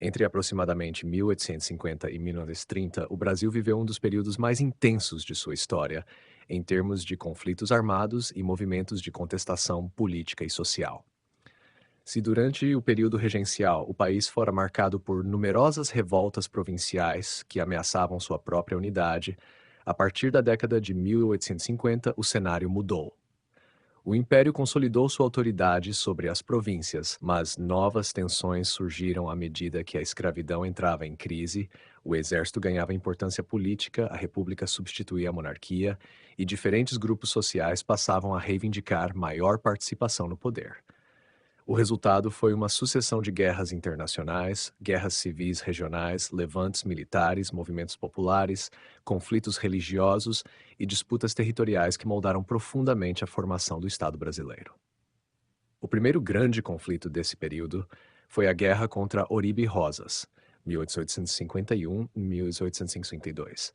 Entre aproximadamente 1850 e 1930, o Brasil viveu um dos períodos mais intensos de sua história, em termos de conflitos armados e movimentos de contestação política e social. Se durante o período regencial o país fora marcado por numerosas revoltas provinciais que ameaçavam sua própria unidade, a partir da década de 1850 o cenário mudou. O Império consolidou sua autoridade sobre as províncias, mas novas tensões surgiram à medida que a escravidão entrava em crise, o exército ganhava importância política, a república substituía a monarquia e diferentes grupos sociais passavam a reivindicar maior participação no poder. O resultado foi uma sucessão de guerras internacionais, guerras civis regionais, levantes militares, movimentos populares, conflitos religiosos e disputas territoriais que moldaram profundamente a formação do Estado brasileiro. O primeiro grande conflito desse período foi a Guerra contra Oribe Rosas, 1851-1852.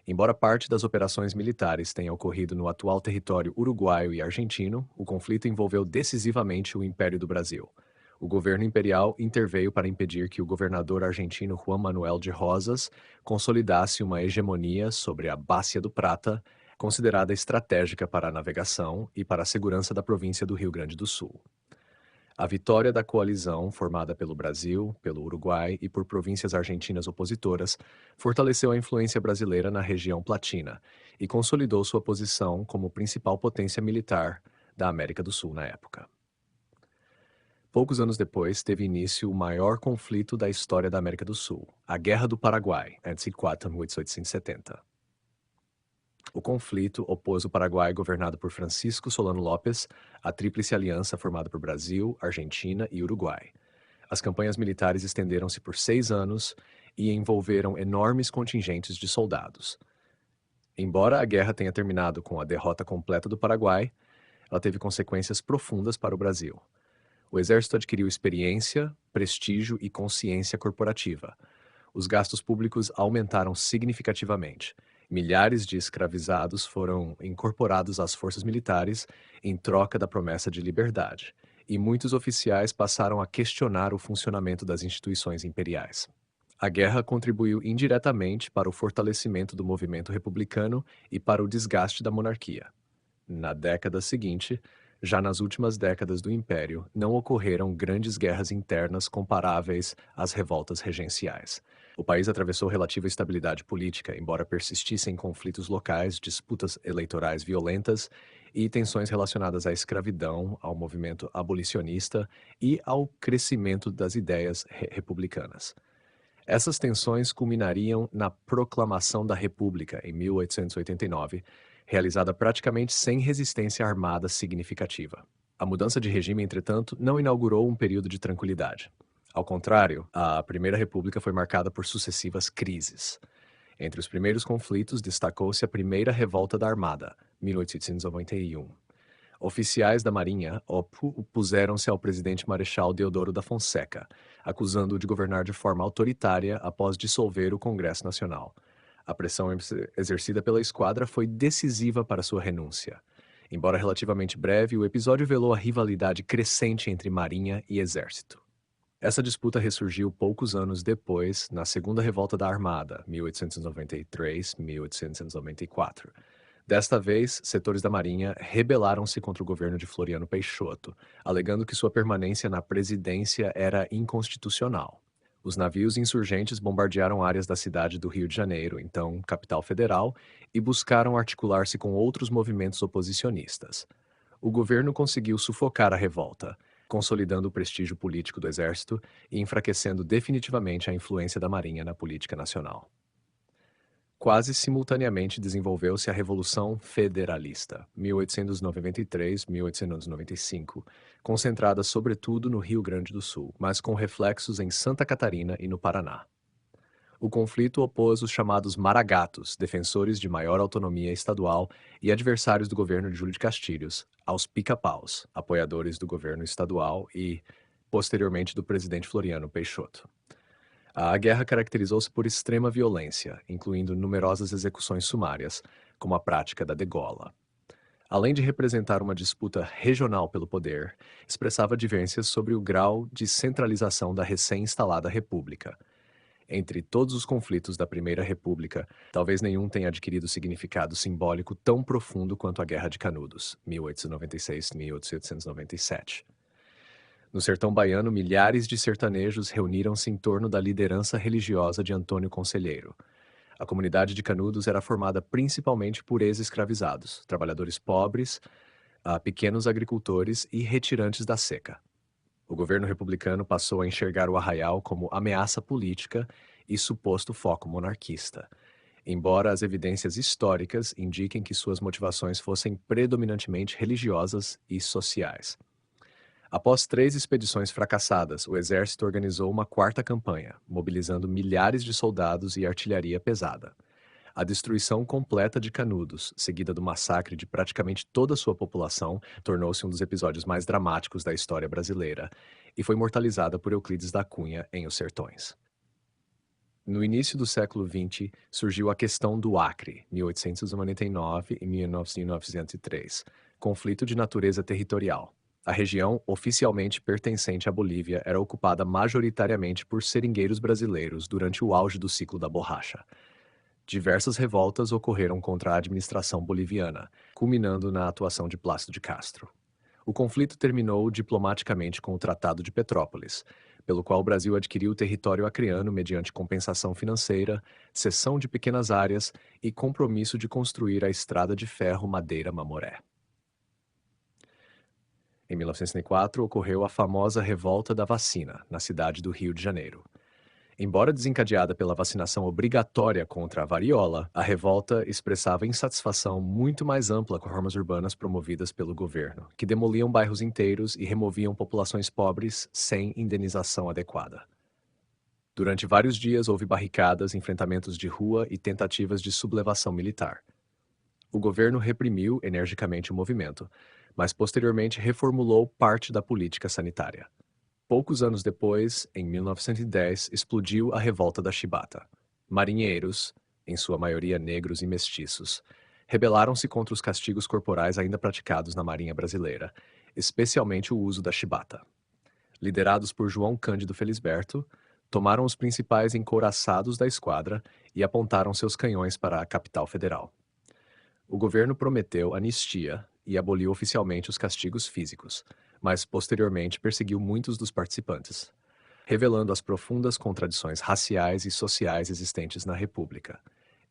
Embora parte das operações militares tenha ocorrido no atual território uruguaio e argentino, o conflito envolveu decisivamente o Império do Brasil. O governo imperial interveio para impedir que o governador argentino Juan Manuel de Rosas consolidasse uma hegemonia sobre a Bacia do Prata, considerada estratégica para a navegação e para a segurança da província do Rio Grande do Sul. A vitória da coalizão, formada pelo Brasil, pelo Uruguai e por províncias argentinas opositoras, fortaleceu a influência brasileira na região Platina e consolidou sua posição como principal potência militar da América do Sul na época. Poucos anos depois, teve início o maior conflito da história da América do Sul, a Guerra do Paraguai, Antziquatá, 1870. O conflito opôs o Paraguai, governado por Francisco Solano Lopes, à Tríplice Aliança formada por Brasil, Argentina e Uruguai. As campanhas militares estenderam-se por 6 anos e envolveram enormes contingentes de soldados. Embora a guerra tenha terminado com a derrota completa do Paraguai, ela teve consequências profundas para o Brasil. O exército adquiriu experiência, prestígio e consciência corporativa. Os gastos públicos aumentaram significativamente. Milhares de escravizados foram incorporados às forças militares em troca da promessa de liberdade, e muitos oficiais passaram a questionar o funcionamento das instituições imperiais. A guerra contribuiu indiretamente para o fortalecimento do movimento republicano e para o desgaste da monarquia. Na década seguinte, já nas últimas décadas do Império, não ocorreram grandes guerras internas comparáveis às revoltas regenciais. O país atravessou relativa estabilidade política, embora persistissem conflitos locais, disputas eleitorais violentas e tensões relacionadas à escravidão, ao movimento abolicionista e ao crescimento das ideias republicanas. Essas tensões culminariam na Proclamação da República, em 1889, realizada praticamente sem resistência armada significativa. A mudança de regime, entretanto, não inaugurou um período de tranquilidade. Ao contrário, a Primeira República foi marcada por sucessivas crises. Entre os primeiros conflitos, destacou-se a Primeira Revolta da Armada, 1891. Oficiais da Marinha opuseram-se ao presidente Marechal Deodoro da Fonseca, acusando-o de governar de forma autoritária após dissolver o Congresso Nacional. A pressão exercida pela esquadra foi decisiva para sua renúncia. Embora relativamente breve, o episódio velou a rivalidade crescente entre Marinha e Exército. Essa disputa ressurgiu poucos anos depois, na Segunda Revolta da Armada, 1893-1894. Desta vez, setores da Marinha rebelaram-se contra o governo de Floriano Peixoto, alegando que sua permanência na presidência era inconstitucional. Os navios insurgentes bombardearam áreas da cidade do Rio de Janeiro, então capital federal, e buscaram articular-se com outros movimentos oposicionistas. O governo conseguiu sufocar a revolta, consolidando o prestígio político do exército e enfraquecendo definitivamente a influência da Marinha na política nacional. Quase simultaneamente desenvolveu-se a Revolução Federalista, 1893-1895, concentrada sobretudo no Rio Grande do Sul, mas com reflexos em Santa Catarina e no Paraná. O conflito opôs os chamados Maragatos, defensores de maior autonomia estadual e adversários do governo de Júlio de Castilhos, aos Pica-Paus, apoiadores do governo estadual e, posteriormente, do presidente Floriano Peixoto. A guerra caracterizou-se por extrema violência, incluindo numerosas execuções sumárias, como a prática da degola. Além de representar uma disputa regional pelo poder, expressava divergências sobre o grau de centralização da recém-instalada República. Entre todos os conflitos da Primeira República, talvez nenhum tenha adquirido significado simbólico tão profundo quanto a Guerra de Canudos, 1896-1897. No sertão baiano, milhares de sertanejos reuniram-se em torno da liderança religiosa de Antônio Conselheiro. A comunidade de Canudos era formada principalmente por ex-escravizados, trabalhadores pobres, pequenos agricultores e retirantes da seca. O governo republicano passou a enxergar o arraial como ameaça política e suposto foco monarquista, embora as evidências históricas indiquem que suas motivações fossem predominantemente religiosas e sociais. Após 3 expedições fracassadas, o exército organizou uma quarta campanha, mobilizando milhares de soldados e artilharia pesada. A destruição completa de Canudos, seguida do massacre de praticamente toda a sua população, tornou-se um dos episódios mais dramáticos da história brasileira e foi imortalizada por Euclides da Cunha em Os Sertões. No início do século XX, surgiu a questão do Acre, 1899 e 1903, conflito de natureza territorial. A região, oficialmente pertencente à Bolívia, era ocupada majoritariamente por seringueiros brasileiros durante o auge do ciclo da borracha. Diversas revoltas ocorreram contra a administração boliviana, culminando na atuação de Plácido de Castro. O conflito terminou diplomaticamente com o Tratado de Petrópolis, pelo qual o Brasil adquiriu o território acreano mediante compensação financeira, cessão de pequenas áreas e compromisso de construir a estrada de ferro Madeira-Mamoré. Em 1904, ocorreu a famosa Revolta da Vacina, na cidade do Rio de Janeiro. Embora desencadeada pela vacinação obrigatória contra a varíola, a revolta expressava insatisfação muito mais ampla com reformas urbanas promovidas pelo governo, que demoliam bairros inteiros e removiam populações pobres sem indenização adequada. Durante vários dias houve barricadas, enfrentamentos de rua e tentativas de sublevação militar. O governo reprimiu energicamente o movimento, mas posteriormente reformulou parte da política sanitária. Poucos anos depois, em 1910, explodiu a Revolta da Chibata. Marinheiros, em sua maioria negros e mestiços, rebelaram-se contra os castigos corporais ainda praticados na Marinha Brasileira, especialmente o uso da chibata. Liderados por João Cândido Felisberto, tomaram os principais encouraçados da esquadra e apontaram seus canhões para a capital federal. O governo prometeu anistia e aboliu oficialmente os castigos físicos, mas posteriormente perseguiu muitos dos participantes, revelando as profundas contradições raciais e sociais existentes na República.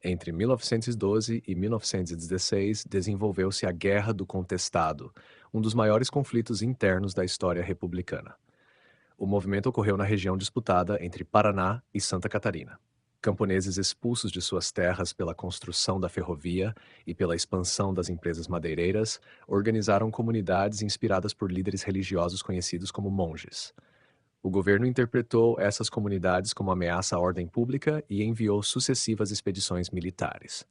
Entre 1912 e 1916, desenvolveu-se a Guerra do Contestado, um dos maiores conflitos internos da história republicana. O movimento ocorreu na região disputada entre Paraná e Santa Catarina. Camponeses expulsos de suas terras pela construção da ferrovia e pela expansão das empresas madeireiras organizaram comunidades inspiradas por líderes religiosos conhecidos como monges. O governo interpretou essas comunidades como ameaça à ordem pública e enviou sucessivas expedições militares.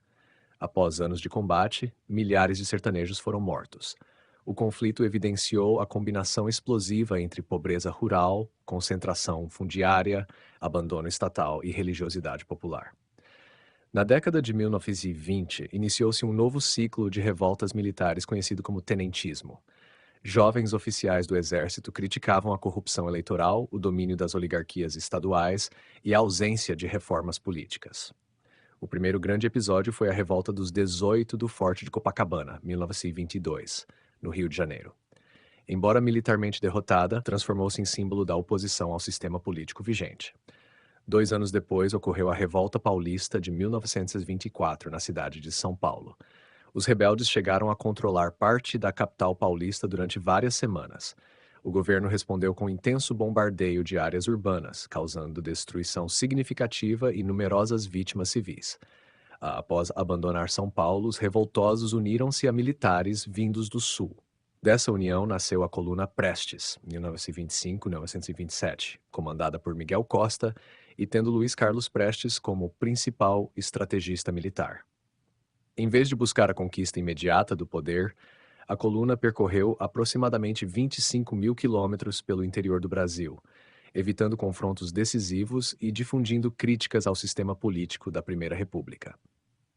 Após anos de combate, milhares de sertanejos foram mortos. O conflito evidenciou a combinação explosiva entre pobreza rural, concentração fundiária, abandono estatal e religiosidade popular. Na década de 1920, iniciou-se um novo ciclo de revoltas militares conhecido como tenentismo. Jovens oficiais do exército criticavam a corrupção eleitoral, o domínio das oligarquias estaduais e a ausência de reformas políticas. O primeiro grande episódio foi a Revolta dos 18 do Forte de Copacabana, 1922, no Rio de Janeiro. Embora militarmente derrotada, transformou-se em símbolo da oposição ao sistema político vigente. 2 anos depois, ocorreu a Revolta Paulista de 1924, na cidade de São Paulo. Os rebeldes chegaram a controlar parte da capital paulista durante várias semanas. O governo respondeu com intenso bombardeio de áreas urbanas, causando destruição significativa e numerosas vítimas civis. Após abandonar São Paulo, os revoltosos uniram-se a militares vindos do sul. Dessa união nasceu a coluna Prestes, 1925-1927, comandada por Miguel Costa e tendo Luiz Carlos Prestes como principal estrategista militar. Em vez de buscar a conquista imediata do poder, a coluna percorreu aproximadamente 25 mil quilômetros pelo interior do Brasil, evitando confrontos decisivos e difundindo críticas ao sistema político da Primeira República.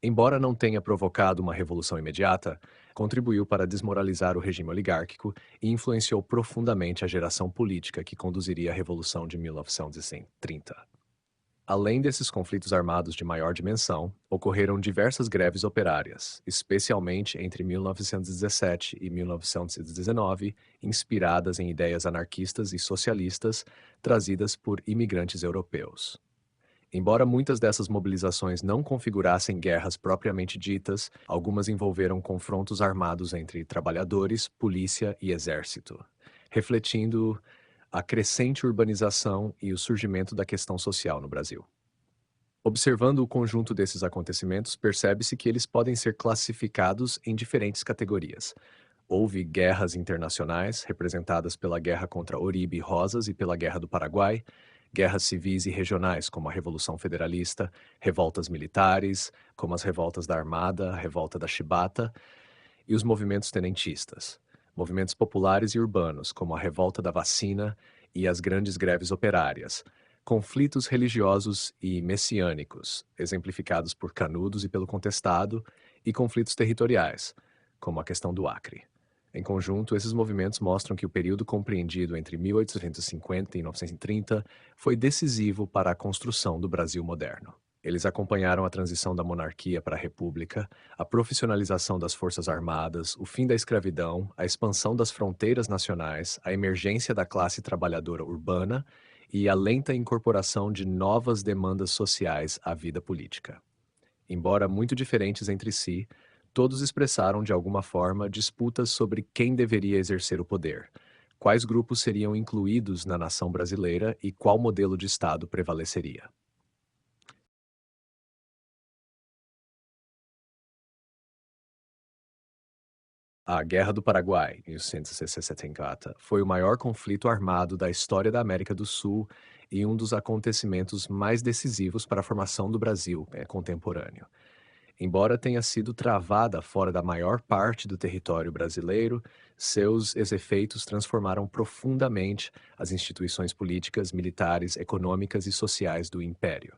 Embora não tenha provocado uma revolução imediata, contribuiu para desmoralizar o regime oligárquico e influenciou profundamente a geração política que conduziria a Revolução de 1930. Além desses conflitos armados de maior dimensão, ocorreram diversas greves operárias, especialmente entre 1917 e 1919, inspiradas em ideias anarquistas e socialistas trazidas por imigrantes europeus. Embora muitas dessas mobilizações não configurassem guerras propriamente ditas, algumas envolveram confrontos armados entre trabalhadores, polícia e exército, refletindo a crescente urbanização e o surgimento da questão social no Brasil. Observando o conjunto desses acontecimentos, percebe-se que eles podem ser classificados em diferentes categorias. Houve guerras internacionais, representadas pela guerra contra Oribe e Rosas e pela Guerra do Paraguai, guerras civis e regionais, como a Revolução Federalista, revoltas militares, como as revoltas da Armada, a Revolta da Chibata, e os movimentos tenentistas, movimentos populares e urbanos, como a Revolta da Vacina e as grandes greves operárias, conflitos religiosos e messiânicos, exemplificados por Canudos e pelo Contestado, e conflitos territoriais, como a questão do Acre. Em conjunto, esses movimentos mostram que o período compreendido entre 1850 e 1930 foi decisivo para a construção do Brasil moderno. Eles acompanharam a transição da monarquia para a república, a profissionalização das forças armadas, o fim da escravidão, a expansão das fronteiras nacionais, a emergência da classe trabalhadora urbana e a lenta incorporação de novas demandas sociais à vida política. Embora muito diferentes entre si, todos expressaram de alguma forma disputas sobre quem deveria exercer o poder, quais grupos seriam incluídos na nação brasileira e qual modelo de Estado prevaleceria. A Guerra do Paraguai, 1864, foi o maior conflito armado da história da América do Sul e um dos acontecimentos mais decisivos para a formação do Brasil contemporâneo. Embora tenha sido travada fora da maior parte do território brasileiro, seus efeitos transformaram profundamente as instituições políticas, militares, econômicas e sociais do Império.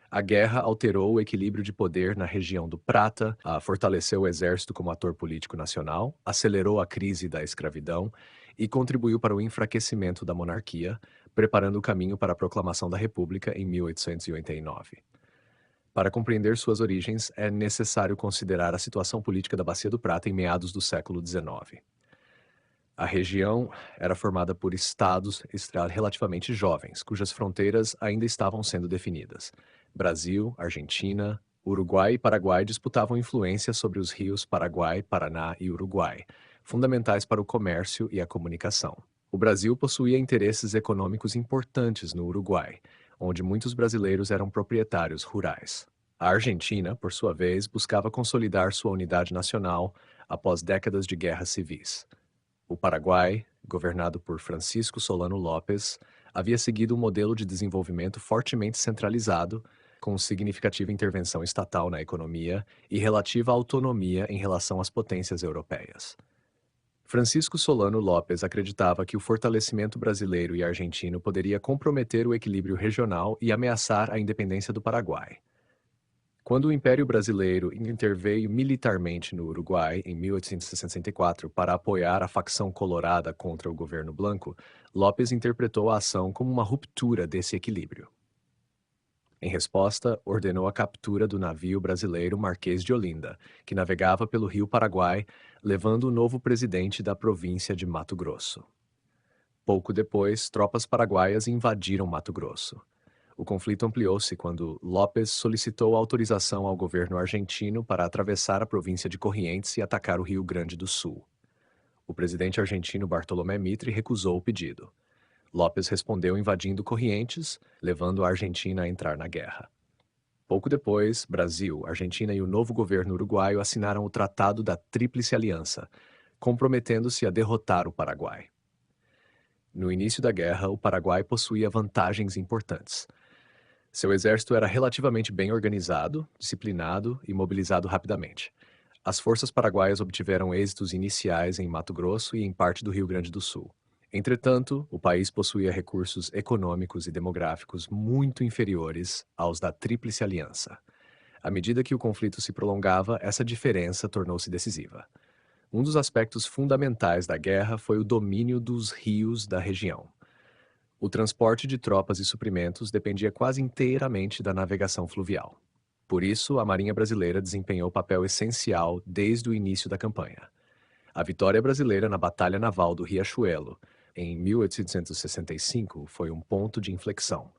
A guerra alterou o equilíbrio de poder na região do Prata, fortaleceu o exército como ator político nacional, acelerou a crise da escravidão e contribuiu para o enfraquecimento da monarquia, preparando o caminho para a proclamação da República em 1889. Para compreender suas origens, é necessário considerar a situação política da Bacia do Prata em meados do século XIX. A região era formada por estados relativamente jovens, cujas fronteiras ainda estavam sendo definidas. Brasil, Argentina, Uruguai e Paraguai disputavam influência sobre os rios Paraguai, Paraná e Uruguai, fundamentais para o comércio e a comunicação. O Brasil possuía interesses econômicos importantes no Uruguai, onde muitos brasileiros eram proprietários rurais. A Argentina, por sua vez, buscava consolidar sua unidade nacional após décadas de guerras civis. O Paraguai, governado por Francisco Solano Lopes, havia seguido um modelo de desenvolvimento fortemente centralizado, com significativa intervenção estatal na economia e relativa autonomia em relação às potências europeias. Francisco Solano Lopes acreditava que o fortalecimento brasileiro e argentino poderia comprometer o equilíbrio regional e ameaçar a independência do Paraguai. Quando o Império Brasileiro interveio militarmente no Uruguai em 1864 para apoiar a facção colorada contra o governo Blanco, Lopes interpretou a ação como uma ruptura desse equilíbrio. Em resposta, ordenou a captura do navio brasileiro Marquês de Olinda, que navegava pelo rio Paraguai, levando o novo presidente da província de Mato Grosso. Pouco depois, tropas paraguaias invadiram Mato Grosso. O conflito ampliou-se quando Lopes solicitou autorização ao governo argentino para atravessar a província de Corrientes e atacar o Rio Grande do Sul. O presidente argentino Bartolomé Mitre recusou o pedido. Lopes respondeu invadindo Corrientes, levando a Argentina a entrar na guerra. Pouco depois, Brasil, Argentina e o novo governo uruguaio assinaram o Tratado da Tríplice Aliança, comprometendo-se a derrotar o Paraguai. No início da guerra, o Paraguai possuía vantagens importantes. Seu exército era relativamente bem organizado, disciplinado e mobilizado rapidamente. As forças paraguaias obtiveram êxitos iniciais em Mato Grosso e em parte do Rio Grande do Sul. Entretanto, o país possuía recursos econômicos e demográficos muito inferiores aos da Tríplice Aliança. À medida que o conflito se prolongava, essa diferença tornou-se decisiva. Um dos aspectos fundamentais da guerra foi o domínio dos rios da região. O transporte de tropas e suprimentos dependia quase inteiramente da navegação fluvial. Por isso, a Marinha Brasileira desempenhou papel essencial desde o início da campanha. A vitória brasileira na Batalha Naval do Riachuelo, em 1865, foi um ponto de inflexão.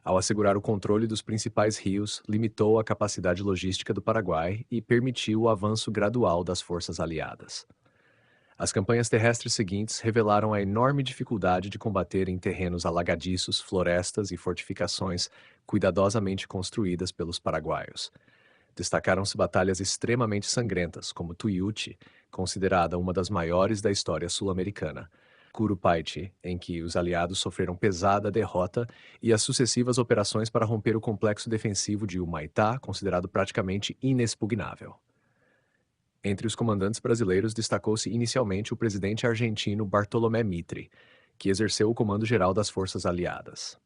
Ao assegurar o controle dos principais rios, limitou a capacidade logística do Paraguai e permitiu o avanço gradual das forças aliadas. As campanhas terrestres seguintes revelaram a enorme dificuldade de combater em terrenos alagadiços, florestas e fortificações cuidadosamente construídas pelos paraguaios. Destacaram-se batalhas extremamente sangrentas, como Tuiuti, considerada uma das maiores da história sul-americana, Curupayty, em que os aliados sofreram pesada derrota, e as sucessivas operações para romper o complexo defensivo de Humaitá, considerado praticamente inexpugnável. Entre os comandantes brasileiros destacou-se inicialmente o presidente argentino Bartolomé Mitre, que exerceu o comando geral das forças aliadas.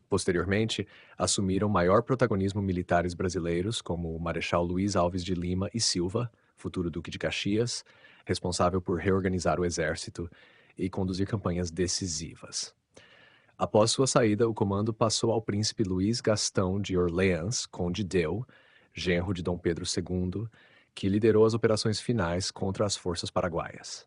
Posteriormente, assumiram maior protagonismo militares brasileiros, como o Marechal Luiz Alves de Lima e Silva, futuro Duque de Caxias, responsável por reorganizar o exército e conduzir campanhas decisivas. Após sua saída, o comando passou ao príncipe Luís Gastão de Orleans, conde d'Eu, genro de Dom Pedro II, que liderou as operações finais contra as forças paraguaias.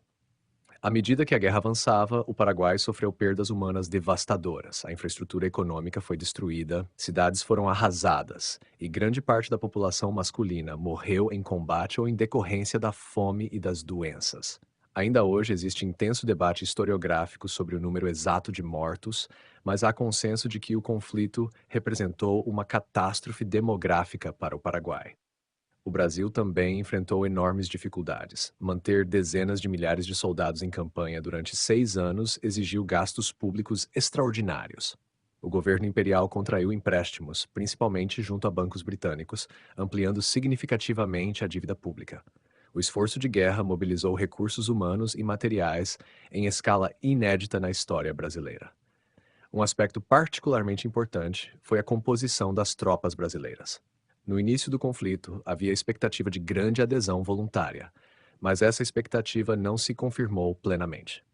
À medida que a guerra avançava, o Paraguai sofreu perdas humanas devastadoras. A infraestrutura econômica foi destruída, cidades foram arrasadas e grande parte da população masculina morreu em combate ou em decorrência da fome e das doenças. Ainda hoje existe intenso debate historiográfico sobre o número exato de mortos, mas há consenso de que o conflito representou uma catástrofe demográfica para o Paraguai. O Brasil também enfrentou enormes dificuldades. Manter dezenas de milhares de soldados em campanha durante 6 anos exigiu gastos públicos extraordinários. O governo imperial contraiu empréstimos, principalmente junto a bancos britânicos, ampliando significativamente a dívida pública. O esforço de guerra mobilizou recursos humanos e materiais em escala inédita na história brasileira. Um aspecto particularmente importante foi a composição das tropas brasileiras. No início do conflito, havia expectativa de grande adesão voluntária, mas essa expectativa não se confirmou plenamente.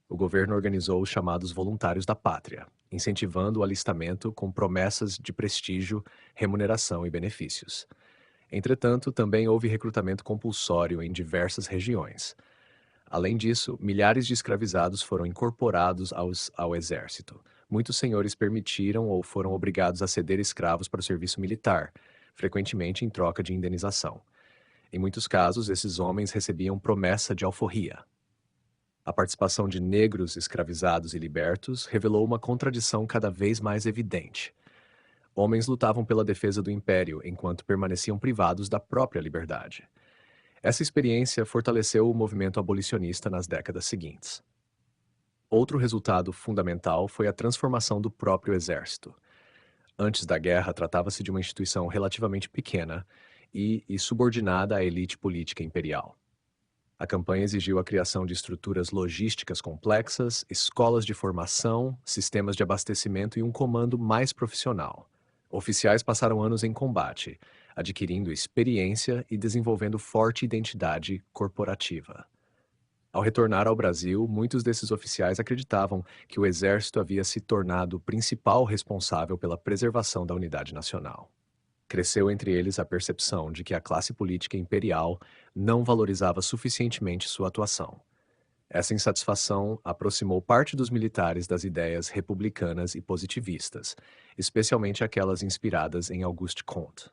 O governo organizou os chamados Voluntários da Pátria, incentivando o alistamento com promessas de prestígio, remuneração e benefícios. Entretanto, também houve recrutamento compulsório em diversas regiões. Além disso, milhares de escravizados foram incorporados ao exército. Muitos senhores permitiram ou foram obrigados a ceder escravos para o serviço militar, frequentemente em troca de indenização. Em muitos casos, esses homens recebiam promessa de alforria. A participação de negros escravizados e libertos revelou uma contradição cada vez mais evidente. Homens lutavam pela defesa do império, enquanto permaneciam privados da própria liberdade. Essa experiência fortaleceu o movimento abolicionista nas décadas seguintes. Outro resultado fundamental foi a transformação do próprio exército. Antes da guerra, tratava-se de uma instituição relativamente pequena e subordinada à elite política imperial. A campanha exigiu a criação de estruturas logísticas complexas, escolas de formação, sistemas de abastecimento e um comando mais profissional. Oficiais passaram anos em combate, adquirindo experiência e desenvolvendo forte identidade corporativa. Ao retornar ao Brasil, muitos desses oficiais acreditavam que o exército havia se tornado o principal responsável pela preservação da unidade nacional. Cresceu entre eles a percepção de que a classe política imperial não valorizava suficientemente sua atuação. Essa insatisfação aproximou parte dos militares das ideias republicanas e positivistas, especialmente aquelas inspiradas em Auguste Comte.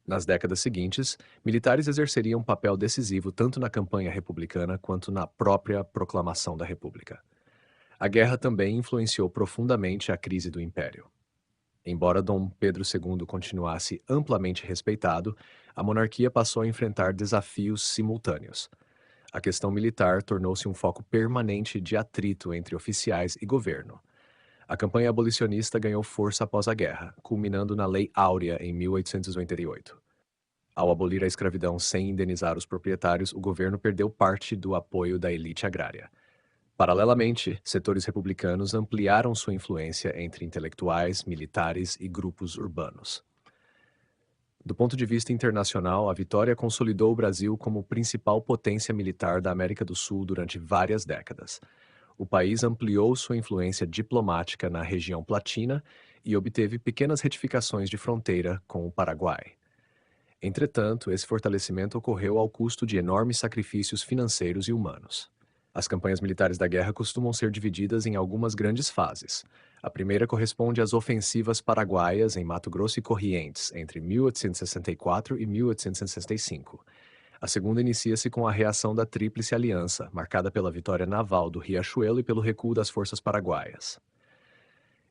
Nas décadas seguintes, militares exerceriam um papel decisivo tanto na campanha republicana quanto na própria proclamação da República. A guerra também influenciou profundamente a crise do Império. Embora Dom Pedro II continuasse amplamente respeitado, a monarquia passou a enfrentar desafios simultâneos. A questão militar tornou-se um foco permanente de atrito entre oficiais e governo. A campanha abolicionista ganhou força após a guerra, culminando na Lei Áurea em 1888. Ao abolir a escravidão sem indenizar os proprietários, o governo perdeu parte do apoio da elite agrária. Paralelamente, setores republicanos ampliaram sua influência entre intelectuais, militares e grupos urbanos. Do ponto de vista internacional, a vitória consolidou o Brasil como principal potência militar da América do Sul durante várias décadas. O país ampliou sua influência diplomática na região Platina e obteve pequenas retificações de fronteira com o Paraguai. Entretanto, esse fortalecimento ocorreu ao custo de enormes sacrifícios financeiros e humanos. As campanhas militares da guerra costumam ser divididas em algumas grandes fases. A primeira corresponde às ofensivas paraguaias em Mato Grosso e Corrientes, entre 1864 e 1865. A segunda inicia-se com a reação da Tríplice Aliança, marcada pela vitória naval do Riachuelo e pelo recuo das forças paraguaias.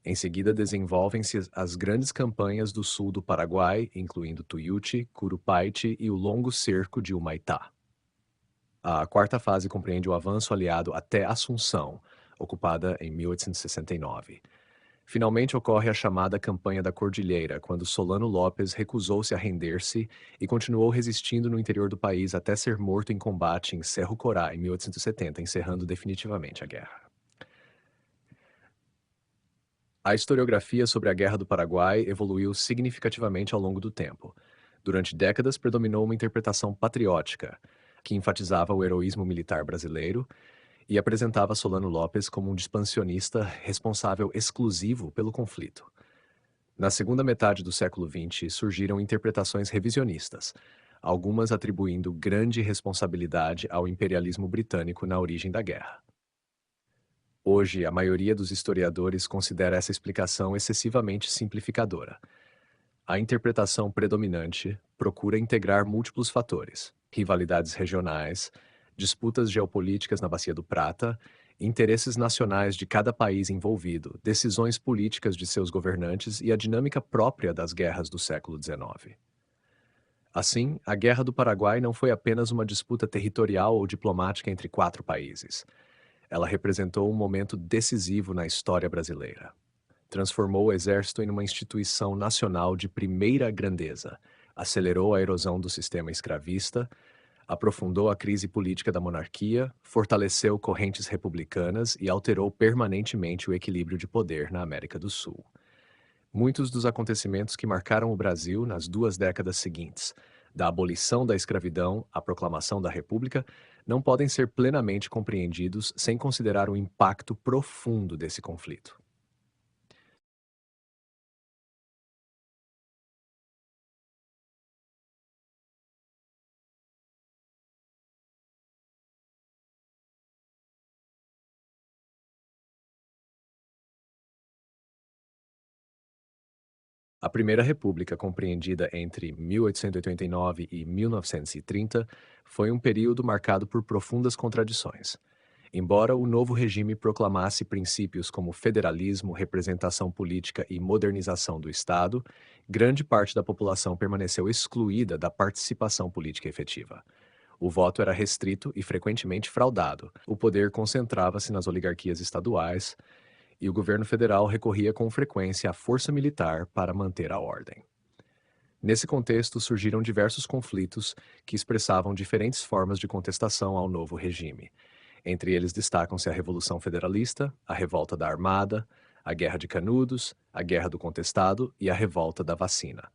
Em seguida, desenvolvem-se as grandes campanhas do sul do Paraguai, incluindo Tuiuti, Curupaiti e o Longo Cerco de Humaitá. A quarta fase compreende o avanço aliado até Assunção, ocupada em 1869. Finalmente ocorre a chamada Campanha da Cordilheira, quando Solano Lopes recusou-se a render-se e continuou resistindo no interior do país até ser morto em combate em Cerro Corá, em 1870, encerrando definitivamente a guerra. A historiografia sobre a Guerra do Paraguai evoluiu significativamente ao longo do tempo. Durante décadas predominou uma interpretação patriótica, que enfatizava o heroísmo militar brasileiro e apresentava Solano Lopes como um expansionista responsável exclusivo pelo conflito. Na segunda metade do século XX, surgiram interpretações revisionistas, algumas atribuindo grande responsabilidade ao imperialismo britânico na origem da guerra. Hoje, a maioria dos historiadores considera essa explicação excessivamente simplificadora. A interpretação predominante procura integrar múltiplos fatores: rivalidades regionais, disputas geopolíticas na Bacia do Prata, interesses nacionais de cada país envolvido, decisões políticas de seus governantes e a dinâmica própria das guerras do século XIX. Assim, a Guerra do Paraguai não foi apenas uma disputa territorial ou diplomática entre quatro países. Ela representou um momento decisivo na história brasileira. Transformou o Exército em uma instituição nacional de primeira grandeza, acelerou a erosão do sistema escravista, aprofundou a crise política da monarquia, fortaleceu correntes republicanas e alterou permanentemente o equilíbrio de poder na América do Sul. Muitos dos acontecimentos que marcaram o Brasil nas 2 décadas seguintes, da abolição da escravidão à proclamação da República, não podem ser plenamente compreendidos sem considerar o impacto profundo desse conflito. A Primeira República, compreendida entre 1889 e 1930, foi um período marcado por profundas contradições. Embora o novo regime proclamasse princípios como federalismo, representação política e modernização do Estado, grande parte da população permaneceu excluída da participação política efetiva. O voto era restrito e frequentemente fraudado. O poder concentrava-se nas oligarquias estaduais e o governo federal recorria com frequência à força militar para manter a ordem. Nesse contexto, surgiram diversos conflitos que expressavam diferentes formas de contestação ao novo regime. Entre eles destacam-se a Revolução Federalista, a Revolta da Armada, a Guerra de Canudos, a Guerra do Contestado e a Revolta da Vacina.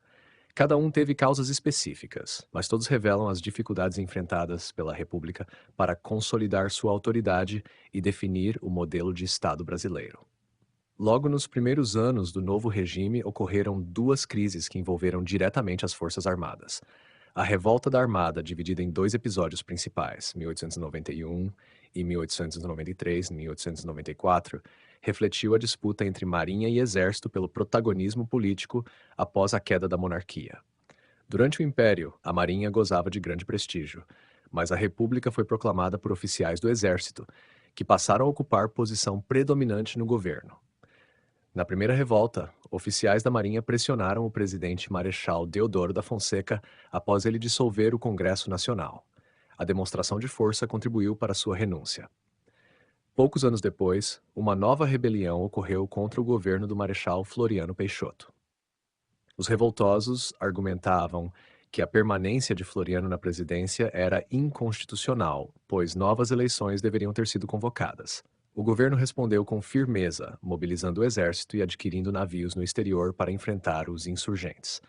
Cada um teve causas específicas, mas todos revelam as dificuldades enfrentadas pela República para consolidar sua autoridade e definir o modelo de Estado brasileiro. Logo nos primeiros anos do novo regime, ocorreram duas crises que envolveram diretamente as Forças Armadas. A Revolta da Armada, dividida em dois episódios principais, 1891 e 1893, 1894, refletiu a disputa entre Marinha e Exército pelo protagonismo político após a queda da monarquia. Durante o Império, a Marinha gozava de grande prestígio, mas a República foi proclamada por oficiais do Exército, que passaram a ocupar posição predominante no governo. Na primeira revolta, oficiais da Marinha pressionaram o presidente Marechal Deodoro da Fonseca após ele dissolver o Congresso Nacional. A demonstração de força contribuiu para sua renúncia. Poucos anos depois, uma nova rebelião ocorreu contra o governo do Marechal Floriano Peixoto. Os revoltosos argumentavam que a permanência de Floriano na presidência era inconstitucional, pois novas eleições deveriam ter sido convocadas. O governo respondeu com firmeza, mobilizando o exército e adquirindo navios no exterior para enfrentar os insurgentes.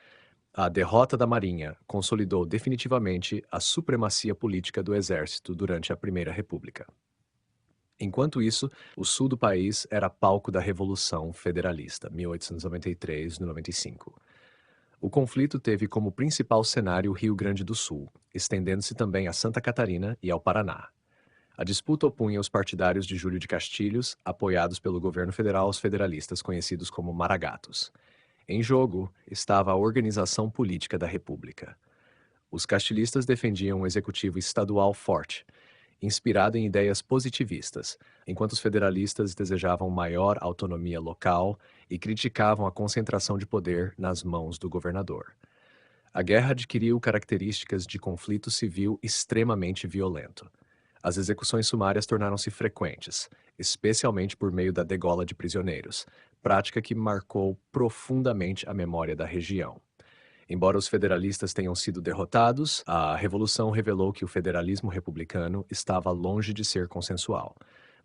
A derrota da Marinha consolidou definitivamente a supremacia política do Exército durante a Primeira República. Enquanto isso, o sul do país era palco da Revolução Federalista, 1893-95. O conflito teve como principal cenário o Rio Grande do Sul, estendendo-se também a Santa Catarina e ao Paraná. A disputa opunha os partidários de Júlio de Castilhos, apoiados pelo governo federal, aos federalistas conhecidos como Maragatos. Em jogo estava a organização política da República. Os castilhistas defendiam um executivo estadual forte, inspirado em ideias positivistas, enquanto os federalistas desejavam maior autonomia local e criticavam a concentração de poder nas mãos do governador. A guerra adquiriu características de conflito civil extremamente violento. As execuções sumárias tornaram-se frequentes, especialmente por meio da degola de prisioneiros, prática que marcou profundamente a memória da região. Embora os federalistas tenham sido derrotados, a Revolução revelou que o federalismo republicano estava longe de ser consensual.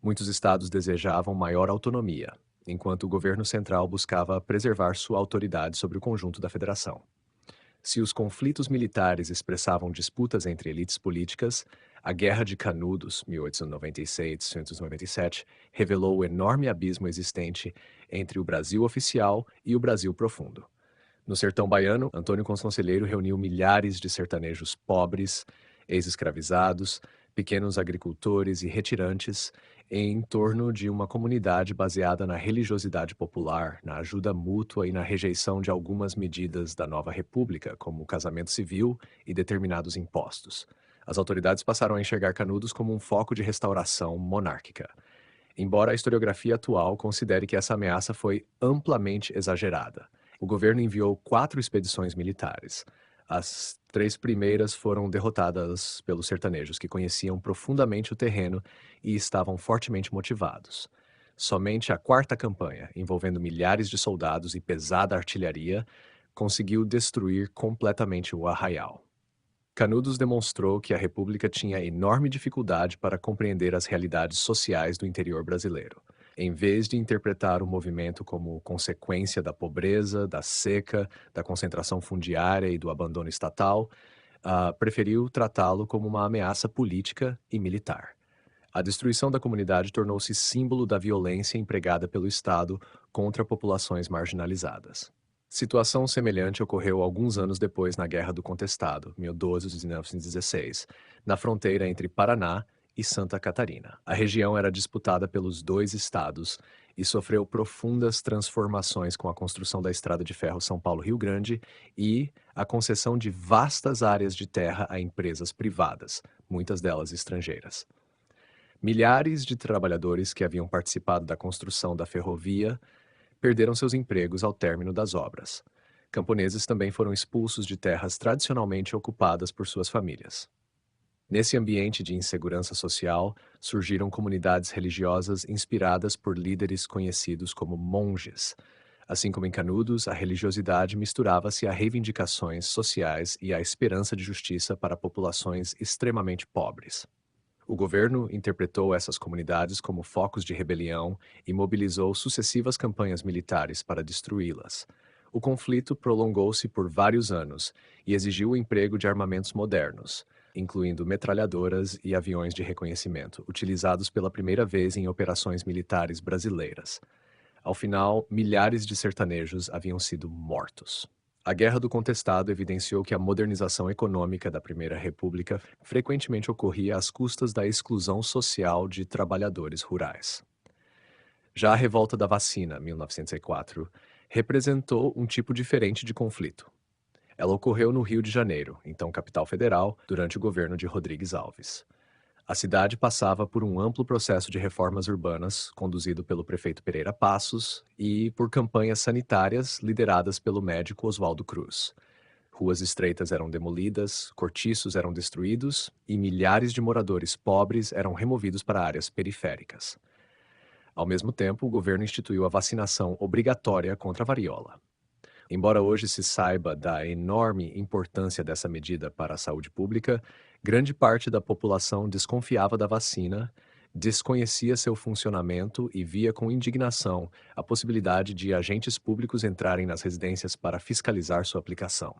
Muitos estados desejavam maior autonomia, enquanto o governo central buscava preservar sua autoridade sobre o conjunto da federação. Se os conflitos militares expressavam disputas entre elites políticas, a Guerra de Canudos, 1896-1897, revelou o enorme abismo existente entre o Brasil oficial e o Brasil profundo. No sertão baiano, Antônio Conselheiro reuniu milhares de sertanejos pobres, ex-escravizados, pequenos agricultores e retirantes em torno de uma comunidade baseada na religiosidade popular, na ajuda mútua e na rejeição de algumas medidas da nova república, como o casamento civil e determinados impostos. As autoridades passaram a enxergar Canudos como um foco de restauração monárquica, embora a historiografia atual considere que essa ameaça foi amplamente exagerada. O governo enviou 4 expedições militares. As 3 primeiras foram derrotadas pelos sertanejos, que conheciam profundamente o terreno e estavam fortemente motivados. Somente a 4ª campanha, envolvendo milhares de soldados e pesada artilharia, conseguiu destruir completamente o arraial. Canudos demonstrou que a República tinha enorme dificuldade para compreender as realidades sociais do interior brasileiro. Em vez de interpretar o movimento como consequência da pobreza, da seca, da concentração fundiária e do abandono estatal, preferiu tratá-lo como uma ameaça política e militar. A destruição da comunidade tornou-se símbolo da violência empregada pelo Estado contra populações marginalizadas. Situação semelhante ocorreu alguns anos depois na Guerra do Contestado, 1912-1916, na fronteira entre Paraná e Santa Catarina. A região era disputada pelos 2 estados e sofreu profundas transformações com a construção da estrada de ferro São Paulo-Rio Grande e a concessão de vastas áreas de terra a empresas privadas, muitas delas estrangeiras. Milhares de trabalhadores que haviam participado da construção da ferrovia perderam seus empregos ao término das obras. Camponeses também foram expulsos de terras tradicionalmente ocupadas por suas famílias. Nesse ambiente de insegurança social, surgiram comunidades religiosas inspiradas por líderes conhecidos como monges. Assim como em Canudos, a religiosidade misturava-se a reivindicações sociais e a esperança de justiça para populações extremamente pobres. O governo interpretou essas comunidades como focos de rebelião e mobilizou sucessivas campanhas militares para destruí-las. O conflito prolongou-se por vários anos e exigiu o emprego de armamentos modernos, incluindo metralhadoras e aviões de reconhecimento, utilizados pela primeira vez em operações militares brasileiras. Ao final, milhares de sertanejos haviam sido mortos. A Guerra do Contestado evidenciou que a modernização econômica da Primeira República frequentemente ocorria às custas da exclusão social de trabalhadores rurais. Já a Revolta da Vacina, 1904, representou um tipo diferente de conflito. Ela ocorreu no Rio de Janeiro, então capital federal, durante o governo de Rodrigues Alves. A cidade passava por um amplo processo de reformas urbanas, conduzido pelo prefeito Pereira Passos, e por campanhas sanitárias lideradas pelo médico Oswaldo Cruz. Ruas estreitas eram demolidas, cortiços eram destruídos e milhares de moradores pobres eram removidos para áreas periféricas. Ao mesmo tempo, o governo instituiu a vacinação obrigatória contra a varíola. Embora hoje se saiba da enorme importância dessa medida para a saúde pública, grande parte da população desconfiava da vacina, desconhecia seu funcionamento e via com indignação a possibilidade de agentes públicos entrarem nas residências para fiscalizar sua aplicação.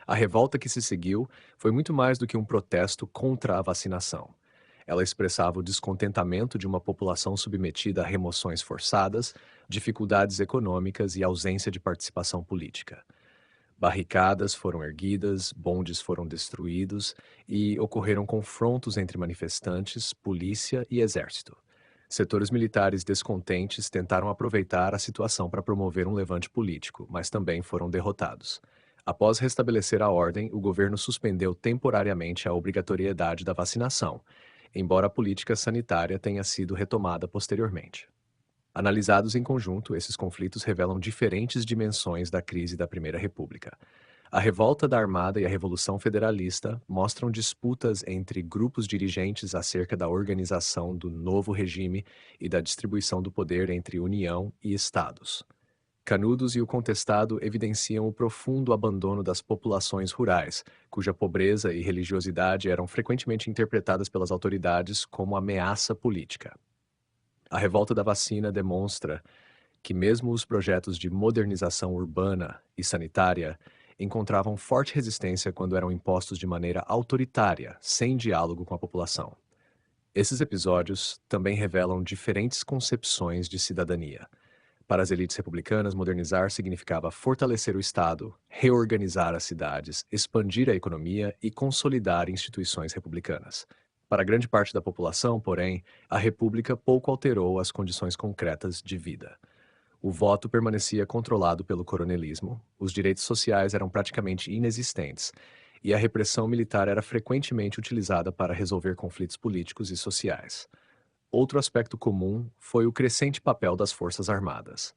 A revolta que se seguiu foi muito mais do que um protesto contra a vacinação. Ela expressava o descontentamento de uma população submetida a remoções forçadas, dificuldades econômicas e ausência de participação política. Barricadas foram erguidas, bondes foram destruídos e ocorreram confrontos entre manifestantes, polícia e exército. Setores militares descontentes tentaram aproveitar a situação para promover um levante político, mas também foram derrotados. Após restabelecer a ordem, o governo suspendeu temporariamente a obrigatoriedade da vacinação, embora a política sanitária tenha sido retomada posteriormente. Analisados em conjunto, esses conflitos revelam diferentes dimensões da crise da Primeira República. A revolta da Armada e a Revolução Federalista mostram disputas entre grupos dirigentes acerca da organização do novo regime e da distribuição do poder entre União e Estados. Canudos e o Contestado evidenciam o profundo abandono das populações rurais, cuja pobreza e religiosidade eram frequentemente interpretadas pelas autoridades como ameaça política. A revolta da vacina demonstra que mesmo os projetos de modernização urbana e sanitária encontravam forte resistência quando eram impostos de maneira autoritária, sem diálogo com a população. Esses episódios também revelam diferentes concepções de cidadania. Para as elites republicanas, modernizar significava fortalecer o Estado, reorganizar as cidades, expandir a economia e consolidar instituições republicanas. Para grande parte da população, porém, a República pouco alterou as condições concretas de vida. O voto permanecia controlado pelo coronelismo, os direitos sociais eram praticamente inexistentes, e a repressão militar era frequentemente utilizada para resolver conflitos políticos e sociais. Outro aspecto comum foi o crescente papel das Forças Armadas.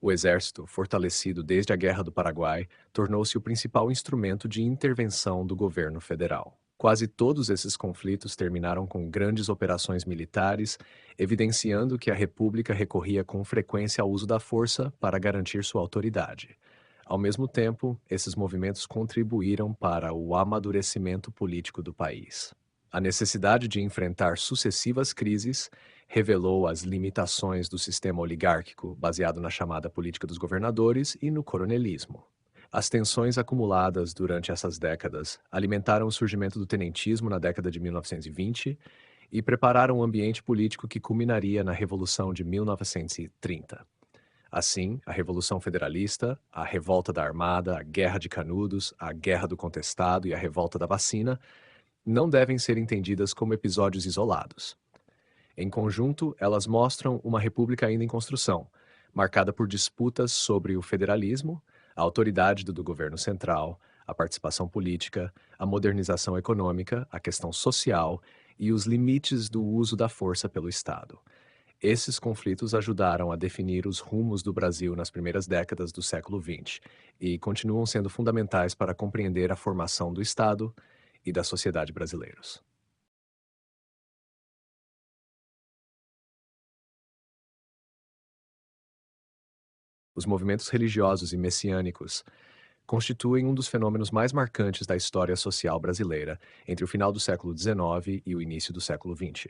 O Exército, fortalecido desde a Guerra do Paraguai, tornou-se o principal instrumento de intervenção do governo federal. Quase todos esses conflitos terminaram com grandes operações militares, evidenciando que a República recorria com frequência ao uso da força para garantir sua autoridade. Ao mesmo tempo, esses movimentos contribuíram para o amadurecimento político do país. A necessidade de enfrentar sucessivas crises revelou as limitações do sistema oligárquico, baseado na chamada política dos governadores e no coronelismo. As tensões acumuladas durante essas décadas alimentaram o surgimento do tenentismo na década de 1920 e prepararam um ambiente político que culminaria na Revolução de 1930. Assim, a Revolução Federalista, a Revolta da Armada, a Guerra de Canudos, a Guerra do Contestado e a Revolta da Vacina não devem ser entendidas como episódios isolados. Em conjunto, elas mostram uma república ainda em construção, marcada por disputas sobre o federalismo, a autoridade do governo central, a participação política, a modernização econômica, a questão social e os limites do uso da força pelo Estado. Esses conflitos ajudaram a definir os rumos do Brasil nas primeiras décadas do século XX e continuam sendo fundamentais para compreender a formação do Estado e da sociedade brasileiros. Os movimentos religiosos e messiânicos constituem um dos fenômenos mais marcantes da história social brasileira entre o final do século XIX e o início do século XX.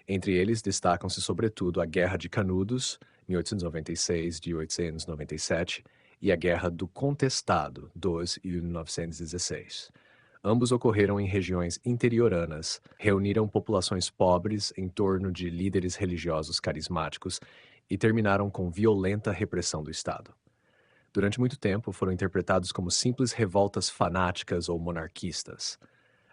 Entre eles destacam-se sobretudo a Guerra de Canudos, 1896 de 1897, e a Guerra do Contestado, 2 e 1916. Ambos ocorreram em regiões interioranas, reuniram populações pobres em torno de líderes religiosos carismáticos e terminaram com violenta repressão do Estado. Durante muito tempo foram interpretados como simples revoltas fanáticas ou monarquistas.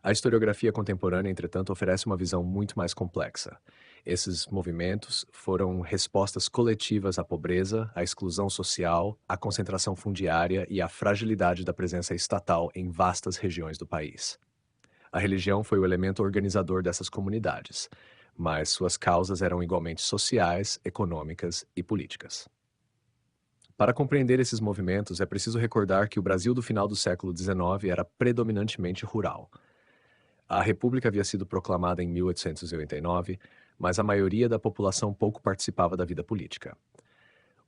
A historiografia contemporânea, entretanto, oferece uma visão muito mais complexa. Esses movimentos foram respostas coletivas à pobreza, à exclusão social, à concentração fundiária e à fragilidade da presença estatal em vastas regiões do país. A religião foi o elemento organizador dessas comunidades, mas suas causas eram igualmente sociais, econômicas e políticas. Para compreender esses movimentos, é preciso recordar que o Brasil do final do século XIX era predominantemente rural. A República havia sido proclamada em 1889, mas a maioria da população pouco participava da vida política.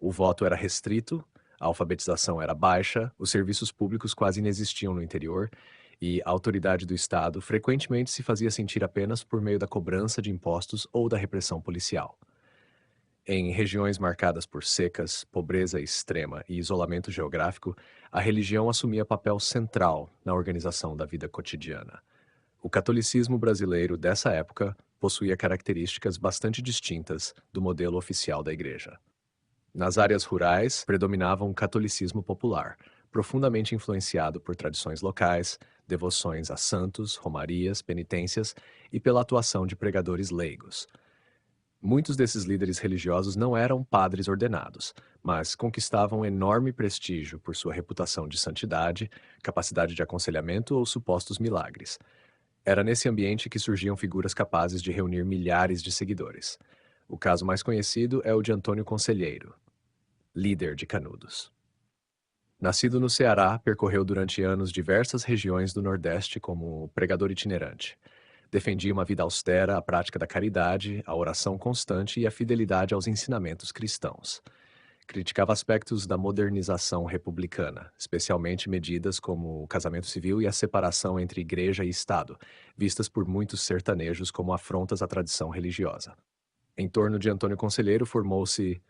O voto era restrito, a alfabetização era baixa, os serviços públicos quase inexistiam no interior e a autoridade do Estado frequentemente se fazia sentir apenas por meio da cobrança de impostos ou da repressão policial. Em regiões marcadas por secas, pobreza extrema e isolamento geográfico, a religião assumia papel central na organização da vida cotidiana. O catolicismo brasileiro dessa época possuía características bastante distintas do modelo oficial da Igreja. Nas áreas rurais, predominava um catolicismo popular, profundamente influenciado por tradições locais, devoções a santos, romarias, penitências e pela atuação de pregadores leigos. Muitos desses líderes religiosos não eram padres ordenados, mas conquistavam enorme prestígio por sua reputação de santidade, capacidade de aconselhamento ou supostos milagres. Era nesse ambiente que surgiam figuras capazes de reunir milhares de seguidores. O caso mais conhecido é o de Antônio Conselheiro, líder de Canudos. Nascido no Ceará, percorreu durante anos diversas regiões do Nordeste como pregador itinerante. Defendia uma vida austera, a prática da caridade, a oração constante e a fidelidade aos ensinamentos cristãos. Criticava aspectos da modernização republicana, especialmente medidas como o casamento civil e a separação entre igreja e Estado, vistas por muitos sertanejos como afrontas à tradição religiosa. Em torno de Antônio Conselheiro formou-se,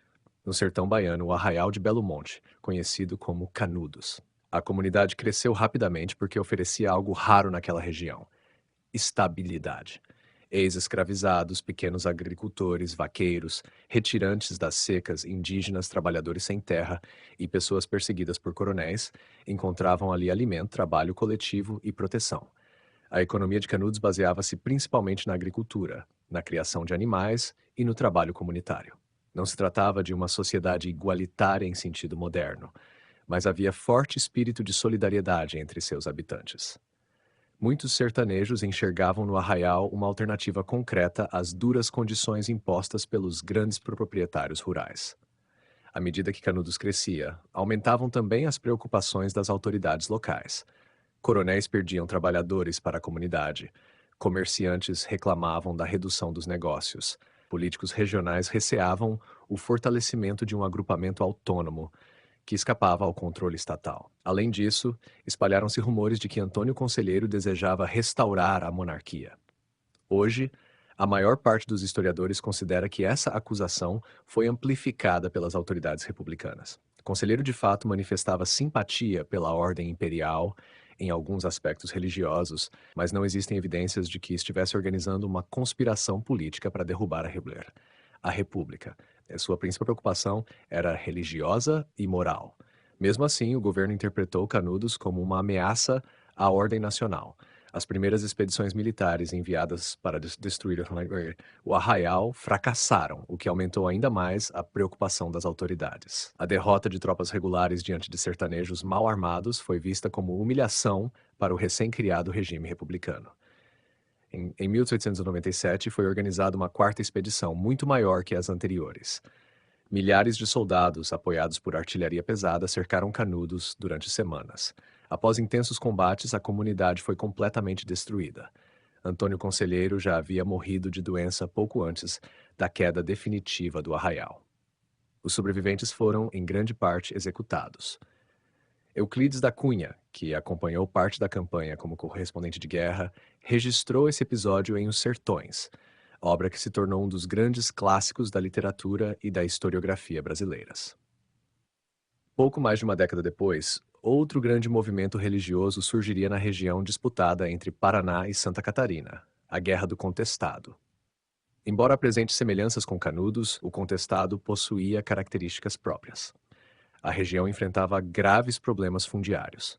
no sertão baiano, o Arraial de Belo Monte, conhecido como Canudos. A comunidade cresceu rapidamente porque oferecia algo raro naquela região: estabilidade. Ex-escravizados, pequenos agricultores, vaqueiros, retirantes das secas, indígenas, trabalhadores sem terra e pessoas perseguidas por coronéis encontravam ali alimento, trabalho coletivo e proteção. A economia de Canudos baseava-se principalmente na agricultura, na criação de animais e no trabalho comunitário. Não se tratava de uma sociedade igualitária em sentido moderno, mas havia forte espírito de solidariedade entre seus habitantes. Muitos sertanejos enxergavam no arraial uma alternativa concreta às duras condições impostas pelos grandes proprietários rurais. À medida que Canudos crescia, aumentavam também as preocupações das autoridades locais. Coronéis perdiam trabalhadores para a comunidade, comerciantes reclamavam da redução dos negócios, políticos regionais receavam o fortalecimento de um agrupamento autônomo que escapava ao controle estatal. Além disso, espalharam-se rumores de que Antônio Conselheiro desejava restaurar a monarquia. Hoje, a maior parte dos historiadores considera que essa acusação foi amplificada pelas autoridades republicanas. Conselheiro de fato manifestava simpatia pela ordem imperial em alguns aspectos religiosos, mas não existem evidências de que estivesse organizando uma conspiração política para derrubar a República. Sua principal preocupação era religiosa e moral. Mesmo assim, o governo interpretou Canudos como uma ameaça à ordem nacional. As primeiras expedições militares enviadas para destruir o arraial fracassaram, o que aumentou ainda mais a preocupação das autoridades. A derrota de tropas regulares diante de sertanejos mal armados foi vista como humilhação para o recém-criado regime republicano. Em 1897, foi organizada uma quarta expedição, muito maior que as anteriores. Milhares de soldados, apoiados por artilharia pesada, cercaram Canudos durante semanas. Após intensos combates, a comunidade foi completamente destruída. Antônio Conselheiro já havia morrido de doença pouco antes da queda definitiva do arraial. Os sobreviventes foram, em grande parte, executados. Euclides da Cunha, que acompanhou parte da campanha como correspondente de guerra, registrou esse episódio em Os Sertões, obra que se tornou um dos grandes clássicos da literatura e da historiografia brasileiras. Pouco mais de uma década depois, outro grande movimento religioso surgiria na região disputada entre Paraná e Santa Catarina, a Guerra do Contestado. Embora apresente semelhanças com Canudos, o Contestado possuía características próprias. A região enfrentava graves problemas fundiários.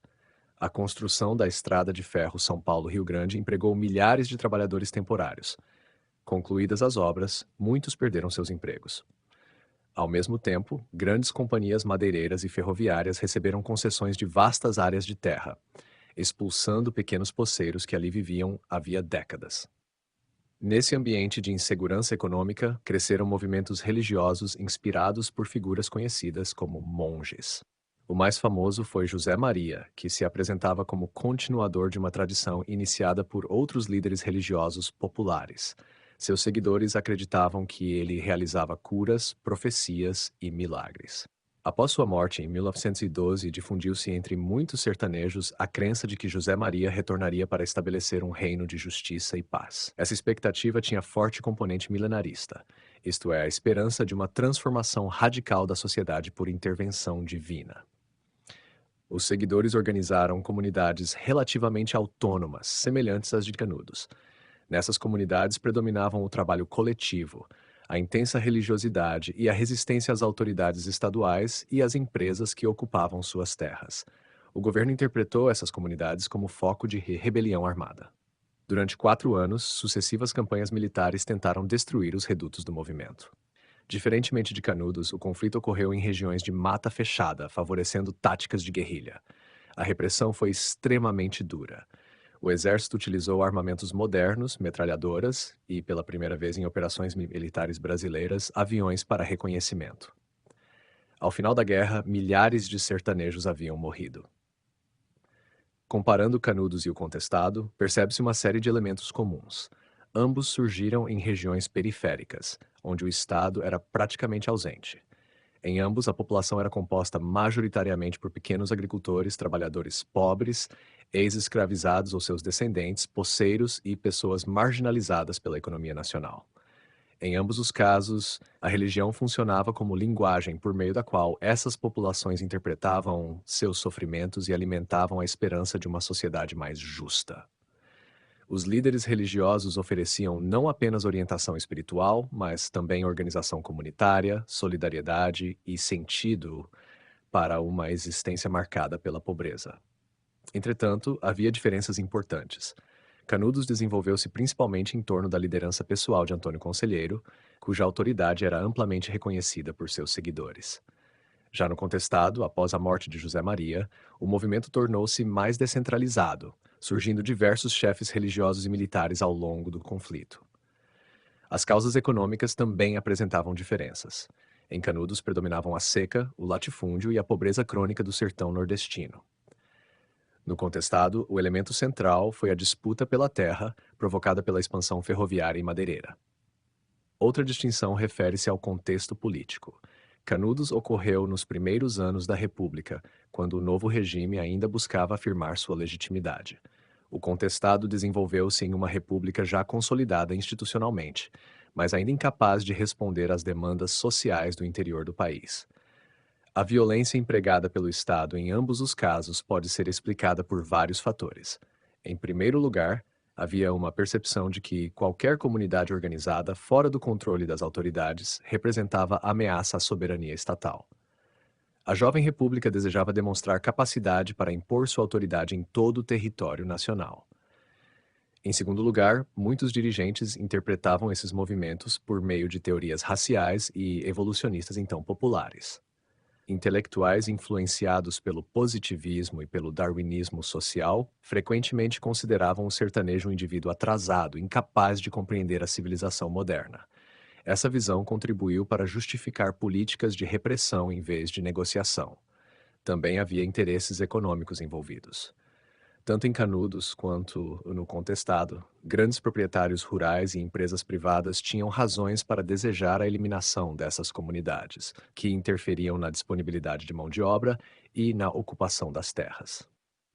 A construção da estrada de ferro São Paulo-Rio Grande empregou milhares de trabalhadores temporários. Concluídas as obras, muitos perderam seus empregos. Ao mesmo tempo, grandes companhias madeireiras e ferroviárias receberam concessões de vastas áreas de terra, expulsando pequenos poceiros que ali viviam havia décadas. Nesse ambiente de insegurança econômica, cresceram movimentos religiosos inspirados por figuras conhecidas como monges. O mais famoso foi José Maria, que se apresentava como continuador de uma tradição iniciada por outros líderes religiosos populares. Seus seguidores acreditavam que ele realizava curas, profecias e milagres. Após sua morte, em 1912, difundiu-se entre muitos sertanejos a crença de que José Maria retornaria para estabelecer um reino de justiça e paz. Essa expectativa tinha forte componente milenarista. isto é, a esperança de uma transformação radical da sociedade por intervenção divina. Os seguidores organizaram comunidades relativamente autônomas, semelhantes às de Canudos. Nessas comunidades predominavam o trabalho coletivo, a intensa religiosidade e a resistência às autoridades estaduais e às empresas que ocupavam suas terras. O governo interpretou essas comunidades como foco de rebelião armada. Durante 4 anos, sucessivas campanhas militares tentaram destruir os redutos do movimento. Diferentemente de Canudos, o conflito ocorreu em regiões de mata fechada, favorecendo táticas de guerrilha. A repressão foi extremamente dura. O exército utilizou armamentos modernos, metralhadoras e, pela primeira vez em operações militares brasileiras, aviões para reconhecimento. Ao final da guerra, milhares de sertanejos haviam morrido. Comparando Canudos e o Contestado, percebe-se uma série de elementos comuns. Ambos surgiram em regiões periféricas, onde o Estado era praticamente ausente. Em ambos, a população era composta majoritariamente por pequenos agricultores, trabalhadores pobres, ex-escravizados ou seus descendentes, poceiros e pessoas marginalizadas pela economia nacional. Em ambos os casos, a religião funcionava como linguagem por meio da qual essas populações interpretavam seus sofrimentos e alimentavam a esperança de uma sociedade mais justa. Os líderes religiosos ofereciam não apenas orientação espiritual, mas também organização comunitária, solidariedade e sentido para uma existência marcada pela pobreza. Entretanto, havia diferenças importantes. Canudos desenvolveu-se principalmente em torno da liderança pessoal de Antônio Conselheiro, cuja autoridade era amplamente reconhecida por seus seguidores. Já no Contestado, após a morte de José Maria, o movimento tornou-se mais descentralizado, surgindo diversos chefes religiosos e militares ao longo do conflito. As causas econômicas também apresentavam diferenças. Em Canudos predominavam a seca, o latifúndio e a pobreza crônica do sertão nordestino. No Contestado, o elemento central foi a disputa pela terra, provocada pela expansão ferroviária e madeireira. Outra distinção refere-se ao contexto político. Canudos ocorreu nos primeiros anos da República, quando o novo regime ainda buscava afirmar sua legitimidade. O Contestado desenvolveu-se em uma república já consolidada institucionalmente, mas ainda incapaz de responder às demandas sociais do interior do país. A violência empregada pelo Estado em ambos os casos pode ser explicada por vários fatores. Em primeiro lugar, havia uma percepção de que qualquer comunidade organizada fora do controle das autoridades representava ameaça à soberania estatal. A jovem república desejava demonstrar capacidade para impor sua autoridade em todo o território nacional. Em segundo lugar, muitos dirigentes interpretavam esses movimentos por meio de teorias raciais e evolucionistas então populares. Intelectuais influenciados pelo positivismo e pelo darwinismo social frequentemente consideravam o sertanejo um indivíduo atrasado, incapaz de compreender a civilização moderna. Essa visão contribuiu para justificar políticas de repressão em vez de negociação. Também havia interesses econômicos envolvidos. Tanto em Canudos quanto no Contestado, grandes proprietários rurais e empresas privadas tinham razões para desejar a eliminação dessas comunidades, que interferiam na disponibilidade de mão de obra e na ocupação das terras.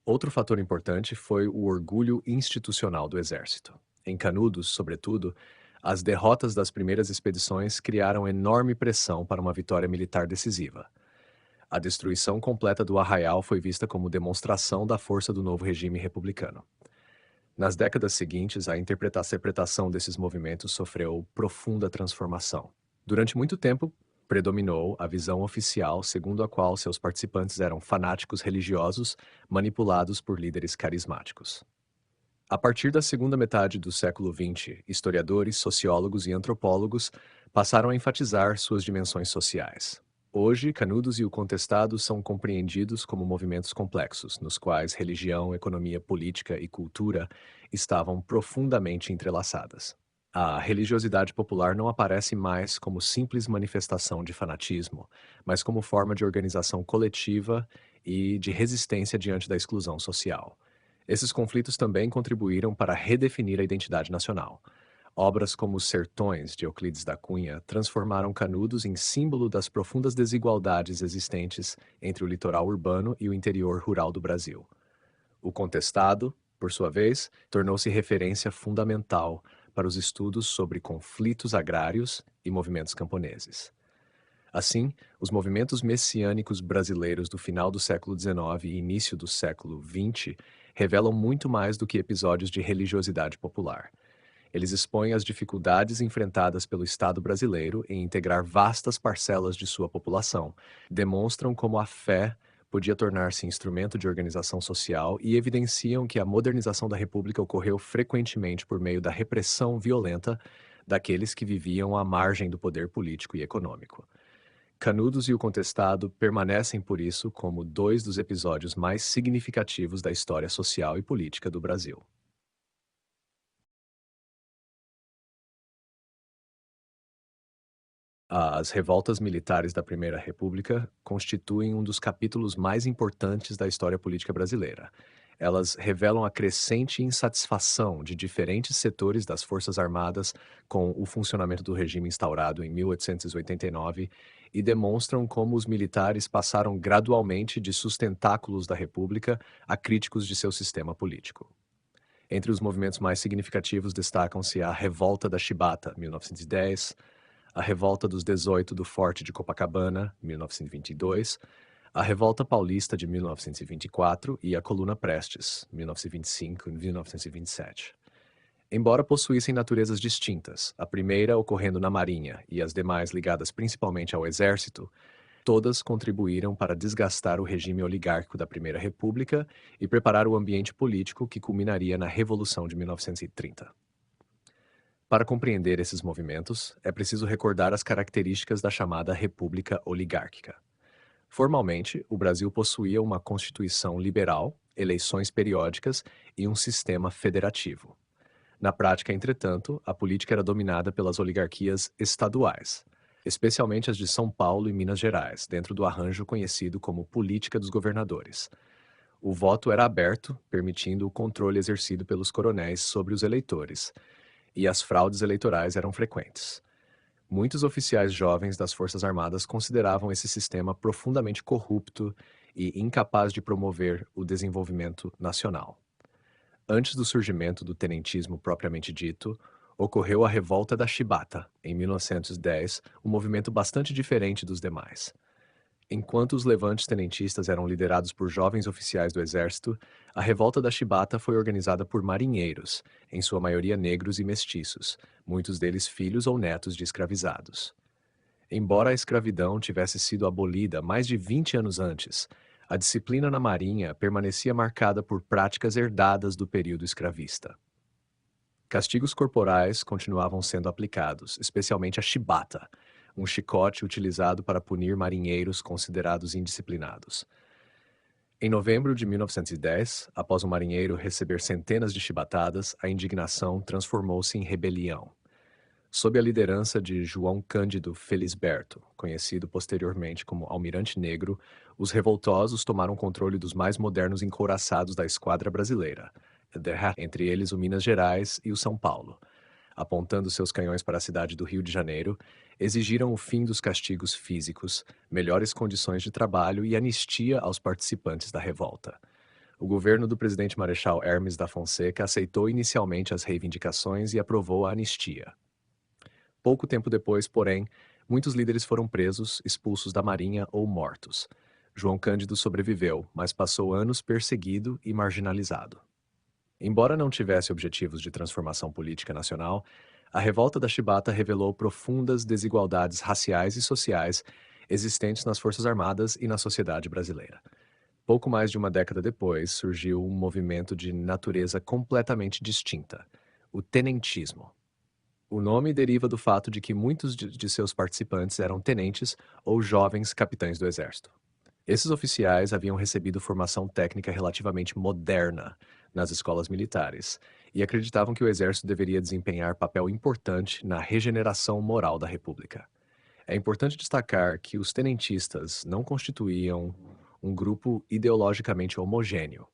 Outro fator importante foi o orgulho institucional do exército. Em Canudos, sobretudo, as derrotas das primeiras expedições criaram enorme pressão para uma vitória militar decisiva. A destruição completa do arraial foi vista como demonstração da força do novo regime republicano. Nas décadas seguintes, a interpretação desses movimentos sofreu profunda transformação. Durante muito tempo, predominou a visão oficial segundo a qual seus participantes eram fanáticos religiosos manipulados por líderes carismáticos. A partir da segunda metade do século XX, historiadores, sociólogos e antropólogos passaram a enfatizar suas dimensões sociais. Hoje, Canudos e o Contestado são compreendidos como movimentos complexos, nos quais religião, economia, política e cultura estavam profundamente entrelaçadas. A religiosidade popular não aparece mais como simples manifestação de fanatismo, mas como forma de organização coletiva e de resistência diante da exclusão social. Esses conflitos também contribuíram para redefinir a identidade nacional. Obras como Os Sertões, de Euclides da Cunha, transformaram Canudos em símbolo das profundas desigualdades existentes entre o litoral urbano e o interior rural do Brasil. O Contestado, por sua vez, tornou-se referência fundamental para os estudos sobre conflitos agrários e movimentos camponeses. Assim, os movimentos messiânicos brasileiros do final do século XIX e início do século XX revelam muito mais do que episódios de religiosidade popular. Eles expõem as dificuldades enfrentadas pelo Estado brasileiro em integrar vastas parcelas de sua população, demonstram como a fé podia tornar-se instrumento de organização social e evidenciam que a modernização da República ocorreu frequentemente por meio da repressão violenta daqueles que viviam à margem do poder político e econômico. Canudos e o Contestado permanecem, por isso, como dois dos episódios mais significativos da história social e política do Brasil. As revoltas militares da Primeira República constituem um dos capítulos mais importantes da história política brasileira. Elas revelam a crescente insatisfação de diferentes setores das Forças Armadas com o funcionamento do regime instaurado em 1889 e demonstram como os militares passaram gradualmente de sustentáculos da República a críticos de seu sistema político. Entre os movimentos mais significativos destacam-se a Revolta da Chibata, 1910, a Revolta dos 18 do Forte de Copacabana, 1922, a Revolta Paulista de 1924 e a Coluna Prestes, 1925 e 1927. Embora possuíssem naturezas distintas, a primeira ocorrendo na Marinha e as demais ligadas principalmente ao Exército, todas contribuíram para desgastar o regime oligárquico da Primeira República e preparar o ambiente político que culminaria na Revolução de 1930. Para compreender esses movimentos, é preciso recordar as características da chamada República Oligárquica. Formalmente, o Brasil possuía uma Constituição liberal, eleições periódicas e um sistema federativo. Na prática, entretanto, a política era dominada pelas oligarquias estaduais, especialmente as de São Paulo e Minas Gerais, dentro do arranjo conhecido como Política dos Governadores. O voto era aberto, permitindo o controle exercido pelos coronéis sobre os eleitores, e as fraudes eleitorais eram frequentes. Muitos oficiais jovens das Forças Armadas consideravam esse sistema profundamente corrupto e incapaz de promover o desenvolvimento nacional. Antes do surgimento do tenentismo propriamente dito, ocorreu a Revolta da Chibata, em 1910, um movimento bastante diferente dos demais. Enquanto os levantes tenentistas eram liderados por jovens oficiais do exército, a Revolta da Chibata foi organizada por marinheiros, em sua maioria negros e mestiços, muitos deles filhos ou netos de escravizados. Embora a escravidão tivesse sido abolida mais de 20 anos antes, a disciplina na Marinha permanecia marcada por práticas herdadas do período escravista. Castigos corporais continuavam sendo aplicados, especialmente a chibata, um chicote utilizado para punir marinheiros considerados indisciplinados. Em novembro de 1910, após um marinheiro receber centenas de chibatadas, a indignação transformou-se em rebelião. Sob a liderança de João Cândido Felisberto, conhecido posteriormente como Almirante Negro, os revoltosos tomaram controle dos mais modernos encouraçados da esquadra brasileira, entre eles o Minas Gerais e o São Paulo. Apontando seus canhões para a cidade do Rio de Janeiro, exigiram o fim dos castigos físicos, melhores condições de trabalho e anistia aos participantes da revolta. O governo do presidente Marechal Hermes da Fonseca aceitou inicialmente as reivindicações e aprovou a anistia. Pouco tempo depois, porém, muitos líderes foram presos, expulsos da Marinha ou mortos. João Cândido sobreviveu, mas passou anos perseguido e marginalizado. Embora não tivesse objetivos de transformação política nacional, a Revolta da Chibata revelou profundas desigualdades raciais e sociais existentes nas Forças Armadas e na sociedade brasileira. Pouco mais de uma década depois, surgiu um movimento de natureza completamente distinta, o tenentismo. O nome deriva do fato de que muitos de seus participantes eram tenentes ou jovens capitães do exército. Esses oficiais haviam recebido formação técnica relativamente moderna nas escolas militares e acreditavam que o exército deveria desempenhar papel importante na regeneração moral da República. É importante destacar que os tenentistas não constituíam um grupo ideologicamente homogêneo.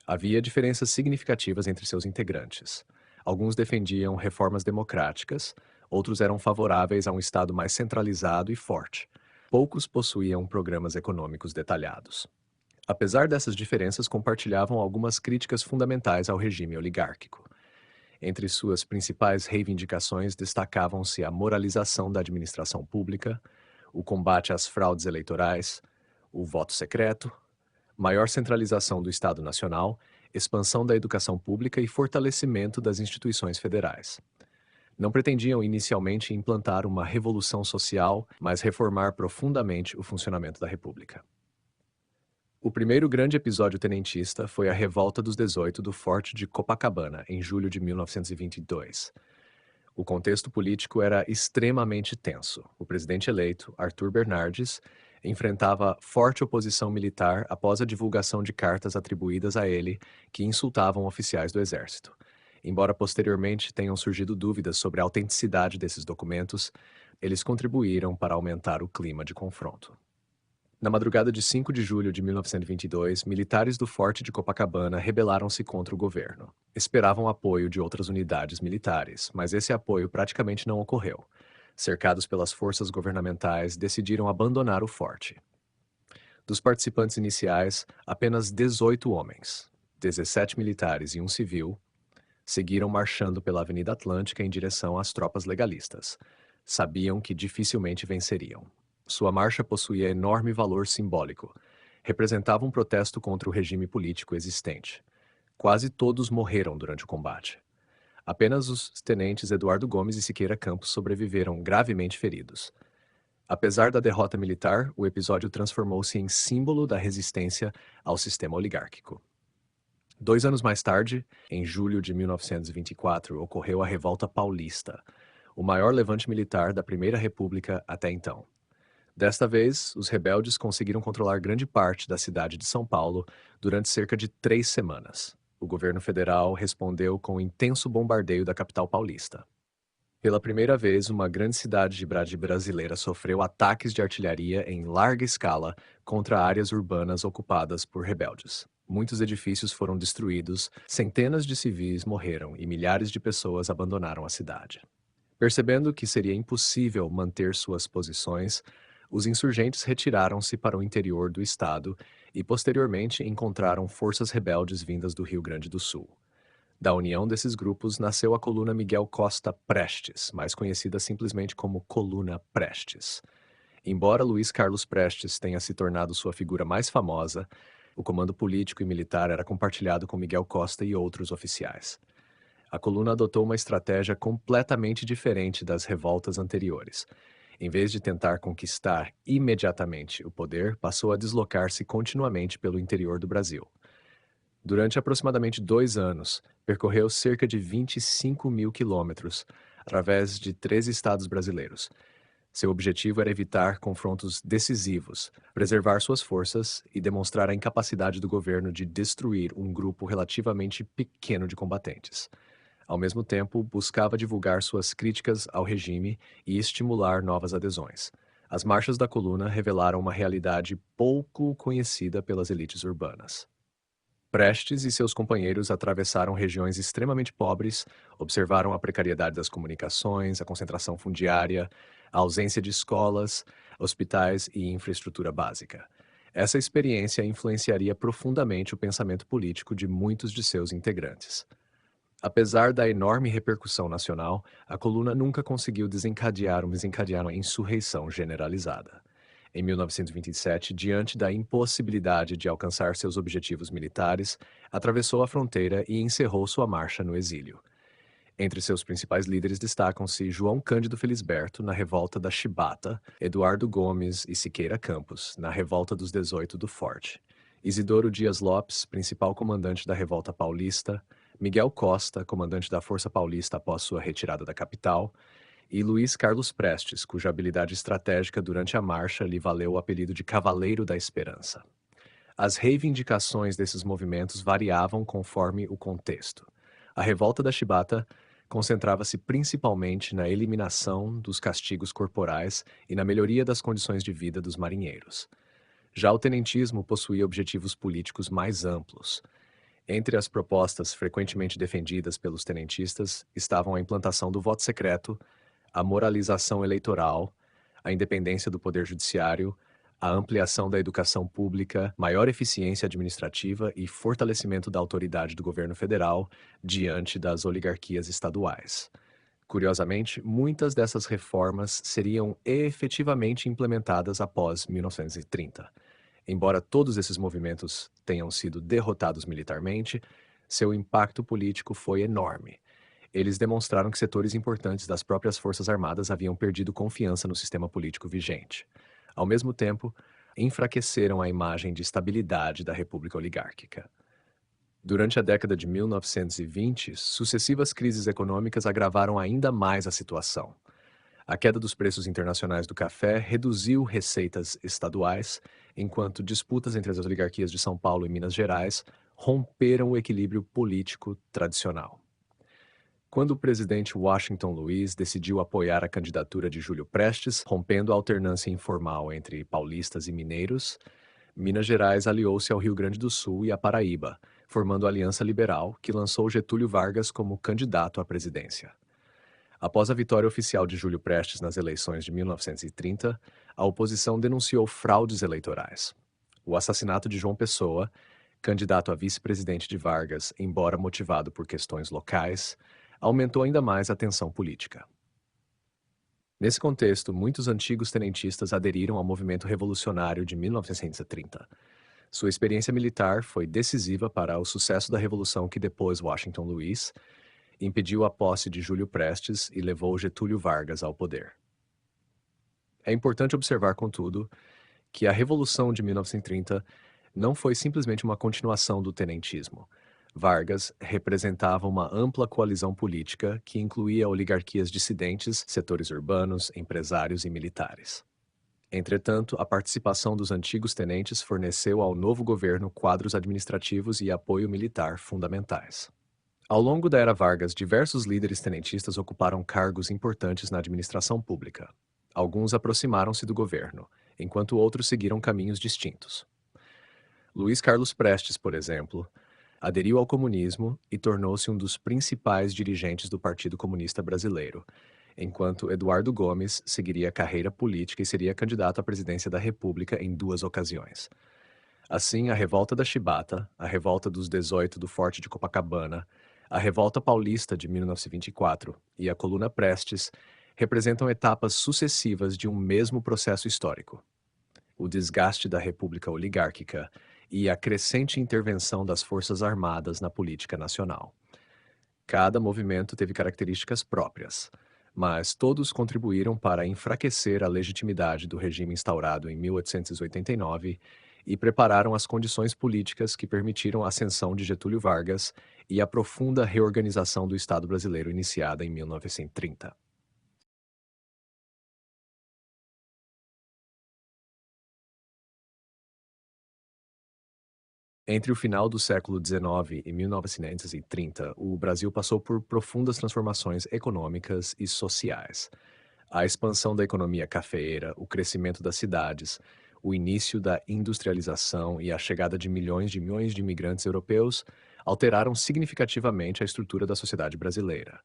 Havia diferenças significativas entre seus integrantes. Alguns defendiam reformas democráticas, outros eram favoráveis a um Estado mais centralizado e forte. Poucos possuíam programas econômicos detalhados. Apesar dessas diferenças, compartilhavam algumas críticas fundamentais ao regime oligárquico. Entre suas principais reivindicações destacavam-se a moralização da administração pública, o combate às fraudes eleitorais, o voto secreto, maior centralização do Estado Nacional, expansão da educação pública e fortalecimento das instituições federais. Não pretendiam inicialmente implantar uma revolução social, mas reformar profundamente o funcionamento da República. O primeiro grande episódio tenentista foi a Revolta dos 18 do Forte de Copacabana, em julho de 1922. O contexto político era extremamente tenso. O presidente eleito, Arthur Bernardes, enfrentava forte oposição militar após a divulgação de cartas atribuídas a ele que insultavam oficiais do exército. Embora posteriormente tenham surgido dúvidas sobre a autenticidade desses documentos, eles contribuíram para aumentar o clima de confronto. Na madrugada de 5 de julho de 1922, militares do Forte de Copacabana rebelaram-se contra o governo. Esperavam apoio de outras unidades militares, mas esse apoio praticamente não ocorreu. Cercados pelas forças governamentais, decidiram abandonar o forte. Dos participantes iniciais, apenas 18 homens, 17 militares e um civil, seguiram marchando pela Avenida Atlântica em direção às tropas legalistas. Sabiam que dificilmente venceriam. Sua marcha possuía enorme valor simbólico. Representava um protesto contra o regime político existente. Quase todos morreram durante o combate. Apenas os tenentes Eduardo Gomes e Siqueira Campos sobreviveram gravemente feridos. Apesar da derrota militar, o episódio transformou-se em símbolo da resistência ao sistema oligárquico. 2 anos mais tarde, em julho de 1924, ocorreu a Revolta Paulista, o maior levante militar da Primeira República até então. Desta vez, os rebeldes conseguiram controlar grande parte da cidade de São Paulo durante cerca de 3 semanas. O governo federal respondeu com um intenso bombardeio da capital paulista. Pela primeira vez, uma grande cidade brasileira sofreu ataques de artilharia em larga escala contra áreas urbanas ocupadas por rebeldes. Muitos edifícios foram destruídos, centenas de civis morreram e milhares de pessoas abandonaram a cidade. Percebendo que seria impossível manter suas posições, os insurgentes retiraram-se para o interior do estado e, posteriormente, encontraram forças rebeldes vindas do Rio Grande do Sul. Da união desses grupos nasceu a coluna Miguel Costa Prestes, mais conhecida simplesmente como Coluna Prestes. Embora Luiz Carlos Prestes tenha se tornado sua figura mais famosa, o comando político e militar era compartilhado com Miguel Costa e outros oficiais. A coluna adotou uma estratégia completamente diferente das revoltas anteriores. Em vez de tentar conquistar imediatamente o poder, passou a deslocar-se continuamente pelo interior do Brasil. Durante aproximadamente 2 anos, percorreu cerca de 25 mil quilômetros, através de 13 estados brasileiros. Seu objetivo era evitar confrontos decisivos, preservar suas forças e demonstrar a incapacidade do governo de destruir um grupo relativamente pequeno de combatentes. Ao mesmo tempo, buscava divulgar suas críticas ao regime e estimular novas adesões. As marchas da coluna revelaram uma realidade pouco conhecida pelas elites urbanas. Prestes e seus companheiros atravessaram regiões extremamente pobres, observaram a precariedade das comunicações, a concentração fundiária, a ausência de escolas, hospitais e infraestrutura básica. Essa experiência influenciaria profundamente o pensamento político de muitos de seus integrantes. Apesar da enorme repercussão nacional, a coluna nunca conseguiu desencadear uma insurreição generalizada. Em 1927, diante da impossibilidade de alcançar seus objetivos militares, atravessou a fronteira e encerrou sua marcha no exílio. Entre seus principais líderes destacam-se João Cândido Felisberto, na Revolta da Chibata, Eduardo Gomes e Siqueira Campos, na Revolta dos 18 do Forte, Isidoro Dias Lopes, principal comandante da Revolta Paulista, Miguel Costa, comandante da Força Paulista após sua retirada da capital, e Luiz Carlos Prestes, cuja habilidade estratégica durante a marcha lhe valeu o apelido de Cavaleiro da Esperança. As reivindicações desses movimentos variavam conforme o contexto. A Revolta da Chibata concentrava-se principalmente na eliminação dos castigos corporais e na melhoria das condições de vida dos marinheiros. Já o tenentismo possuía objetivos políticos mais amplos. Entre as propostas frequentemente defendidas pelos tenentistas estavam a implantação do voto secreto, a moralização eleitoral, a independência do poder judiciário, A ampliação da educação pública, maior eficiência administrativa e fortalecimento da autoridade do governo federal diante das oligarquias estaduais. Curiosamente, muitas dessas reformas seriam efetivamente implementadas após 1930. Embora todos esses movimentos tenham sido derrotados militarmente, seu impacto político foi enorme. Eles demonstraram que setores importantes das próprias Forças Armadas haviam perdido confiança no sistema político vigente. Ao mesmo tempo, enfraqueceram a imagem de estabilidade da República Oligárquica. Durante a década de 1920, sucessivas crises econômicas agravaram ainda mais a situação. A queda dos preços internacionais do café reduziu receitas estaduais, enquanto disputas entre as oligarquias de São Paulo e Minas Gerais romperam o equilíbrio político tradicional. Quando o presidente Washington Luiz decidiu apoiar a candidatura de Júlio Prestes, rompendo a alternância informal entre paulistas e mineiros, Minas Gerais aliou-se ao Rio Grande do Sul e à Paraíba, formando a Aliança Liberal, que lançou Getúlio Vargas como candidato à presidência. Após a vitória oficial de Júlio Prestes nas eleições de 1930, a oposição denunciou fraudes eleitorais. O assassinato de João Pessoa, candidato a vice-presidente de Vargas, embora motivado por questões locais, aumentou ainda mais a tensão política. Nesse contexto, muitos antigos tenentistas aderiram ao movimento revolucionário de 1930. Sua experiência militar foi decisiva para o sucesso da revolução que depôs Washington Luiz, impediu a posse de Júlio Prestes e levou Getúlio Vargas ao poder. É importante observar, contudo, que a Revolução de 1930 não foi simplesmente uma continuação do tenentismo. Vargas representava uma ampla coalizão política que incluía oligarquias dissidentes, setores urbanos, empresários e militares. Entretanto, a participação dos antigos tenentes forneceu ao novo governo quadros administrativos e apoio militar fundamentais. Ao longo da era Vargas, diversos líderes tenentistas ocuparam cargos importantes na administração pública. Alguns aproximaram-se do governo, enquanto outros seguiram caminhos distintos. Luiz Carlos Prestes, por exemplo, aderiu ao comunismo e tornou-se um dos principais dirigentes do Partido Comunista Brasileiro, enquanto Eduardo Gomes seguiria a carreira política e seria candidato à presidência da República em 2 ocasiões. Assim, a Revolta da Chibata, a Revolta dos 18 do Forte de Copacabana, a Revolta Paulista de 1924 e a Coluna Prestes representam etapas sucessivas de um mesmo processo histórico: o desgaste da República Oligárquica e a crescente intervenção das Forças Armadas na política nacional. Cada movimento teve características próprias, mas todos contribuíram para enfraquecer a legitimidade do regime instaurado em 1889 e prepararam as condições políticas que permitiram a ascensão de Getúlio Vargas e a profunda reorganização do Estado brasileiro iniciada em 1930. Entre o final do século XIX e 1930, o Brasil passou por profundas transformações econômicas e sociais. A expansão da economia cafeeira, o crescimento das cidades, o início da industrialização e a chegada de milhões de imigrantes europeus alteraram significativamente a estrutura da sociedade brasileira.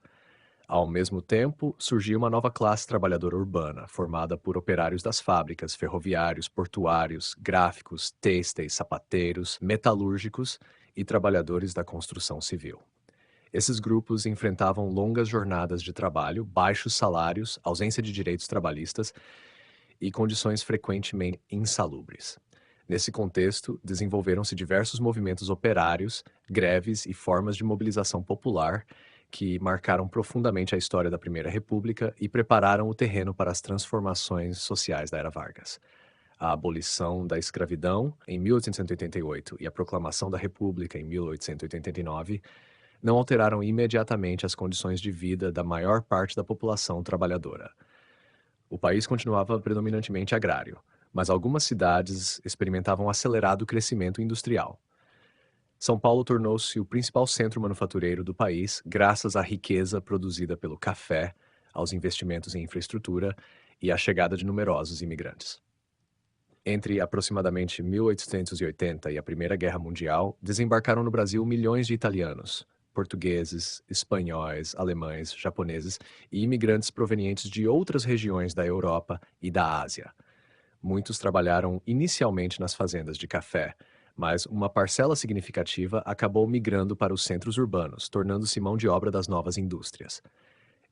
Ao mesmo tempo, surgiu uma nova classe trabalhadora urbana, formada por operários das fábricas, ferroviários, portuários, gráficos, têxteis, sapateiros, metalúrgicos e trabalhadores da construção civil. Esses grupos enfrentavam longas jornadas de trabalho, baixos salários, ausência de direitos trabalhistas e condições frequentemente insalubres. Nesse contexto, desenvolveram-se diversos movimentos operários, greves e formas de mobilização popular que marcaram profundamente a história da Primeira República e prepararam o terreno para as transformações sociais da Era Vargas. A abolição da escravidão, em 1888, e a proclamação da República, em 1889, não alteraram imediatamente as condições de vida da maior parte da população trabalhadora. O país continuava predominantemente agrário, mas algumas cidades experimentavam um acelerado crescimento industrial. São Paulo tornou-se o principal centro manufatureiro do país, graças à riqueza produzida pelo café, aos investimentos em infraestrutura e à chegada de numerosos imigrantes. Entre aproximadamente 1880 e a Primeira Guerra Mundial, desembarcaram no Brasil milhões de italianos, portugueses, espanhóis, alemães, japoneses e imigrantes provenientes de outras regiões da Europa e da Ásia. Muitos trabalharam inicialmente nas fazendas de café, mas uma parcela significativa acabou migrando para os centros urbanos, tornando-se mão de obra das novas indústrias.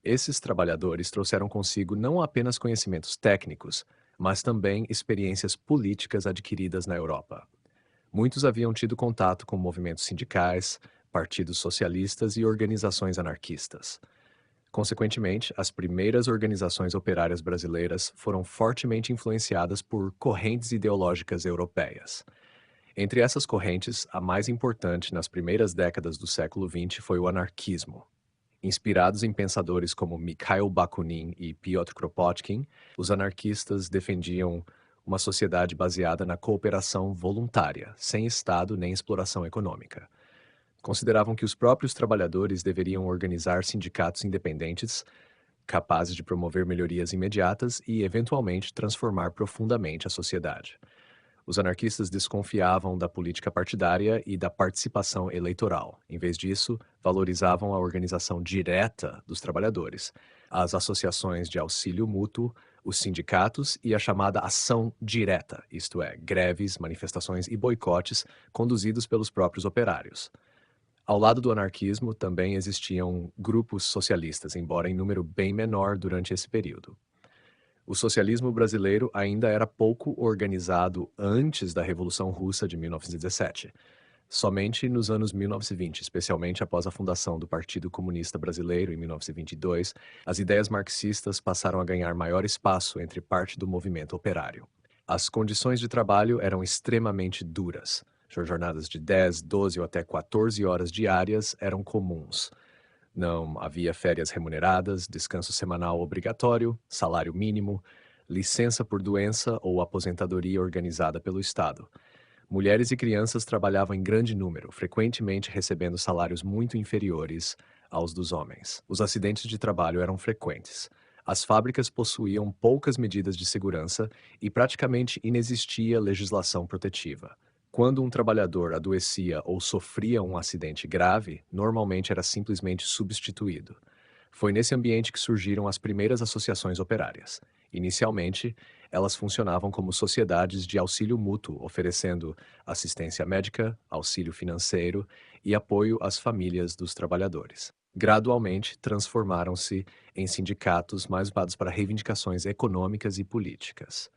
Esses trabalhadores trouxeram consigo não apenas conhecimentos técnicos, mas também experiências políticas adquiridas na Europa. Muitos haviam tido contato com movimentos sindicais, partidos socialistas e organizações anarquistas. Consequentemente, as primeiras organizações operárias brasileiras foram fortemente influenciadas por correntes ideológicas europeias. Entre essas correntes, a mais importante nas primeiras décadas do século XX foi o anarquismo. Inspirados em pensadores como Mikhail Bakunin e Piotr Kropotkin, os anarquistas defendiam uma sociedade baseada na cooperação voluntária, sem Estado nem exploração econômica. Consideravam que os próprios trabalhadores deveriam organizar sindicatos independentes, capazes de promover melhorias imediatas e, eventualmente, transformar profundamente a sociedade. Os anarquistas desconfiavam da política partidária e da participação eleitoral. Em vez disso, valorizavam a organização direta dos trabalhadores, as associações de auxílio mútuo, os sindicatos e a chamada ação direta, isto é, greves, manifestações e boicotes conduzidos pelos próprios operários. Ao lado do anarquismo, também existiam grupos socialistas, embora em número bem menor durante esse período. O socialismo brasileiro ainda era pouco organizado antes da Revolução Russa de 1917. Somente nos anos 1920, especialmente após a fundação do Partido Comunista Brasileiro em 1922, as ideias marxistas passaram a ganhar maior espaço entre parte do movimento operário. As condições de trabalho eram extremamente duras. Jornadas de 10, 12 ou até 14 horas diárias eram comuns. Não havia férias remuneradas, descanso semanal obrigatório, salário mínimo, licença por doença ou aposentadoria organizada pelo Estado. Mulheres e crianças trabalhavam em grande número, frequentemente recebendo salários muito inferiores aos dos homens. Os acidentes de trabalho eram frequentes. As fábricas possuíam poucas medidas de segurança e praticamente inexistia legislação protetiva. Quando um trabalhador adoecia ou sofria um acidente grave, normalmente era simplesmente substituído. Foi nesse ambiente que surgiram as primeiras associações operárias. Inicialmente, elas funcionavam como sociedades de auxílio mútuo, oferecendo assistência médica, auxílio financeiro e apoio às famílias dos trabalhadores. Gradualmente, transformaram-se em sindicatos mais voltados para reivindicações econômicas e políticas.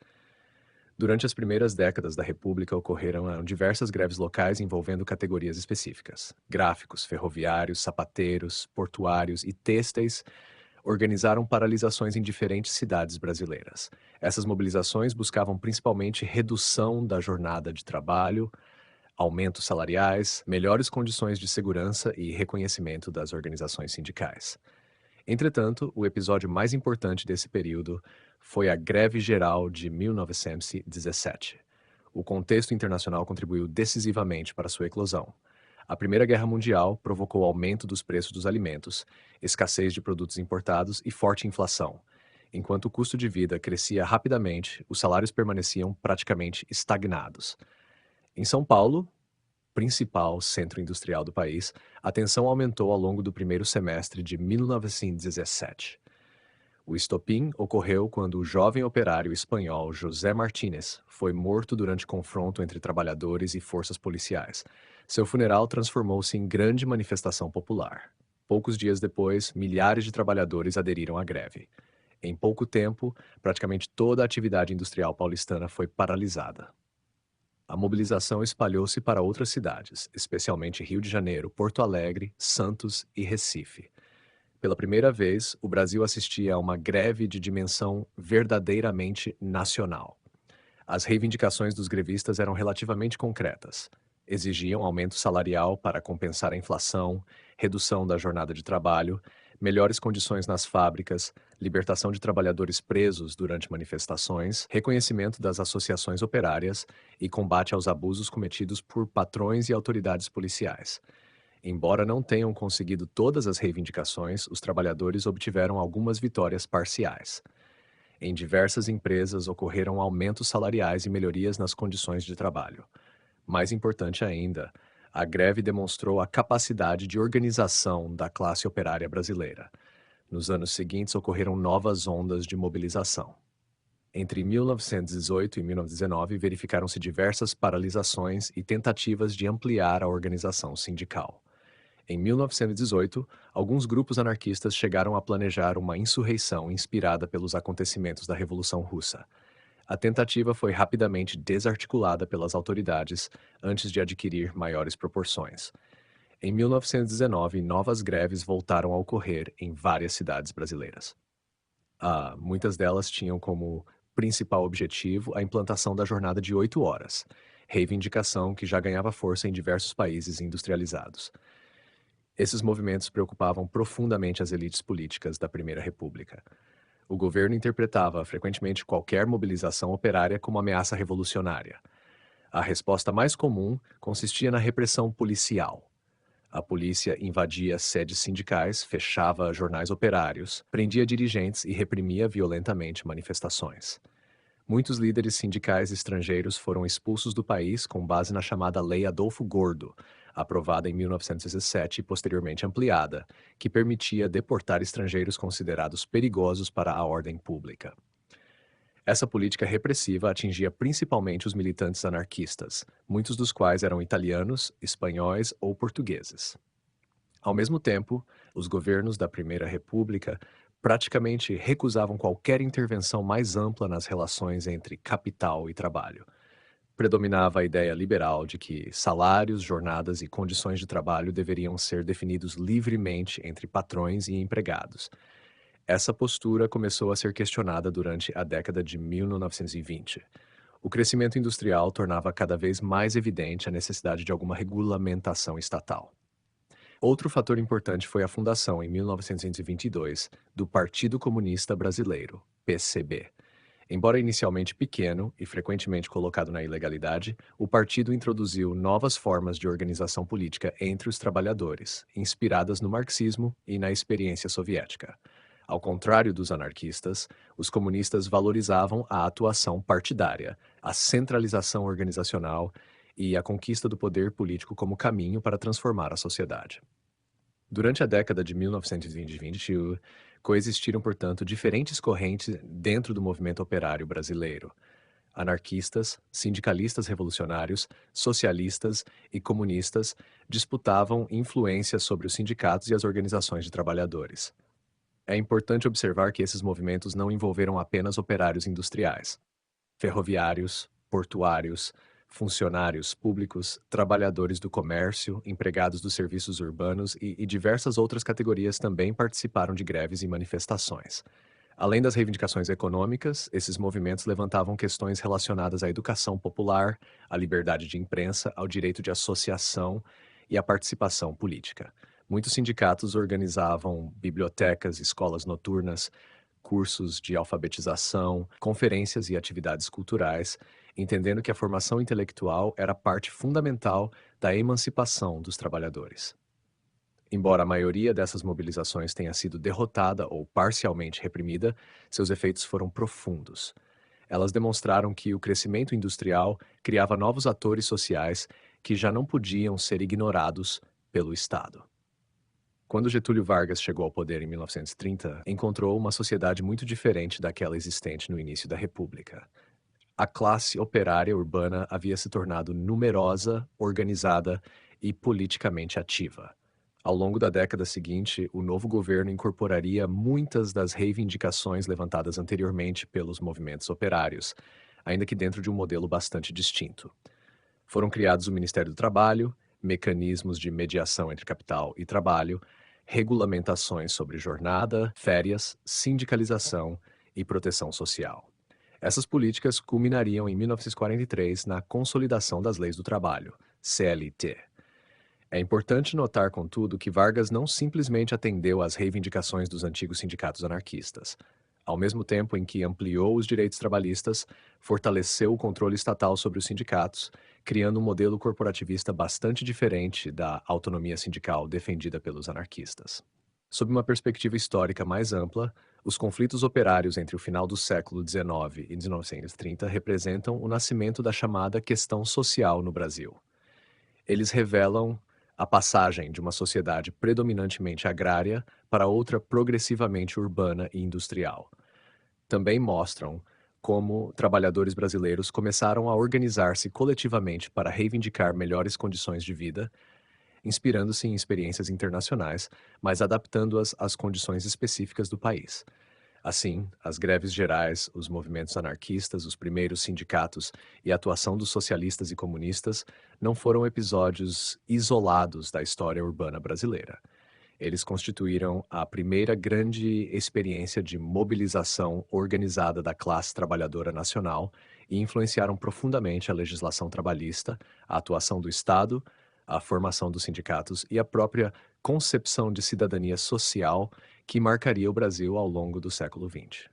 Durante as primeiras décadas da República ocorreram diversas greves locais envolvendo categorias específicas. Gráficos, ferroviários, sapateiros, portuários e têxteis organizaram paralisações em diferentes cidades brasileiras. Essas mobilizações buscavam principalmente redução da jornada de trabalho, aumentos salariais, melhores condições de segurança e reconhecimento das organizações sindicais. Entretanto, o episódio mais importante desse período foi a Greve Geral de 1917. O contexto internacional contribuiu decisivamente para sua eclosão. A Primeira Guerra Mundial provocou aumento dos preços dos alimentos, escassez de produtos importados e forte inflação. Enquanto o custo de vida crescia rapidamente, os salários permaneciam praticamente estagnados. Em São Paulo, principal centro industrial do país, a tensão aumentou ao longo do primeiro semestre de 1917. O estopim ocorreu quando o jovem operário espanhol José Martínez foi morto durante confronto entre trabalhadores e forças policiais. Seu funeral transformou-se em grande manifestação popular. Poucos dias depois, milhares de trabalhadores aderiram à greve. Em pouco tempo, praticamente toda a atividade industrial paulistana foi paralisada. A mobilização espalhou-se para outras cidades, especialmente Rio de Janeiro, Porto Alegre, Santos e Recife. Pela primeira vez, o Brasil assistia a uma greve de dimensão verdadeiramente nacional. As reivindicações dos grevistas eram relativamente concretas. Exigiam aumento salarial para compensar a inflação, redução da jornada de trabalho, melhores condições nas fábricas, libertação de trabalhadores presos durante manifestações, reconhecimento das associações operárias e combate aos abusos cometidos por patrões e autoridades policiais. Embora não tenham conseguido todas as reivindicações, os trabalhadores obtiveram algumas vitórias parciais. Em diversas empresas ocorreram aumentos salariais e melhorias nas condições de trabalho. Mais importante ainda, a greve demonstrou a capacidade de organização da classe operária brasileira. Nos anos seguintes ocorreram novas ondas de mobilização. Entre 1918 e 1919, verificaram-se diversas paralisações e tentativas de ampliar a organização sindical. Em 1918, alguns grupos anarquistas chegaram a planejar uma insurreição inspirada pelos acontecimentos da Revolução Russa. A tentativa foi rapidamente desarticulada pelas autoridades antes de adquirir maiores proporções. Em 1919, novas greves voltaram a ocorrer em várias cidades brasileiras. Muitas delas tinham como principal objetivo a implantação da jornada de 8 horas, reivindicação que já ganhava força em diversos países industrializados. Esses movimentos preocupavam profundamente as elites políticas da Primeira República. O governo interpretava frequentemente qualquer mobilização operária como ameaça revolucionária. A resposta mais comum consistia na repressão policial. A polícia invadia sedes sindicais, fechava jornais operários, prendia dirigentes e reprimia violentamente manifestações. Muitos líderes sindicais estrangeiros foram expulsos do país com base na chamada Lei Adolfo Gordo, aprovada em 1917 e posteriormente ampliada, que permitia deportar estrangeiros considerados perigosos para a ordem pública. Essa política repressiva atingia principalmente os militantes anarquistas, muitos dos quais eram italianos, espanhóis ou portugueses. Ao mesmo tempo, os governos da Primeira República praticamente recusavam qualquer intervenção mais ampla nas relações entre capital e trabalho. Predominava a ideia liberal de que salários, jornadas e condições de trabalho deveriam ser definidos livremente entre patrões e empregados. Essa postura começou a ser questionada durante a década de 1920. O crescimento industrial tornava cada vez mais evidente a necessidade de alguma regulamentação estatal. Outro fator importante foi a fundação, em 1922, do Partido Comunista Brasileiro, PCB. Embora inicialmente pequeno e frequentemente colocado na ilegalidade, o partido introduziu novas formas de organização política entre os trabalhadores, inspiradas no marxismo e na experiência soviética. Ao contrário dos anarquistas, os comunistas valorizavam a atuação partidária, a centralização organizacional e a conquista do poder político como caminho para transformar a sociedade. Durante a década de 1920, coexistiram, portanto, diferentes correntes dentro do movimento operário brasileiro. Anarquistas, sindicalistas revolucionários, socialistas e comunistas disputavam influência sobre os sindicatos e as organizações de trabalhadores. É importante observar que esses movimentos não envolveram apenas operários industriais. Ferroviários, portuários, funcionários públicos, trabalhadores do comércio, empregados dos serviços urbanos e diversas outras categorias também participaram de greves e manifestações. Além das reivindicações econômicas, esses movimentos levantavam questões relacionadas à educação popular, à liberdade de imprensa, ao direito de associação e à participação política. Muitos sindicatos organizavam bibliotecas, escolas noturnas, cursos de alfabetização, conferências e atividades culturais, entendendo que a formação intelectual era parte fundamental da emancipação dos trabalhadores. Embora a maioria dessas mobilizações tenha sido derrotada ou parcialmente reprimida, seus efeitos foram profundos. Elas demonstraram que o crescimento industrial criava novos atores sociais que já não podiam ser ignorados pelo Estado. Quando Getúlio Vargas chegou ao poder em 1930, encontrou uma sociedade muito diferente daquela existente no início da República. A classe operária urbana havia se tornado numerosa, organizada e politicamente ativa. Ao longo da década seguinte, o novo governo incorporaria muitas das reivindicações levantadas anteriormente pelos movimentos operários, ainda que dentro de um modelo bastante distinto. Foram criados o Ministério do Trabalho, mecanismos de mediação entre capital e trabalho, regulamentações sobre jornada, férias, sindicalização e proteção social. Essas políticas culminariam em 1943 na Consolidação das Leis do Trabalho, CLT. É importante notar, contudo, que Vargas não simplesmente atendeu às reivindicações dos antigos sindicatos anarquistas. Ao mesmo tempo em que ampliou os direitos trabalhistas, fortaleceu o controle estatal sobre os sindicatos, criando um modelo corporativista bastante diferente da autonomia sindical defendida pelos anarquistas. Sob uma perspectiva histórica mais ampla, os conflitos operários entre o final do século XIX e 1930 representam o nascimento da chamada questão social no Brasil. Eles revelam a passagem de uma sociedade predominantemente agrária para outra progressivamente urbana e industrial. Também mostram como trabalhadores brasileiros começaram a organizar-se coletivamente para reivindicar melhores condições de vida, inspirando-se em experiências internacionais, mas adaptando-as às condições específicas do país. Assim, as greves gerais, os movimentos anarquistas, os primeiros sindicatos e a atuação dos socialistas e comunistas não foram episódios isolados da história urbana brasileira. Eles constituíram a primeira grande experiência de mobilização organizada da classe trabalhadora nacional e influenciaram profundamente a legislação trabalhista, a atuação do Estado, a formação dos sindicatos e a própria concepção de cidadania social que marcaria o Brasil ao longo do século XX.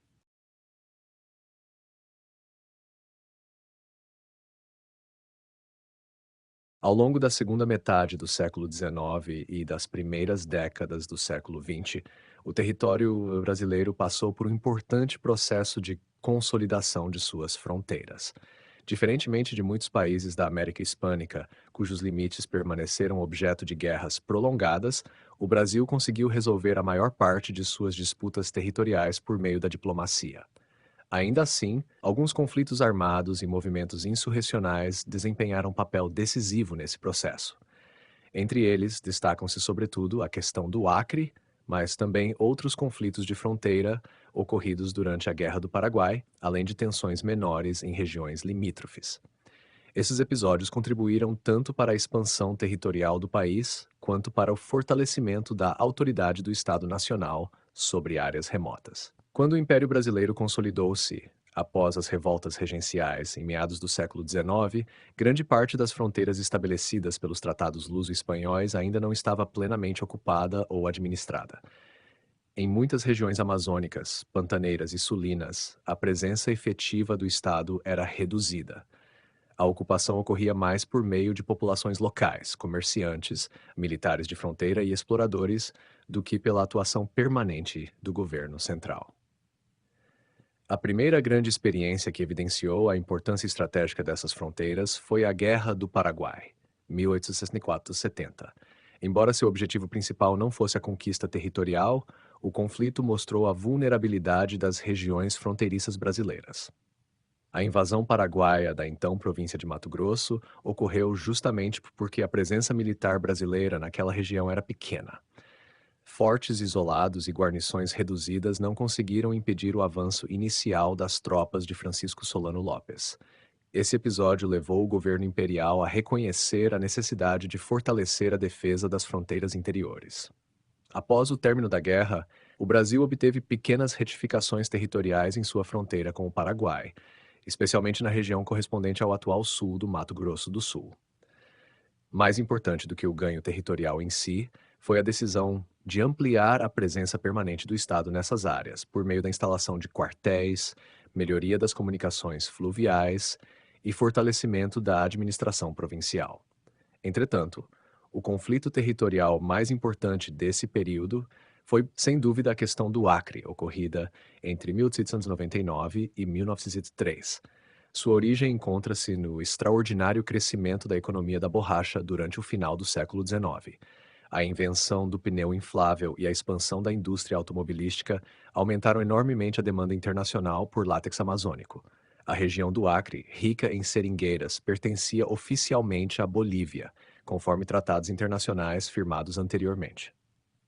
Ao longo da segunda metade do século XIX e das primeiras décadas do século XX, o território brasileiro passou por um importante processo de consolidação de suas fronteiras. Diferentemente de muitos países da América Hispânica, cujos limites permaneceram objeto de guerras prolongadas, o Brasil conseguiu resolver a maior parte de suas disputas territoriais por meio da diplomacia. Ainda assim, alguns conflitos armados e movimentos insurrecionais desempenharam papel decisivo nesse processo. Entre eles, destacam-se sobretudo a questão do Acre, mas também outros conflitos de fronteira ocorridos durante a Guerra do Paraguai, além de tensões menores em regiões limítrofes. Esses episódios contribuíram tanto para a expansão territorial do país, quanto para o fortalecimento da autoridade do Estado Nacional sobre áreas remotas. Quando o Império Brasileiro consolidou-se após as revoltas regenciais em meados do século XIX, grande parte das fronteiras estabelecidas pelos tratados luso-espanhóis ainda não estava plenamente ocupada ou administrada. Em muitas regiões amazônicas, pantaneiras e sulinas, a presença efetiva do Estado era reduzida. A ocupação ocorria mais por meio de populações locais, comerciantes, militares de fronteira e exploradores, do que pela atuação permanente do governo central. A primeira grande experiência que evidenciou a importância estratégica dessas fronteiras foi a Guerra do Paraguai, 1864-70. Embora seu objetivo principal não fosse a conquista territorial, o conflito mostrou a vulnerabilidade das regiões fronteiriças brasileiras. A invasão paraguaia da então província de Mato Grosso ocorreu justamente porque a presença militar brasileira naquela região era pequena. Fortes isolados e guarnições reduzidas não conseguiram impedir o avanço inicial das tropas de Francisco Solano Lopes. Esse episódio levou o governo imperial a reconhecer a necessidade de fortalecer a defesa das fronteiras interiores. Após o término da guerra, o Brasil obteve pequenas retificações territoriais em sua fronteira com o Paraguai, especialmente na região correspondente ao atual sul do Mato Grosso do Sul. Mais importante do que o ganho territorial em si, foi a decisão de ampliar a presença permanente do Estado nessas áreas, por meio da instalação de quartéis, melhoria das comunicações fluviais e fortalecimento da administração provincial. Entretanto, o conflito territorial mais importante desse período foi, sem dúvida, a questão do Acre, ocorrida entre 1899 e 1903. Sua origem encontra-se no extraordinário crescimento da economia da borracha durante o final do século XIX. A invenção do pneu inflável e a expansão da indústria automobilística aumentaram enormemente a demanda internacional por látex amazônico. A região do Acre, rica em seringueiras, pertencia oficialmente à Bolívia, conforme tratados internacionais firmados anteriormente.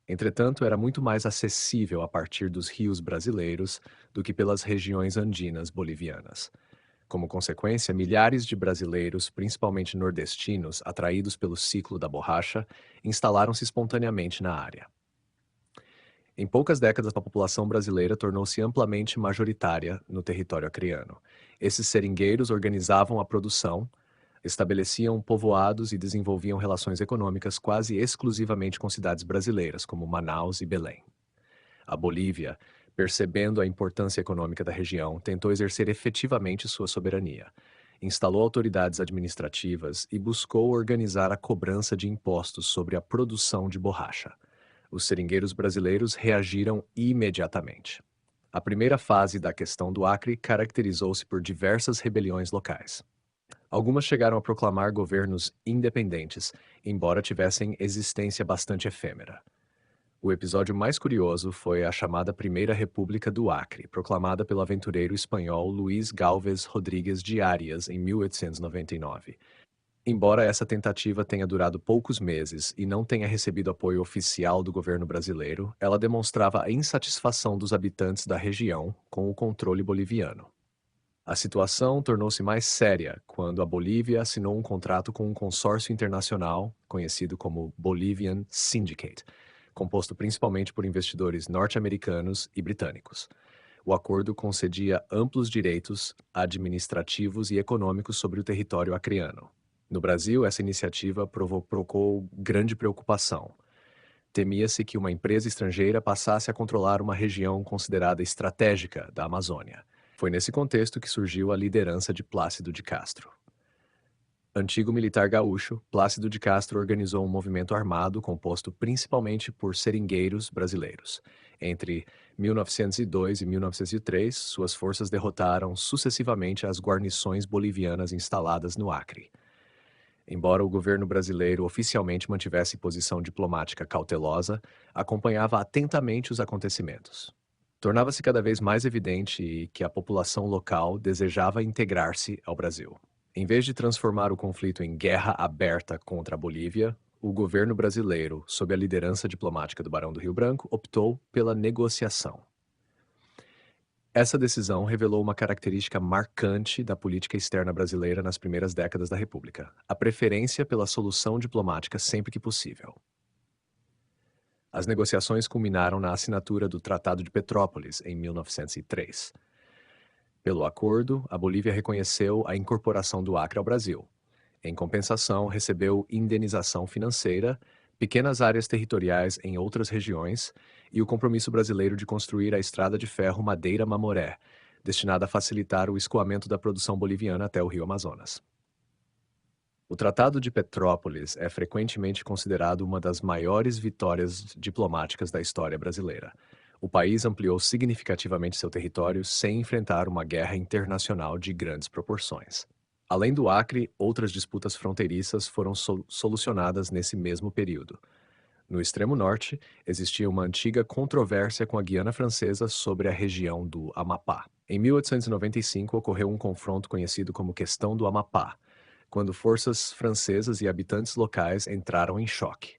Entretanto, era muito mais acessível a partir dos rios brasileiros do que pelas regiões andinas bolivianas. Como consequência, milhares de brasileiros, principalmente nordestinos, atraídos pelo ciclo da borracha, instalaram-se espontaneamente na área. Em poucas décadas, a população brasileira tornou-se amplamente majoritária no território acreano. Esses seringueiros organizavam a produção, estabeleciam povoados e desenvolviam relações econômicas quase exclusivamente com cidades brasileiras, como Manaus e Belém. A Bolívia, percebendo a importância econômica da região, tentou exercer efetivamente sua soberania. Instalou autoridades administrativas e buscou organizar a cobrança de impostos sobre a produção de borracha. Os seringueiros brasileiros reagiram imediatamente. A primeira fase da questão do Acre caracterizou-se por diversas rebeliões locais. Algumas chegaram a proclamar governos independentes, embora tivessem existência bastante efêmera. O episódio mais curioso foi a chamada Primeira República do Acre, proclamada pelo aventureiro espanhol Luís Galvez Rodrigues de Arias em 1899. Embora essa tentativa tenha durado poucos meses e não tenha recebido apoio oficial do governo brasileiro, ela demonstrava a insatisfação dos habitantes da região com o controle boliviano. A situação tornou-se mais séria quando a Bolívia assinou um contrato com um consórcio internacional, conhecido como Bolivian Syndicate, composto principalmente por investidores norte-americanos e britânicos. O acordo concedia amplos direitos administrativos e econômicos sobre o território acreano. No Brasil, essa iniciativa provocou grande preocupação. Temia-se que uma empresa estrangeira passasse a controlar uma região considerada estratégica da Amazônia. Foi nesse contexto que surgiu a liderança de Plácido de Castro. Antigo militar gaúcho, Plácido de Castro organizou um movimento armado composto principalmente por seringueiros brasileiros. Entre 1902 e 1903, suas forças derrotaram sucessivamente as guarnições bolivianas instaladas no Acre. Embora o governo brasileiro oficialmente mantivesse posição diplomática cautelosa, acompanhava atentamente os acontecimentos. Tornava-se cada vez mais evidente que a população local desejava integrar-se ao Brasil. Em vez de transformar o conflito em guerra aberta contra a Bolívia, o governo brasileiro, sob a liderança diplomática do Barão do Rio Branco, optou pela negociação. Essa decisão revelou uma característica marcante da política externa brasileira nas primeiras décadas da República: a preferência pela solução diplomática sempre que possível. As negociações culminaram na assinatura do Tratado de Petrópolis, em 1903. Pelo acordo, a Bolívia reconheceu a incorporação do Acre ao Brasil. Em compensação, recebeu indenização financeira, pequenas áreas territoriais em outras regiões e o compromisso brasileiro de construir a estrada de ferro Madeira-Mamoré, destinada a facilitar o escoamento da produção boliviana até o rio Amazonas. O Tratado de Petrópolis é frequentemente considerado uma das maiores vitórias diplomáticas da história brasileira. O país ampliou significativamente seu território sem enfrentar uma guerra internacional de grandes proporções. Além do Acre, outras disputas fronteiriças foram solucionadas nesse mesmo período. No extremo norte, existia uma antiga controvérsia com a Guiana Francesa sobre a região do Amapá. Em 1895, ocorreu um confronto conhecido como Questão do Amapá, quando forças francesas e habitantes locais entraram em choque.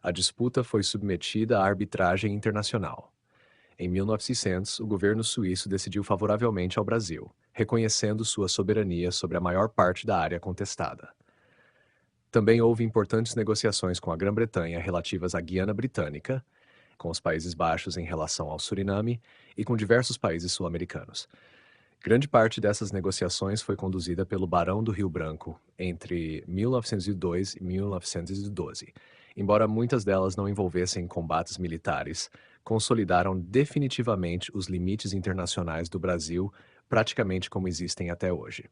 A disputa foi submetida à arbitragem internacional. Em 1900, o governo suíço decidiu favoravelmente ao Brasil, reconhecendo sua soberania sobre a maior parte da área contestada. Também houve importantes negociações com a Grã-Bretanha relativas à Guiana Britânica, com os Países Baixos em relação ao Suriname e com diversos países sul-americanos. Grande parte dessas negociações foi conduzida pelo Barão do Rio Branco entre 1902 e 1912. Embora muitas delas não envolvessem combates militares, consolidaram definitivamente os limites internacionais do Brasil, praticamente como existem até hoje.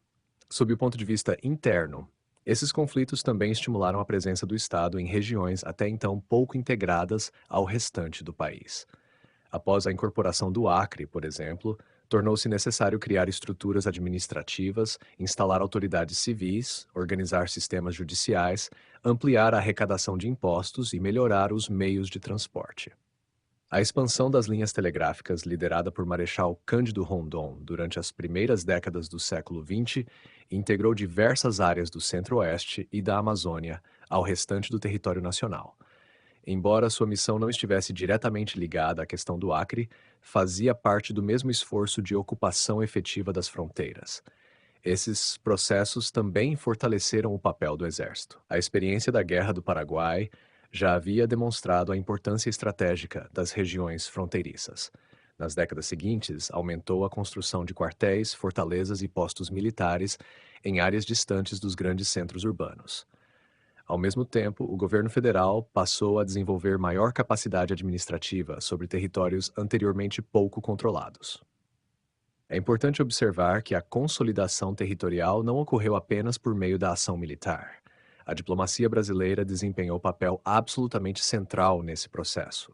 Sob o ponto de vista interno, esses conflitos também estimularam a presença do Estado em regiões até então pouco integradas ao restante do país. Após a incorporação do Acre, por exemplo, tornou-se necessário criar estruturas administrativas, instalar autoridades civis, organizar sistemas judiciais, ampliar a arrecadação de impostos e melhorar os meios de transporte. A expansão das linhas telegráficas, liderada por Marechal Cândido Rondon durante as primeiras décadas do século XX, integrou diversas áreas do Centro-Oeste e da Amazônia ao restante do território nacional. Embora sua missão não estivesse diretamente ligada à questão do Acre, fazia parte do mesmo esforço de ocupação efetiva das fronteiras. Esses processos também fortaleceram o papel do Exército. A experiência da Guerra do Paraguai já havia demonstrado a importância estratégica das regiões fronteiriças. Nas décadas seguintes, aumentou a construção de quartéis, fortalezas e postos militares em áreas distantes dos grandes centros urbanos. Ao mesmo tempo, o governo federal passou a desenvolver maior capacidade administrativa sobre territórios anteriormente pouco controlados. É importante observar que a consolidação territorial não ocorreu apenas por meio da ação militar. A diplomacia brasileira desempenhou papel absolutamente central nesse processo.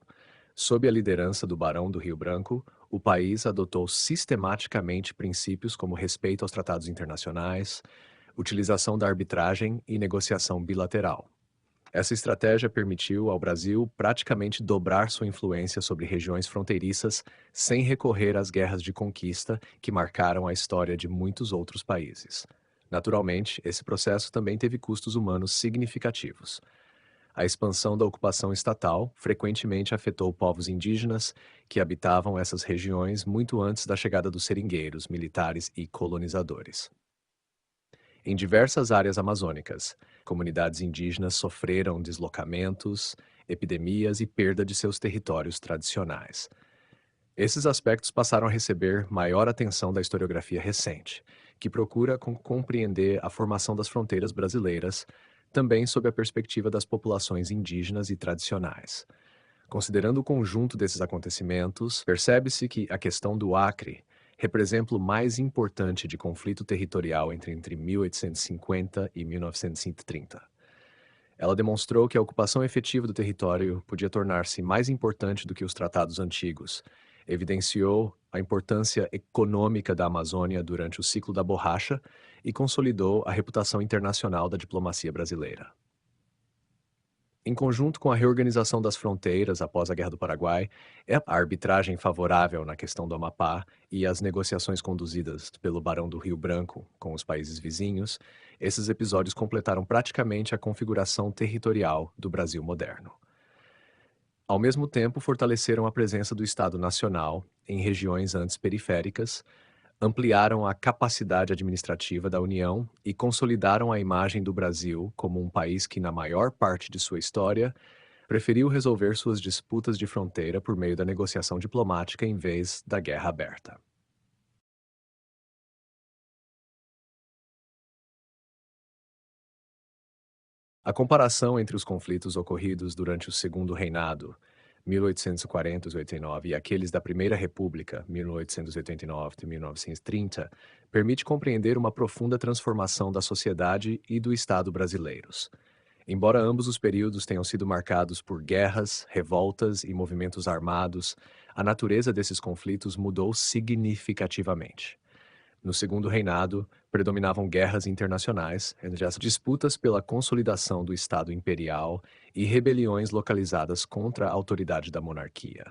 Sob a liderança do Barão do Rio Branco, o país adotou sistematicamente princípios como respeito aos tratados internacionais, utilização da arbitragem e negociação bilateral. Essa estratégia permitiu ao Brasil praticamente dobrar sua influência sobre regiões fronteiriças sem recorrer às guerras de conquista que marcaram a história de muitos outros países. Naturalmente, esse processo também teve custos humanos significativos. A expansão da ocupação estatal frequentemente afetou povos indígenas que habitavam essas regiões muito antes da chegada dos seringueiros, militares e colonizadores. Em diversas áreas amazônicas, comunidades indígenas sofreram deslocamentos, epidemias e perda de seus territórios tradicionais. Esses aspectos passaram a receber maior atenção da historiografia recente, que procura compreender a formação das fronteiras brasileiras, também sob a perspectiva das populações indígenas e tradicionais. Considerando o conjunto desses acontecimentos, percebe-se que a questão do Acre representa o mais importante de conflito territorial entre 1850 e 1930. Ela demonstrou que a ocupação efetiva do território podia tornar-se mais importante do que os tratados antigos, evidenciou a importância econômica da Amazônia durante o ciclo da borracha e consolidou a reputação internacional da diplomacia brasileira. Em conjunto com a reorganização das fronteiras após a Guerra do Paraguai, a arbitragem favorável na questão do Amapá e as negociações conduzidas pelo Barão do Rio Branco com os países vizinhos, esses episódios completaram praticamente a configuração territorial do Brasil moderno. Ao mesmo tempo, fortaleceram a presença do Estado Nacional em regiões antes periféricas, ampliaram a capacidade administrativa da União e consolidaram a imagem do Brasil como um país que, na maior parte de sua história, preferiu resolver suas disputas de fronteira por meio da negociação diplomática em vez da guerra aberta. A comparação entre os conflitos ocorridos durante o Segundo Reinado, 1840-89, e aqueles da Primeira República, 1889-1930, permite compreender uma profunda transformação da sociedade e do Estado brasileiros. Embora ambos os períodos tenham sido marcados por guerras, revoltas e movimentos armados, a natureza desses conflitos mudou significativamente. No Segundo Reinado, predominavam guerras internacionais, entre as disputas pela consolidação do Estado imperial e rebeliões localizadas contra a autoridade da monarquia.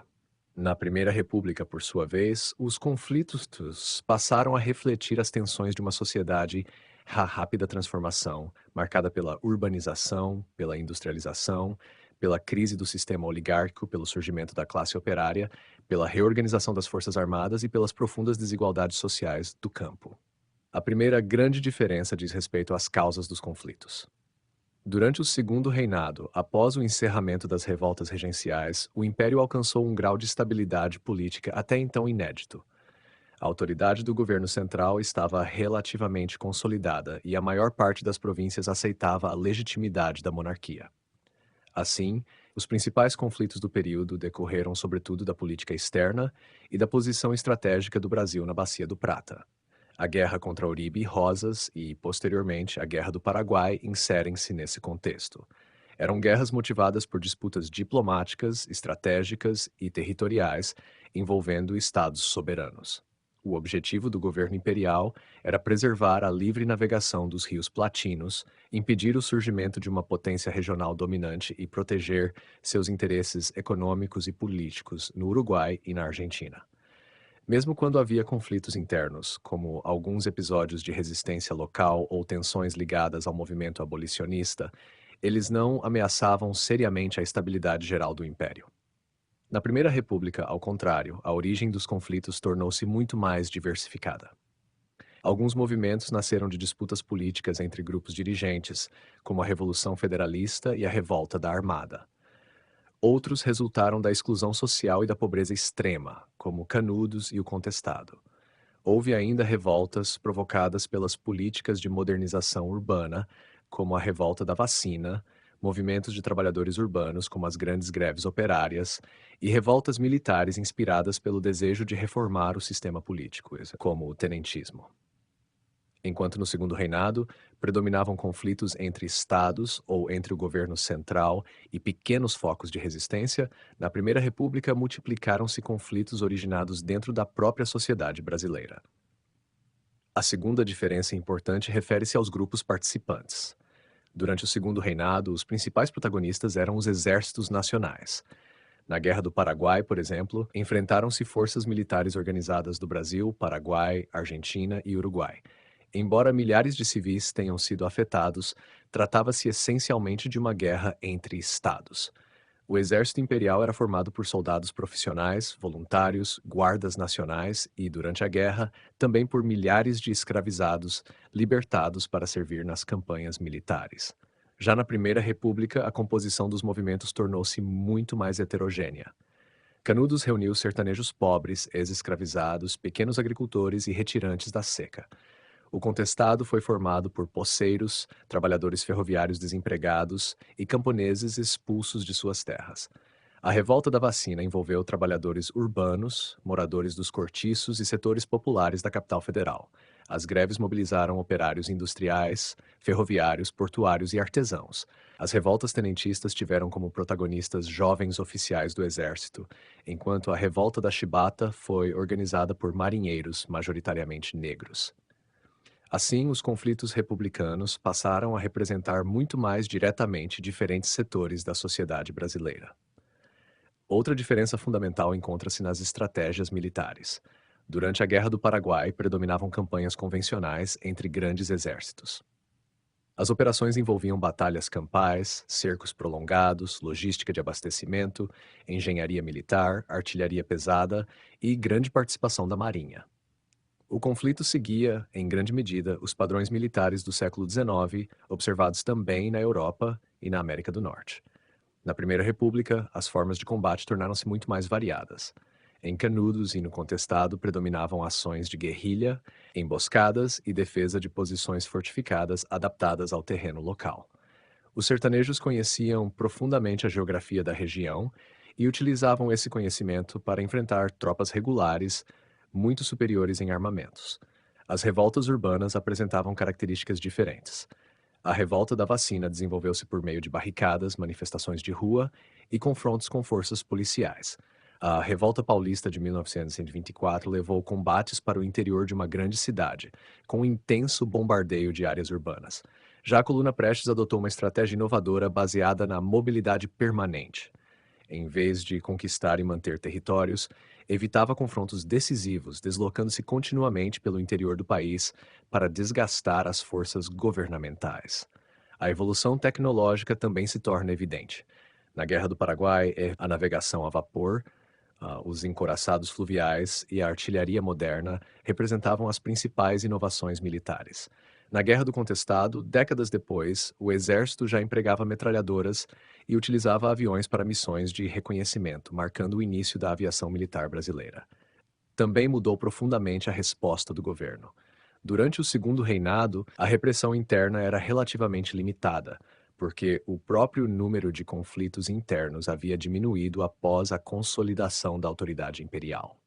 Na Primeira República, por sua vez, os conflitos passaram a refletir as tensões de uma sociedade rápida transformação, marcada pela urbanização, pela industrialização, pela crise do sistema oligárquico, pelo surgimento da classe operária, pela reorganização das forças armadas e pelas profundas desigualdades sociais do campo. A primeira grande diferença diz respeito às causas dos conflitos. Durante o Segundo Reinado, após o encerramento das revoltas regenciais, o Império alcançou um grau de estabilidade política até então inédito. A autoridade do governo central estava relativamente consolidada e a maior parte das províncias aceitava a legitimidade da monarquia. Assim, os principais conflitos do período decorreram sobretudo da política externa e da posição estratégica do Brasil na Bacia do Prata. A guerra contra Uribe e Rosas e, posteriormente, a Guerra do Paraguai inserem-se nesse contexto. Eram guerras motivadas por disputas diplomáticas, estratégicas e territoriais envolvendo estados soberanos. O objetivo do governo imperial era preservar a livre navegação dos rios platinos, impedir o surgimento de uma potência regional dominante e proteger seus interesses econômicos e políticos no Uruguai e na Argentina. Mesmo quando havia conflitos internos, como alguns episódios de resistência local ou tensões ligadas ao movimento abolicionista, eles não ameaçavam seriamente a estabilidade geral do império. Na Primeira República, ao contrário, a origem dos conflitos tornou-se muito mais diversificada. Alguns movimentos nasceram de disputas políticas entre grupos dirigentes, como a Revolução Federalista e a Revolta da Armada. Outros resultaram da exclusão social e da pobreza extrema, como Canudos e o Contestado. Houve ainda revoltas provocadas pelas políticas de modernização urbana, como a Revolta da Vacina, movimentos de trabalhadores urbanos, como as grandes greves operárias, e revoltas militares inspiradas pelo desejo de reformar o sistema político, como o tenentismo. Enquanto no Segundo Reinado predominavam conflitos entre estados ou entre o governo central e pequenos focos de resistência, na Primeira República multiplicaram-se conflitos originados dentro da própria sociedade brasileira. A segunda diferença importante refere-se aos grupos participantes. Durante o Segundo Reinado, os principais protagonistas eram os exércitos nacionais. Na Guerra do Paraguai, por exemplo, enfrentaram-se forças militares organizadas do Brasil, Paraguai, Argentina e Uruguai. Embora milhares de civis tenham sido afetados, tratava-se essencialmente de uma guerra entre estados. O exército imperial era formado por soldados profissionais, voluntários, guardas nacionais e, durante a guerra, também por milhares de escravizados libertados para servir nas campanhas militares. Já na Primeira República, a composição dos movimentos tornou-se muito mais heterogênea. Canudos reuniu sertanejos pobres, ex-escravizados, pequenos agricultores e retirantes da seca. O contestado foi formado por poceiros, trabalhadores ferroviários desempregados e camponeses expulsos de suas terras. A revolta da vacina envolveu trabalhadores urbanos, moradores dos cortiços e setores populares da capital federal. As greves mobilizaram operários industriais, ferroviários, portuários e artesãos. As revoltas tenentistas tiveram como protagonistas jovens oficiais do exército, enquanto a revolta da Chibata foi organizada por marinheiros, majoritariamente negros. Assim, os conflitos republicanos passaram a representar muito mais diretamente diferentes setores da sociedade brasileira. Outra diferença fundamental encontra-se nas estratégias militares. Durante a Guerra do Paraguai, predominavam campanhas convencionais entre grandes exércitos. As operações envolviam batalhas campais, cercos prolongados, logística de abastecimento, engenharia militar, artilharia pesada e grande participação da Marinha. O conflito seguia, em grande medida, os padrões militares do século XIX, observados também na Europa e na América do Norte. Na Primeira República, as formas de combate tornaram-se muito mais variadas. Em Canudos e no Contestado predominavam ações de guerrilha, emboscadas e defesa de posições fortificadas adaptadas ao terreno local. Os sertanejos conheciam profundamente a geografia da região e utilizavam esse conhecimento para enfrentar tropas regulares, muito superiores em armamentos. As revoltas urbanas apresentavam características diferentes. A revolta da vacina desenvolveu-se por meio de barricadas, manifestações de rua e confrontos com forças policiais. A Revolta Paulista de 1924 levou combates para o interior de uma grande cidade, com um intenso bombardeio de áreas urbanas. Já a Coluna Prestes adotou uma estratégia inovadora baseada na mobilidade permanente. Em vez de conquistar e manter territórios, evitava confrontos decisivos, deslocando-se continuamente pelo interior do país para desgastar as forças governamentais. A evolução tecnológica também se torna evidente. Na Guerra do Paraguai, a navegação a vapor, os encouraçados fluviais e a artilharia moderna representavam as principais inovações militares. Na Guerra do Contestado, décadas depois, o exército já empregava metralhadoras e utilizava aviões para missões de reconhecimento, marcando o início da aviação militar brasileira. Também mudou profundamente a resposta do governo. Durante o Segundo Reinado, a repressão interna era relativamente limitada, porque o próprio número de conflitos internos havia diminuído após a consolidação da autoridade imperial.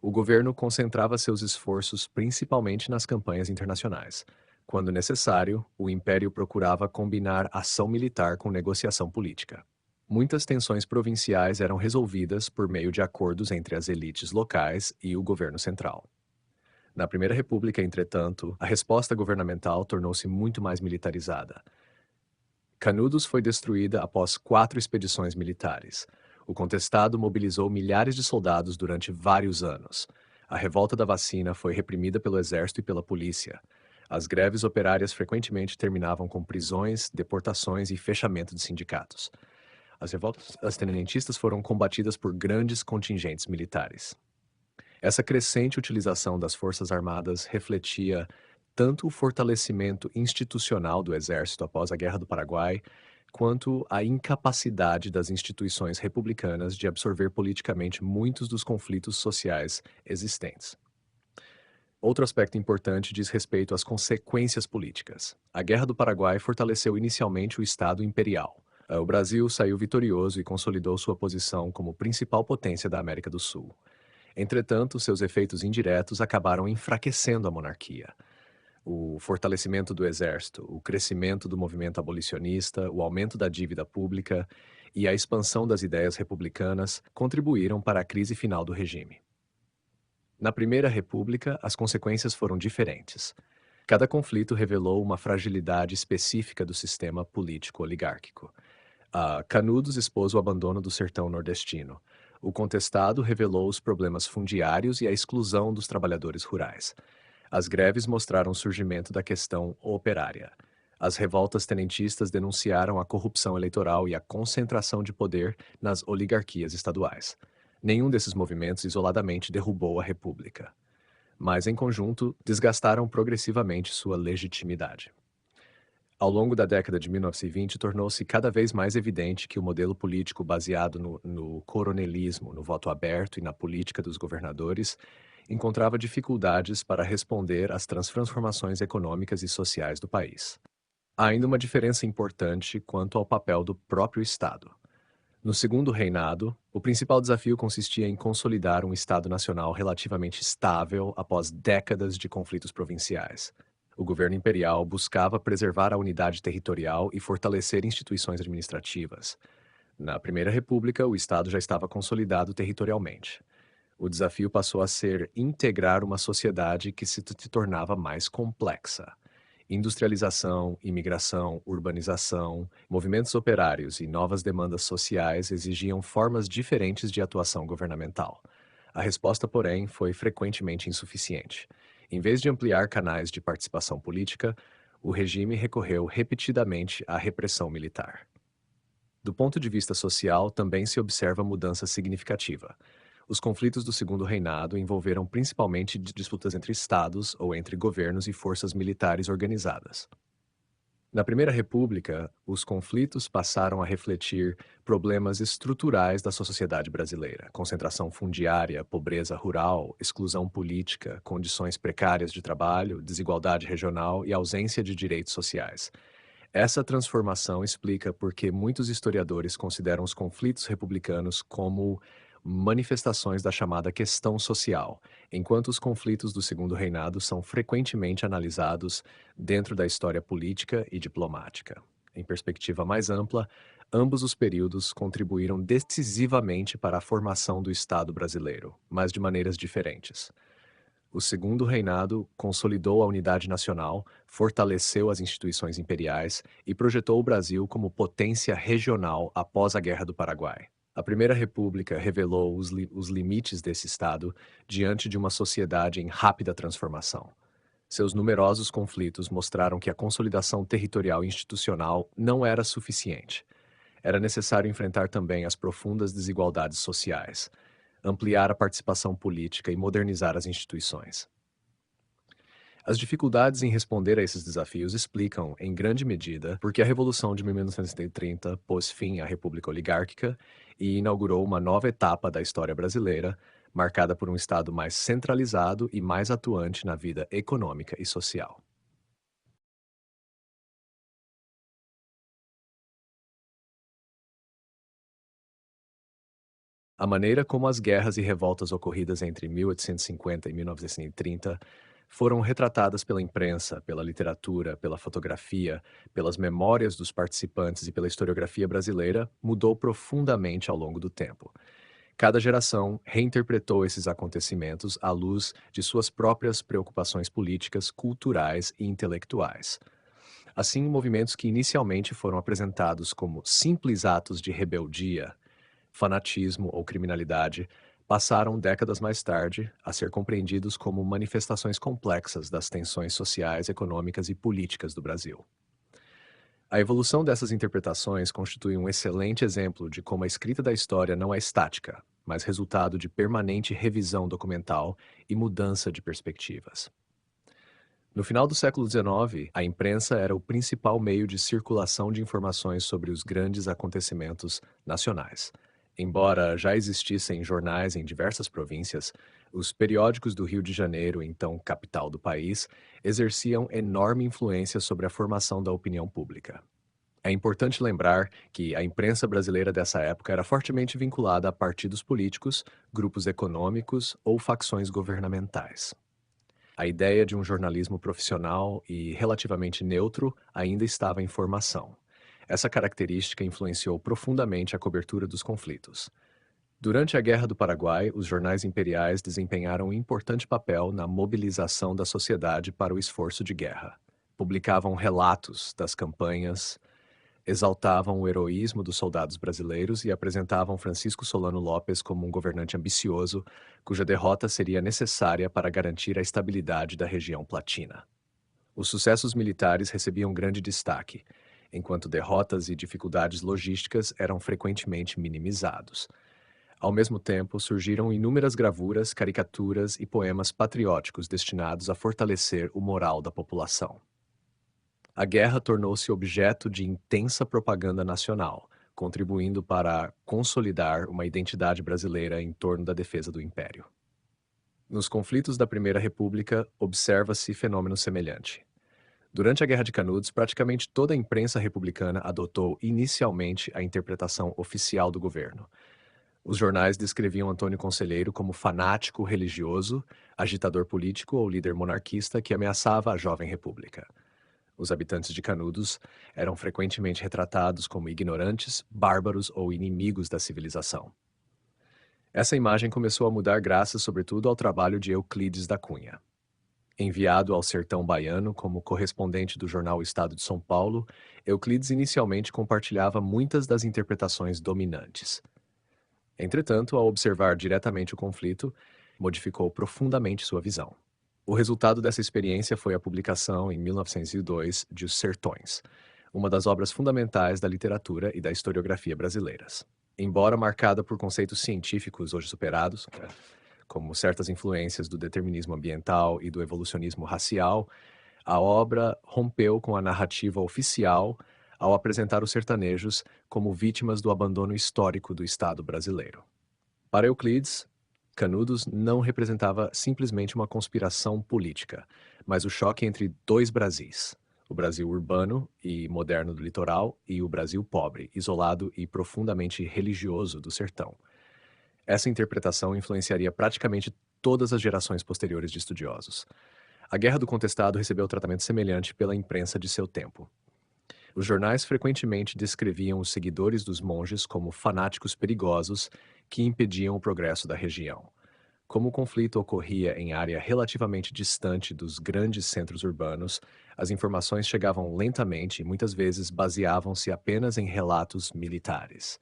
O governo concentrava seus esforços principalmente nas campanhas internacionais. Quando necessário, o império procurava combinar ação militar com negociação política. Muitas tensões provinciais eram resolvidas por meio de acordos entre as elites locais e o governo central. Na Primeira República, entretanto, a resposta governamental tornou-se muito mais militarizada. Canudos foi destruída após 4 expedições militares. O contestado mobilizou milhares de soldados durante vários anos. A revolta da vacina foi reprimida pelo exército e pela polícia. As greves operárias frequentemente terminavam com prisões, deportações e fechamento de sindicatos. As revoltas tenentistas foram combatidas por grandes contingentes militares. Essa crescente utilização das forças armadas refletia tanto o fortalecimento institucional do exército após a Guerra do Paraguai, quanto a incapacidade das instituições republicanas de absorver politicamente muitos dos conflitos sociais existentes. Outro aspecto importante diz respeito às consequências políticas. A Guerra do Paraguai fortaleceu inicialmente o Estado imperial. O Brasil saiu vitorioso e consolidou sua posição como principal potência da América do Sul. Entretanto, seus efeitos indiretos acabaram enfraquecendo a monarquia. O fortalecimento do exército, o crescimento do movimento abolicionista, o aumento da dívida pública e a expansão das ideias republicanas contribuíram para a crise final do regime. Na Primeira República, as consequências foram diferentes. Cada conflito revelou uma fragilidade específica do sistema político oligárquico. Canudos expôs o abandono do sertão nordestino. O contestado revelou os problemas fundiários e a exclusão dos trabalhadores rurais. As greves mostraram o surgimento da questão operária. As revoltas tenentistas denunciaram a corrupção eleitoral e a concentração de poder nas oligarquias estaduais. Nenhum desses movimentos isoladamente derrubou a República, mas em conjunto desgastaram progressivamente sua legitimidade. Ao longo da década de 1920, tornou-se cada vez mais evidente que o modelo político baseado no coronelismo, no voto aberto e na política dos governadores encontrava dificuldades para responder às transformações econômicas e sociais do país. Há ainda uma diferença importante quanto ao papel do próprio Estado. No segundo reinado, o principal desafio consistia em consolidar um Estado nacional relativamente estável após décadas de conflitos provinciais. O governo imperial buscava preservar a unidade territorial e fortalecer instituições administrativas. Na Primeira República, o Estado já estava consolidado territorialmente. O desafio passou a ser integrar uma sociedade que se tornava mais complexa. Industrialização, imigração, urbanização, movimentos operários e novas demandas sociais exigiam formas diferentes de atuação governamental. A resposta, porém, foi frequentemente insuficiente. Em vez de ampliar canais de participação política, o regime recorreu repetidamente à repressão militar. Do ponto de vista social, também se observa mudança significativa. Os conflitos do Segundo Reinado envolveram principalmente disputas entre estados ou entre governos e forças militares organizadas. Na Primeira República, os conflitos passaram a refletir problemas estruturais da sociedade brasileira: concentração fundiária, pobreza rural, exclusão política, condições precárias de trabalho, desigualdade regional e ausência de direitos sociais. Essa transformação explica por que muitos historiadores consideram os conflitos republicanos como manifestações da chamada questão social, enquanto os conflitos do Segundo Reinado são frequentemente analisados dentro da história política e diplomática. Em perspectiva mais ampla, ambos os períodos contribuíram decisivamente para a formação do Estado brasileiro, mas de maneiras diferentes. O Segundo Reinado consolidou a unidade nacional, fortaleceu as instituições imperiais e projetou o Brasil como potência regional após a Guerra do Paraguai. A Primeira República revelou os limites desse Estado diante de uma sociedade em rápida transformação. Seus numerosos conflitos mostraram que a consolidação territorial e institucional não era suficiente. Era necessário enfrentar também as profundas desigualdades sociais, ampliar a participação política e modernizar as instituições. As dificuldades em responder a esses desafios explicam, em grande medida, porque a Revolução de 1930 pôs fim à República Oligárquica e inaugurou uma nova etapa da história brasileira, marcada por um Estado mais centralizado e mais atuante na vida econômica e social. A maneira como as guerras e revoltas ocorridas entre 1850 e 1930 foram retratadas pela imprensa, pela literatura, pela fotografia, pelas memórias dos participantes e pela historiografia brasileira mudou profundamente ao longo do tempo. Cada geração reinterpretou esses acontecimentos à luz de suas próprias preocupações políticas, culturais e intelectuais. Assim, movimentos que inicialmente foram apresentados como simples atos de rebeldia, fanatismo ou criminalidade, passaram décadas mais tarde a ser compreendidos como manifestações complexas das tensões sociais, econômicas e políticas do Brasil. A evolução dessas interpretações constitui um excelente exemplo de como a escrita da história não é estática, mas resultado de permanente revisão documental e mudança de perspectivas. No final do século XIX, a imprensa era o principal meio de circulação de informações sobre os grandes acontecimentos nacionais. Embora já existissem jornais em diversas províncias, os periódicos do Rio de Janeiro, então capital do país, exerciam enorme influência sobre a formação da opinião pública. É importante lembrar que a imprensa brasileira dessa época era fortemente vinculada a partidos políticos, grupos econômicos ou facções governamentais. A ideia de um jornalismo profissional e relativamente neutro ainda estava em formação. Essa característica influenciou profundamente a cobertura dos conflitos. Durante a Guerra do Paraguai, os jornais imperiais desempenharam um importante papel na mobilização da sociedade para o esforço de guerra. Publicavam relatos das campanhas, exaltavam o heroísmo dos soldados brasileiros e apresentavam Francisco Solano Lopes como um governante ambicioso, cuja derrota seria necessária para garantir a estabilidade da região platina. Os sucessos militares recebiam grande destaque, enquanto derrotas e dificuldades logísticas eram frequentemente minimizados. Ao mesmo tempo, surgiram inúmeras gravuras, caricaturas e poemas patrióticos destinados a fortalecer o moral da população. A guerra tornou-se objeto de intensa propaganda nacional, contribuindo para consolidar uma identidade brasileira em torno da defesa do Império. Nos conflitos da Primeira República, observa-se fenômeno semelhante. Durante a Guerra de Canudos, praticamente toda a imprensa republicana adotou inicialmente a interpretação oficial do governo. Os jornais descreviam Antônio Conselheiro como fanático religioso, agitador político ou líder monarquista que ameaçava a jovem república. Os habitantes de Canudos eram frequentemente retratados como ignorantes, bárbaros ou inimigos da civilização. Essa imagem começou a mudar graças, sobretudo, ao trabalho de Euclides da Cunha. Enviado ao sertão baiano como correspondente do jornal Estado de São Paulo, Euclides inicialmente compartilhava muitas das interpretações dominantes. Entretanto, ao observar diretamente o conflito, modificou profundamente sua visão. O resultado dessa experiência foi a publicação, em 1902, de Os Sertões, uma das obras fundamentais da literatura e da historiografia brasileiras. Embora marcada por conceitos científicos hoje superados, como certas influências do determinismo ambiental e do evolucionismo racial, a obra rompeu com a narrativa oficial ao apresentar os sertanejos como vítimas do abandono histórico do Estado brasileiro. Para Euclides, Canudos não representava simplesmente uma conspiração política, mas o choque entre dois Brasis, o Brasil urbano e moderno do litoral e o Brasil pobre, isolado e profundamente religioso do sertão. Essa interpretação influenciaria praticamente todas as gerações posteriores de estudiosos. A Guerra do Contestado recebeu tratamento semelhante pela imprensa de seu tempo. Os jornais frequentemente descreviam os seguidores dos monges como fanáticos perigosos que impediam o progresso da região. Como o conflito ocorria em área relativamente distante dos grandes centros urbanos, as informações chegavam lentamente e muitas vezes baseavam-se apenas em relatos militares.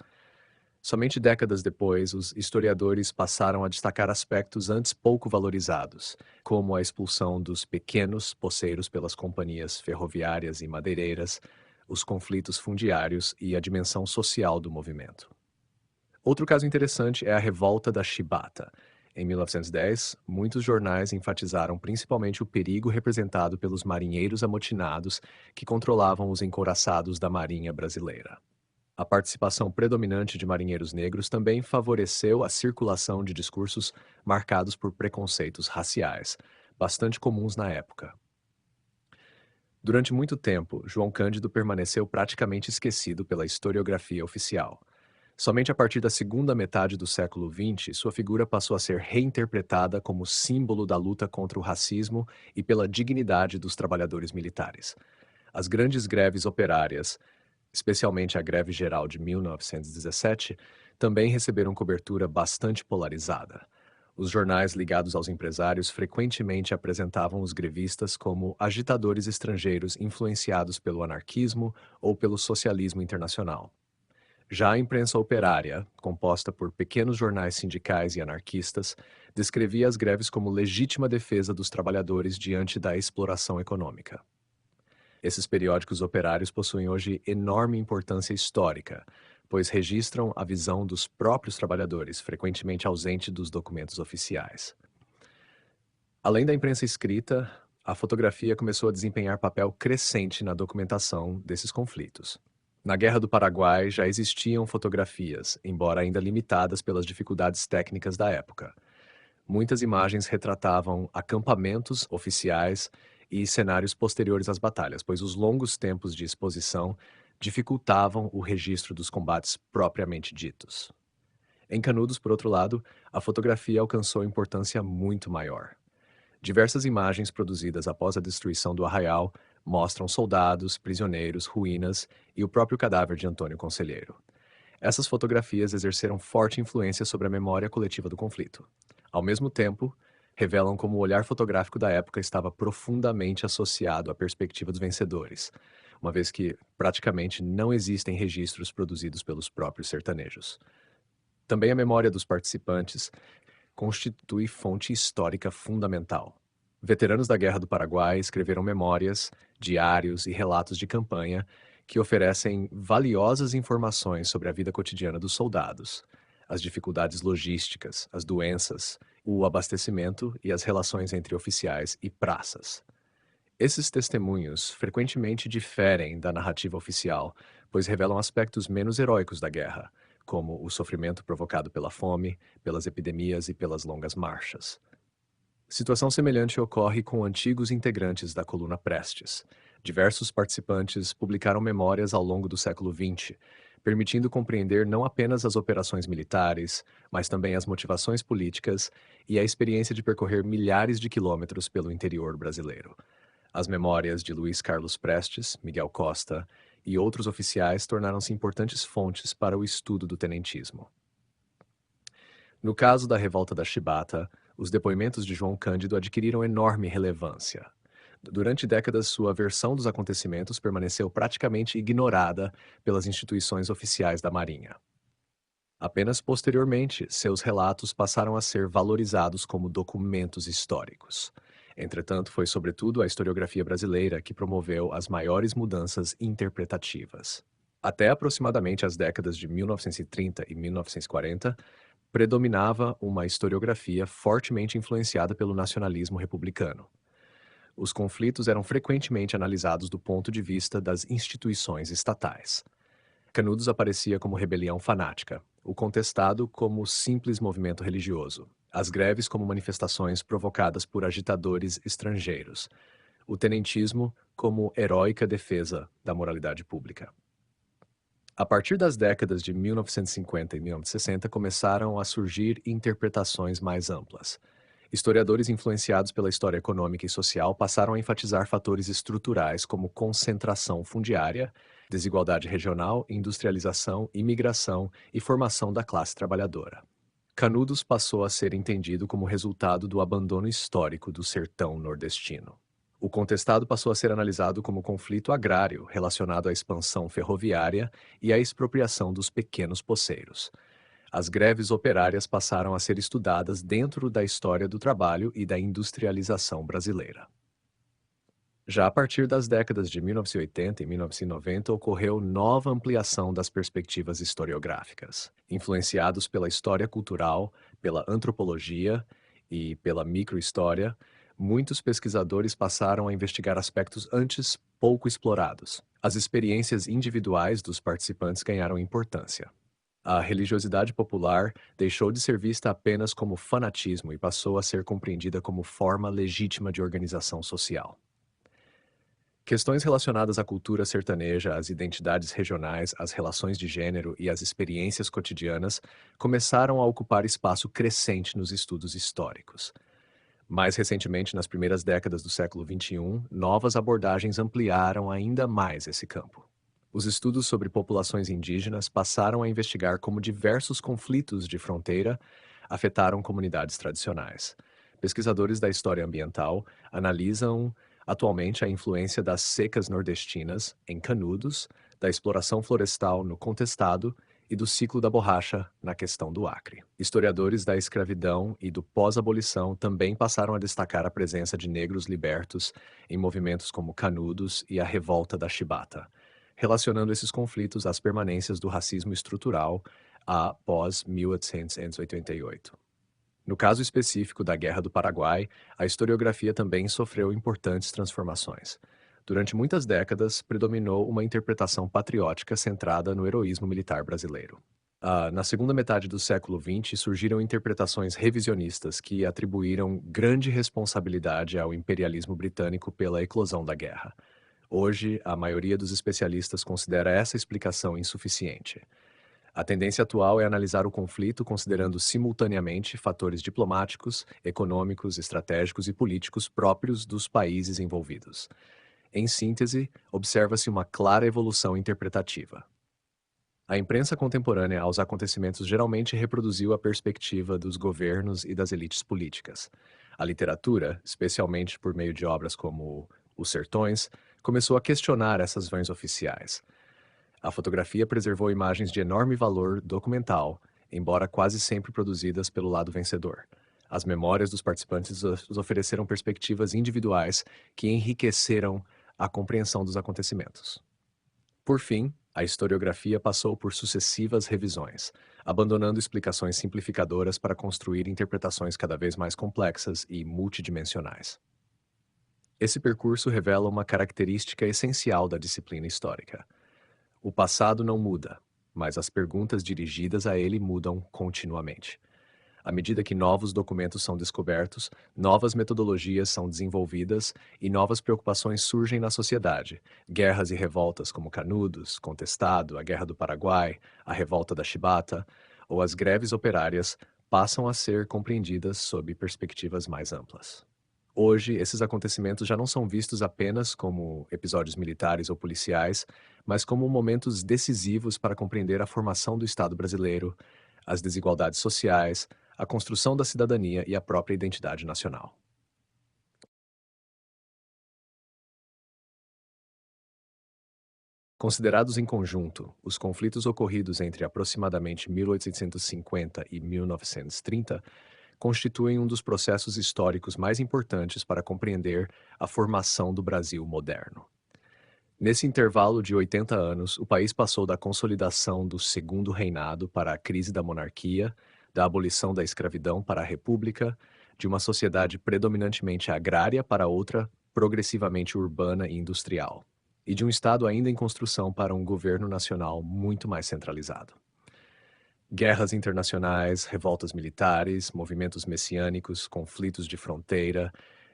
Somente décadas depois, os historiadores passaram a destacar aspectos antes pouco valorizados, como a expulsão dos pequenos poceiros pelas companhias ferroviárias e madeireiras, os conflitos fundiários e a dimensão social do movimento. Outro caso interessante é a Revolta da Chibata. Em 1910, muitos jornais enfatizaram principalmente o perigo representado pelos marinheiros amotinados que controlavam os encouraçados da Marinha brasileira. A participação predominante de marinheiros negros também favoreceu a circulação de discursos marcados por preconceitos raciais, bastante comuns na época. Durante muito tempo, João Cândido permaneceu praticamente esquecido pela historiografia oficial. Somente a partir da segunda metade do século XX, sua figura passou a ser reinterpretada como símbolo da luta contra o racismo e pela dignidade dos trabalhadores militares. As grandes greves operárias, especialmente a Greve Geral de 1917, também receberam cobertura bastante polarizada. Os jornais ligados aos empresários frequentemente apresentavam os grevistas como agitadores estrangeiros influenciados pelo anarquismo ou pelo socialismo internacional. Já a imprensa operária, composta por pequenos jornais sindicais e anarquistas, descrevia as greves como legítima defesa dos trabalhadores diante da exploração econômica. Esses periódicos operários possuem hoje enorme importância histórica, pois registram a visão dos próprios trabalhadores, frequentemente ausente dos documentos oficiais. Além da imprensa escrita, a fotografia começou a desempenhar papel crescente na documentação desses conflitos. Na Guerra do Paraguai já existiam fotografias, embora ainda limitadas pelas dificuldades técnicas da época. Muitas imagens retratavam acampamentos oficiais e cenários posteriores às batalhas, pois os longos tempos de exposição dificultavam o registro dos combates propriamente ditos. Em Canudos, por outro lado, a fotografia alcançou importância muito maior. Diversas imagens produzidas após a destruição do arraial mostram soldados, prisioneiros, ruínas e o próprio cadáver de Antônio Conselheiro. Essas fotografias exerceram forte influência sobre a memória coletiva do conflito. Ao mesmo tempo, revelam como o olhar fotográfico da época estava profundamente associado à perspectiva dos vencedores, uma vez que praticamente não existem registros produzidos pelos próprios sertanejos. Também a memória dos participantes constitui fonte histórica fundamental. Veteranos da Guerra do Paraguai escreveram memórias, diários e relatos de campanha que oferecem valiosas informações sobre a vida cotidiana dos soldados, as dificuldades logísticas, as doenças, o abastecimento e as relações entre oficiais e praças. Esses testemunhos frequentemente diferem da narrativa oficial, pois revelam aspectos menos heróicos da guerra, como o sofrimento provocado pela fome, pelas epidemias e pelas longas marchas. Situação semelhante ocorre com antigos integrantes da coluna Prestes. Diversos participantes publicaram memórias ao longo do século XX, permitindo compreender não apenas as operações militares, mas também as motivações políticas e a experiência de percorrer milhares de quilômetros pelo interior brasileiro. As memórias de Luiz Carlos Prestes, Miguel Costa e outros oficiais tornaram-se importantes fontes para o estudo do tenentismo. No caso da revolta da Chibata, os depoimentos de João Cândido adquiriram enorme relevância. Durante décadas, sua versão dos acontecimentos permaneceu praticamente ignorada pelas instituições oficiais da Marinha. Apenas posteriormente, seus relatos passaram a ser valorizados como documentos históricos. Entretanto, foi sobretudo a historiografia brasileira que promoveu as maiores mudanças interpretativas. Até aproximadamente as décadas de 1930 e 1940, predominava uma historiografia fortemente influenciada pelo nacionalismo republicano. Os conflitos eram frequentemente analisados do ponto de vista das instituições estatais. Canudos aparecia como rebelião fanática, o contestado como simples movimento religioso, as greves como manifestações provocadas por agitadores estrangeiros, o tenentismo como heróica defesa da moralidade pública. A partir das décadas de 1950 e 1960 começaram a surgir interpretações mais amplas. Historiadores influenciados pela história econômica e social passaram a enfatizar fatores estruturais como concentração fundiária, desigualdade regional, industrialização, imigração e formação da classe trabalhadora. Canudos passou a ser entendido como resultado do abandono histórico do sertão nordestino. O contestado passou a ser analisado como conflito agrário relacionado à expansão ferroviária e à expropriação dos pequenos poceiros. As greves operárias passaram a ser estudadas dentro da história do trabalho e da industrialização brasileira. Já a partir das décadas de 1980 e 1990, ocorreu nova ampliação das perspectivas historiográficas, influenciados pela história cultural, pela antropologia e pela microhistória. Muitos pesquisadores passaram a investigar aspectos antes pouco explorados. As experiências individuais dos participantes ganharam importância. A religiosidade popular deixou de ser vista apenas como fanatismo e passou a ser compreendida como forma legítima de organização social. Questões relacionadas à cultura sertaneja, às identidades regionais, às relações de gênero e às experiências cotidianas começaram a ocupar espaço crescente nos estudos históricos. Mais recentemente, nas primeiras décadas do século XXI, novas abordagens ampliaram ainda mais esse campo. Os estudos sobre populações indígenas passaram a investigar como diversos conflitos de fronteira afetaram comunidades tradicionais. Pesquisadores da história ambiental analisam atualmente a influência das secas nordestinas em Canudos, da exploração florestal no Contestado e do ciclo da borracha na questão do Acre. Historiadores da escravidão e do pós-abolição também passaram a destacar a presença de negros libertos em movimentos como Canudos e a Revolta da Chibata, relacionando esses conflitos às permanências do racismo estrutural após 1888. No caso específico da Guerra do Paraguai, a historiografia também sofreu importantes transformações. Durante muitas décadas, predominou uma interpretação patriótica centrada no heroísmo militar brasileiro. Na segunda metade do século XX, surgiram interpretações revisionistas que atribuíram grande responsabilidade ao imperialismo britânico pela eclosão da guerra. Hoje, a maioria dos especialistas considera essa explicação insuficiente. A tendência atual é analisar o conflito considerando simultaneamente fatores diplomáticos, econômicos, estratégicos e políticos próprios dos países envolvidos. Em síntese, observa-se uma clara evolução interpretativa. A imprensa contemporânea aos acontecimentos geralmente reproduziu a perspectiva dos governos e das elites políticas. A literatura, especialmente por meio de obras como Os Sertões, começou a questionar essas versões oficiais. A fotografia preservou imagens de enorme valor documental, embora quase sempre produzidas pelo lado vencedor. As memórias dos participantes os ofereceram perspectivas individuais que enriqueceram a compreensão dos acontecimentos. Por fim, a historiografia passou por sucessivas revisões, abandonando explicações simplificadoras para construir interpretações cada vez mais complexas e multidimensionais. Esse percurso revela uma característica essencial da disciplina histórica. O passado não muda, mas as perguntas dirigidas a ele mudam continuamente. À medida que novos documentos são descobertos, novas metodologias são desenvolvidas e novas preocupações surgem na sociedade. Guerras e revoltas como Canudos, Contestado, a Guerra do Paraguai, a Revolta da Chibata ou as greves operárias passam a ser compreendidas sob perspectivas mais amplas. Hoje, esses acontecimentos já não são vistos apenas como episódios militares ou policiais, mas como momentos decisivos para compreender a formação do Estado brasileiro, as desigualdades sociais, a construção da cidadania e a própria identidade nacional. Considerados em conjunto, os conflitos ocorridos entre aproximadamente 1850 e 1930 constituem um dos processos históricos mais importantes para compreender a formação do Brasil moderno. Nesse intervalo de 80 anos, o país passou da consolidação do Segundo Reinado para a crise da monarquia, da abolição da escravidão para a república, de uma sociedade predominantemente agrária para outra progressivamente urbana e industrial, e de um Estado ainda em construção para um governo nacional muito mais centralizado. Guerras internacionais, revoltas militares, movimentos messiânicos, conflitos de fronteira,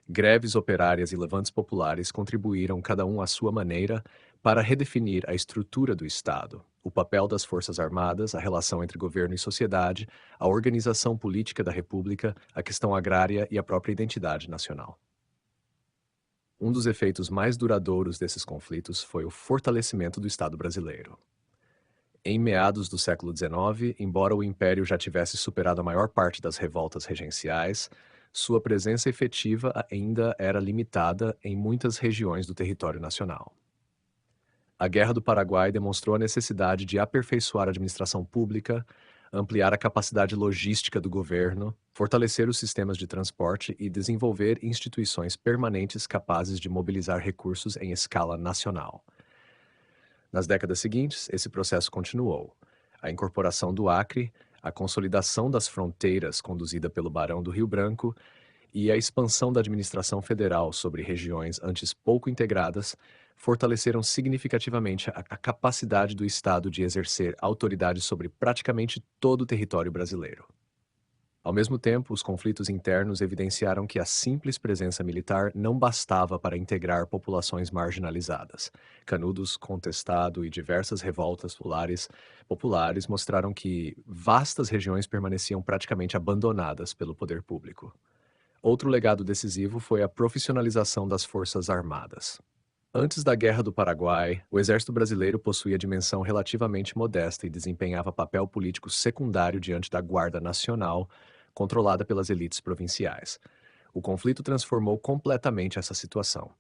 greves operárias e levantes populares contribuíram, cada um à sua maneira, para redefinir a estrutura do Estado, o papel das Forças Armadas, a relação entre governo e sociedade, a organização política da República, a questão agrária e a própria identidade nacional. Um dos efeitos mais duradouros desses conflitos foi o fortalecimento do Estado brasileiro. Em meados do século XIX, embora o Império já tivesse superado a maior parte das revoltas regenciais, sua presença efetiva ainda era limitada em muitas regiões do território nacional. A Guerra do Paraguai demonstrou a necessidade de aperfeiçoar a administração pública, ampliar a capacidade logística do governo, fortalecer os sistemas de transporte e desenvolver instituições permanentes capazes de mobilizar recursos em escala nacional. Nas décadas seguintes, esse processo continuou. A incorporação do Acre, a consolidação das fronteiras conduzida pelo Barão do Rio Branco e a expansão da administração federal sobre regiões antes pouco integradas fortaleceram significativamente a capacidade do Estado de exercer autoridade sobre praticamente todo o território brasileiro. Ao mesmo tempo, os conflitos internos evidenciaram que a simples presença militar não bastava para integrar populações marginalizadas. Canudos, Contestado e diversas revoltas populares mostraram que vastas regiões permaneciam praticamente abandonadas pelo poder público. Outro legado decisivo foi a profissionalização das Forças Armadas. Antes da Guerra do Paraguai, o Exército Brasileiro possuía dimensão relativamente modesta e desempenhava papel político secundário diante da Guarda Nacional, controlada pelas elites provinciais. O conflito transformou completamente essa situação.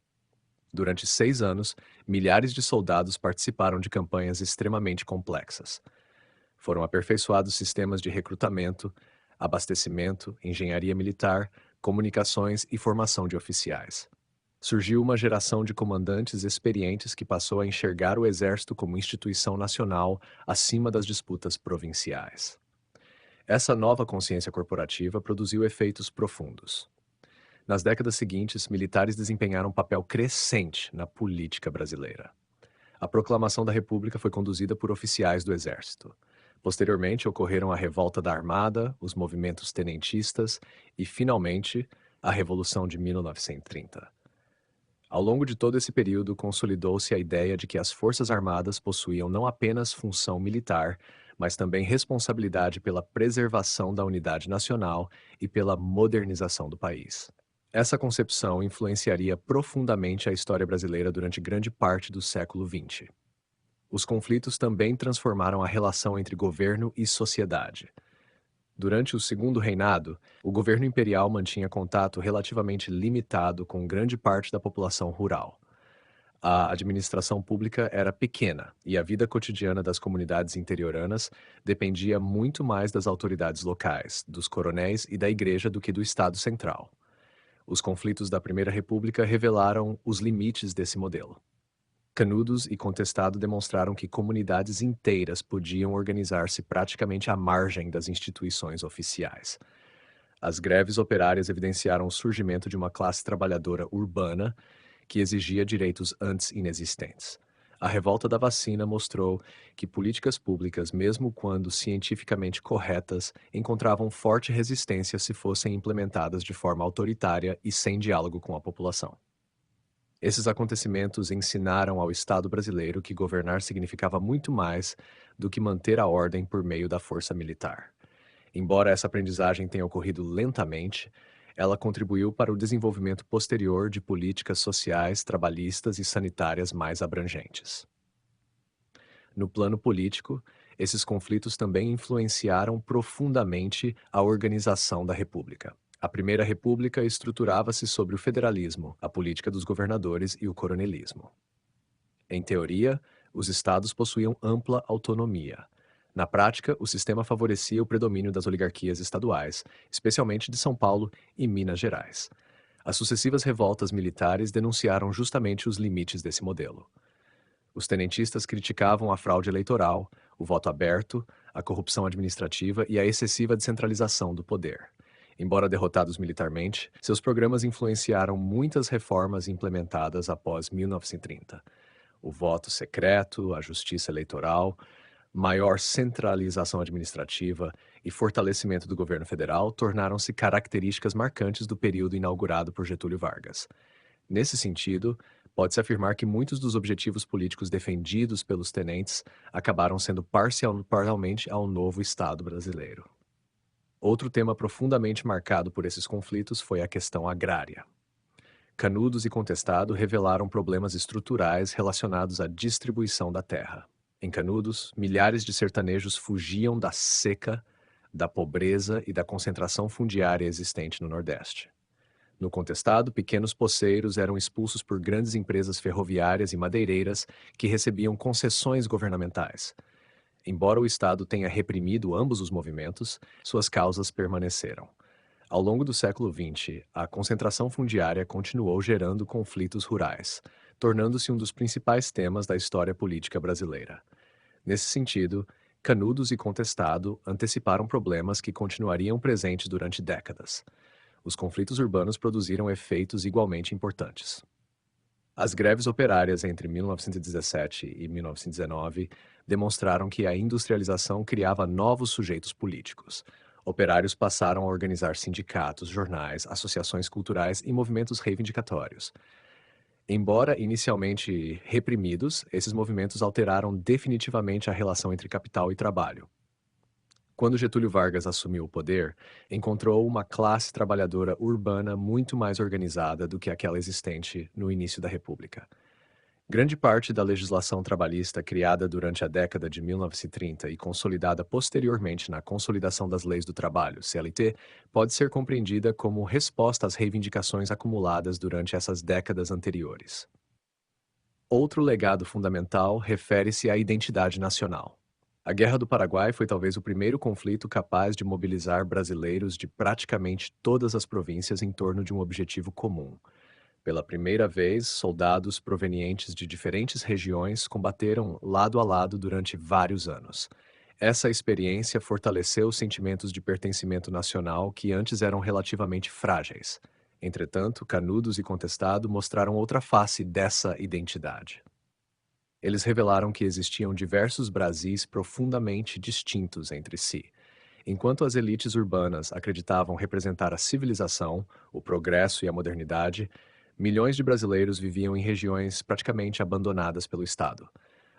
Durante 6 anos, milhares de soldados participaram de campanhas extremamente complexas. Foram aperfeiçoados sistemas de recrutamento, abastecimento, engenharia militar, comunicações e formação de oficiais. Surgiu uma geração de comandantes experientes que passou a enxergar o Exército como instituição nacional acima das disputas provinciais. Essa nova consciência corporativa produziu efeitos profundos. Nas décadas seguintes, militares desempenharam um papel crescente na política brasileira. A proclamação da República foi conduzida por oficiais do Exército. Posteriormente, ocorreram a Revolta da Armada, os movimentos tenentistas e, finalmente, a Revolução de 1930. Ao longo de todo esse período, consolidou-se a ideia de que as Forças Armadas possuíam não apenas função militar, mas também responsabilidade pela preservação da unidade nacional e pela modernização do país. Essa concepção influenciaria profundamente a história brasileira durante grande parte do século XX. Os conflitos também transformaram a relação entre governo e sociedade. Durante o Segundo Reinado, o governo imperial mantinha contato relativamente limitado com grande parte da população rural. A administração pública era pequena e a vida cotidiana das comunidades interioranas dependia muito mais das autoridades locais, dos coronéis e da igreja do que do Estado central. Os conflitos da Primeira República revelaram os limites desse modelo. Canudos e Contestado demonstraram que comunidades inteiras podiam organizar-se praticamente à margem das instituições oficiais. As greves operárias evidenciaram o surgimento de uma classe trabalhadora urbana que exigia direitos antes inexistentes. A revolta da vacina mostrou que políticas públicas, mesmo quando cientificamente corretas, encontravam forte resistência se fossem implementadas de forma autoritária e sem diálogo com a população. Esses acontecimentos ensinaram ao Estado brasileiro que governar significava muito mais do que manter a ordem por meio da força militar. Embora essa aprendizagem tenha ocorrido lentamente, ela contribuiu para o desenvolvimento posterior de políticas sociais, trabalhistas e sanitárias mais abrangentes. No plano político, esses conflitos também influenciaram profundamente a organização da República. A Primeira República estruturava-se sobre o federalismo, a política dos governadores e o coronelismo. Em teoria, os estados possuíam ampla autonomia. Na prática, o sistema favorecia o predomínio das oligarquias estaduais, especialmente de São Paulo e Minas Gerais. As sucessivas revoltas militares denunciaram justamente os limites desse modelo. Os tenentistas criticavam a fraude eleitoral, o voto aberto, a corrupção administrativa e a excessiva descentralização do poder. Embora derrotados militarmente, seus programas influenciaram muitas reformas implementadas após 1930. O voto secreto, a justiça eleitoral, maior centralização administrativa e fortalecimento do governo federal tornaram-se características marcantes do período inaugurado por Getúlio Vargas. Nesse sentido, pode-se afirmar que muitos dos objetivos políticos defendidos pelos tenentes acabaram sendo parcialmente ao novo Estado brasileiro. Outro tema profundamente marcado por esses conflitos foi a questão agrária. Canudos e Contestado revelaram problemas estruturais relacionados à distribuição da terra. Em Canudos, milhares de sertanejos fugiam da seca, da pobreza e da concentração fundiária existente no Nordeste. No Contestado, pequenos poceiros eram expulsos por grandes empresas ferroviárias e madeireiras que recebiam concessões governamentais. Embora o Estado tenha reprimido ambos os movimentos, suas causas permaneceram. Ao longo do século XX, a concentração fundiária continuou gerando conflitos rurais, tornando-se um dos principais temas da história política brasileira. Nesse sentido, Canudos e Contestado anteciparam problemas que continuariam presentes durante décadas. Os conflitos urbanos produziram efeitos igualmente importantes. As greves operárias entre 1917 e 1919 demonstraram que a industrialização criava novos sujeitos políticos. Operários passaram a organizar sindicatos, jornais, associações culturais e movimentos reivindicatórios. Embora inicialmente reprimidos, esses movimentos alteraram definitivamente a relação entre capital e trabalho. Quando Getúlio Vargas assumiu o poder, encontrou uma classe trabalhadora urbana muito mais organizada do que aquela existente no início da República. Grande parte da legislação trabalhista criada durante a década de 1930 e consolidada posteriormente na Consolidação das Leis do Trabalho, CLT, pode ser compreendida como resposta às reivindicações acumuladas durante essas décadas anteriores. Outro legado fundamental refere-se à identidade nacional. A Guerra do Paraguai foi talvez o primeiro conflito capaz de mobilizar brasileiros de praticamente todas as províncias em torno de um objetivo comum. Pela primeira vez, soldados provenientes de diferentes regiões combateram lado a lado durante vários anos. Essa experiência fortaleceu os sentimentos de pertencimento nacional que antes eram relativamente frágeis. Entretanto, Canudos e Contestado mostraram outra face dessa identidade. Eles revelaram que existiam diversos Brasis profundamente distintos entre si. Enquanto as elites urbanas acreditavam representar a civilização, o progresso e a modernidade, milhões de brasileiros viviam em regiões praticamente abandonadas pelo Estado.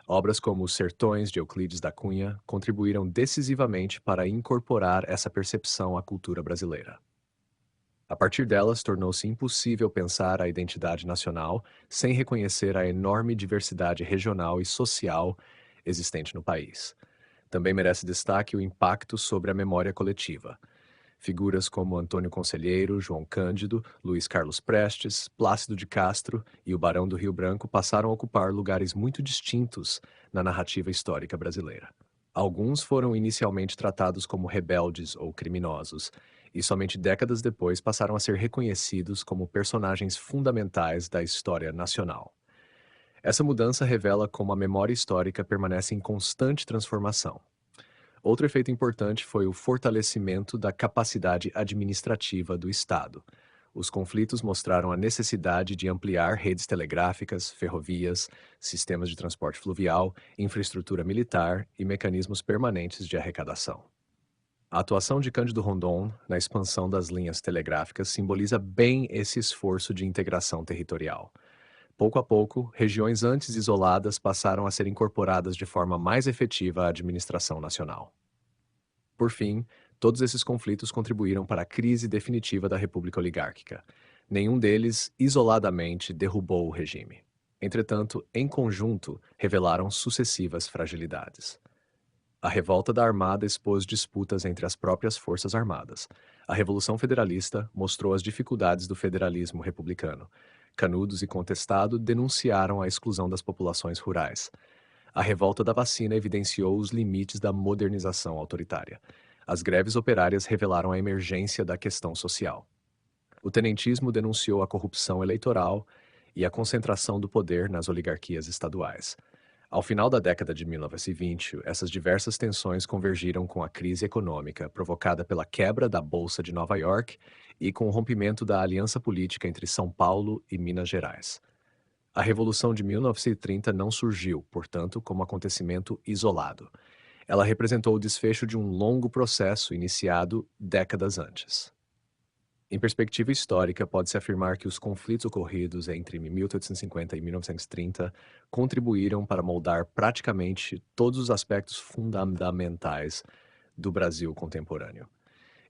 Obras como Os Sertões, de Euclides da Cunha, contribuíram decisivamente para incorporar essa percepção à cultura brasileira. A partir delas, tornou-se impossível pensar a identidade nacional sem reconhecer a enorme diversidade regional e social existente no país. Também merece destaque o impacto sobre a memória coletiva. Figuras como Antônio Conselheiro, João Cândido, Luiz Carlos Prestes, Plácido de Castro e o Barão do Rio Branco passaram a ocupar lugares muito distintos na narrativa histórica brasileira. Alguns foram inicialmente tratados como rebeldes ou criminosos, e somente décadas depois passaram a ser reconhecidos como personagens fundamentais da história nacional. Essa mudança revela como a memória histórica permanece em constante transformação. Outro efeito importante foi o fortalecimento da capacidade administrativa do Estado. Os conflitos mostraram a necessidade de ampliar redes telegráficas, ferrovias, sistemas de transporte fluvial, infraestrutura militar e mecanismos permanentes de arrecadação. A atuação de Cândido Rondon na expansão das linhas telegráficas simboliza bem esse esforço de integração territorial. Pouco a pouco, regiões antes isoladas passaram a ser incorporadas de forma mais efetiva à administração nacional. Por fim, todos esses conflitos contribuíram para a crise definitiva da República Oligárquica. Nenhum deles, isoladamente, derrubou o regime. Entretanto, em conjunto, revelaram sucessivas fragilidades. A revolta da Armada expôs disputas entre as próprias Forças Armadas. A Revolução Federalista mostrou as dificuldades do federalismo republicano. Canudos e Contestado denunciaram a exclusão das populações rurais. A revolta da vacina evidenciou os limites da modernização autoritária. As greves operárias revelaram a emergência da questão social. O tenentismo denunciou a corrupção eleitoral e a concentração do poder nas oligarquias estaduais. Ao final da década de 1920, essas diversas tensões convergiram com a crise econômica provocada pela quebra da Bolsa de Nova York e com o rompimento da aliança política entre São Paulo e Minas Gerais. A Revolução de 1930 não surgiu, portanto, como acontecimento isolado. Ela representou o desfecho de um longo processo iniciado décadas antes. Em perspectiva histórica, pode-se afirmar que os conflitos ocorridos entre 1850 e 1930 contribuíram para moldar praticamente todos os aspectos fundamentais do Brasil contemporâneo.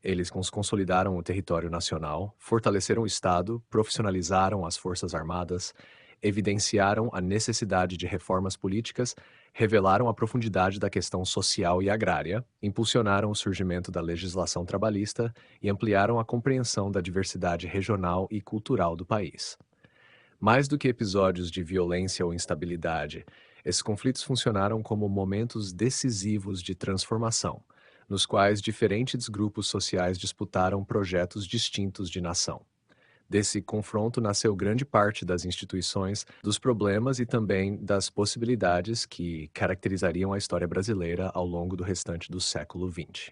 Eles consolidaram o território nacional, fortaleceram o Estado, profissionalizaram as Forças Armadas, evidenciaram a necessidade de reformas políticas, revelaram a profundidade da questão social e agrária, impulsionaram o surgimento da legislação trabalhista e ampliaram a compreensão da diversidade regional e cultural do país. Mais do que episódios de violência ou instabilidade, esses conflitos funcionaram como momentos decisivos de transformação, nos quais diferentes grupos sociais disputaram projetos distintos de nação. Desse confronto nasceu grande parte das instituições, dos problemas e também das possibilidades que caracterizariam a história brasileira ao longo do restante do século XX.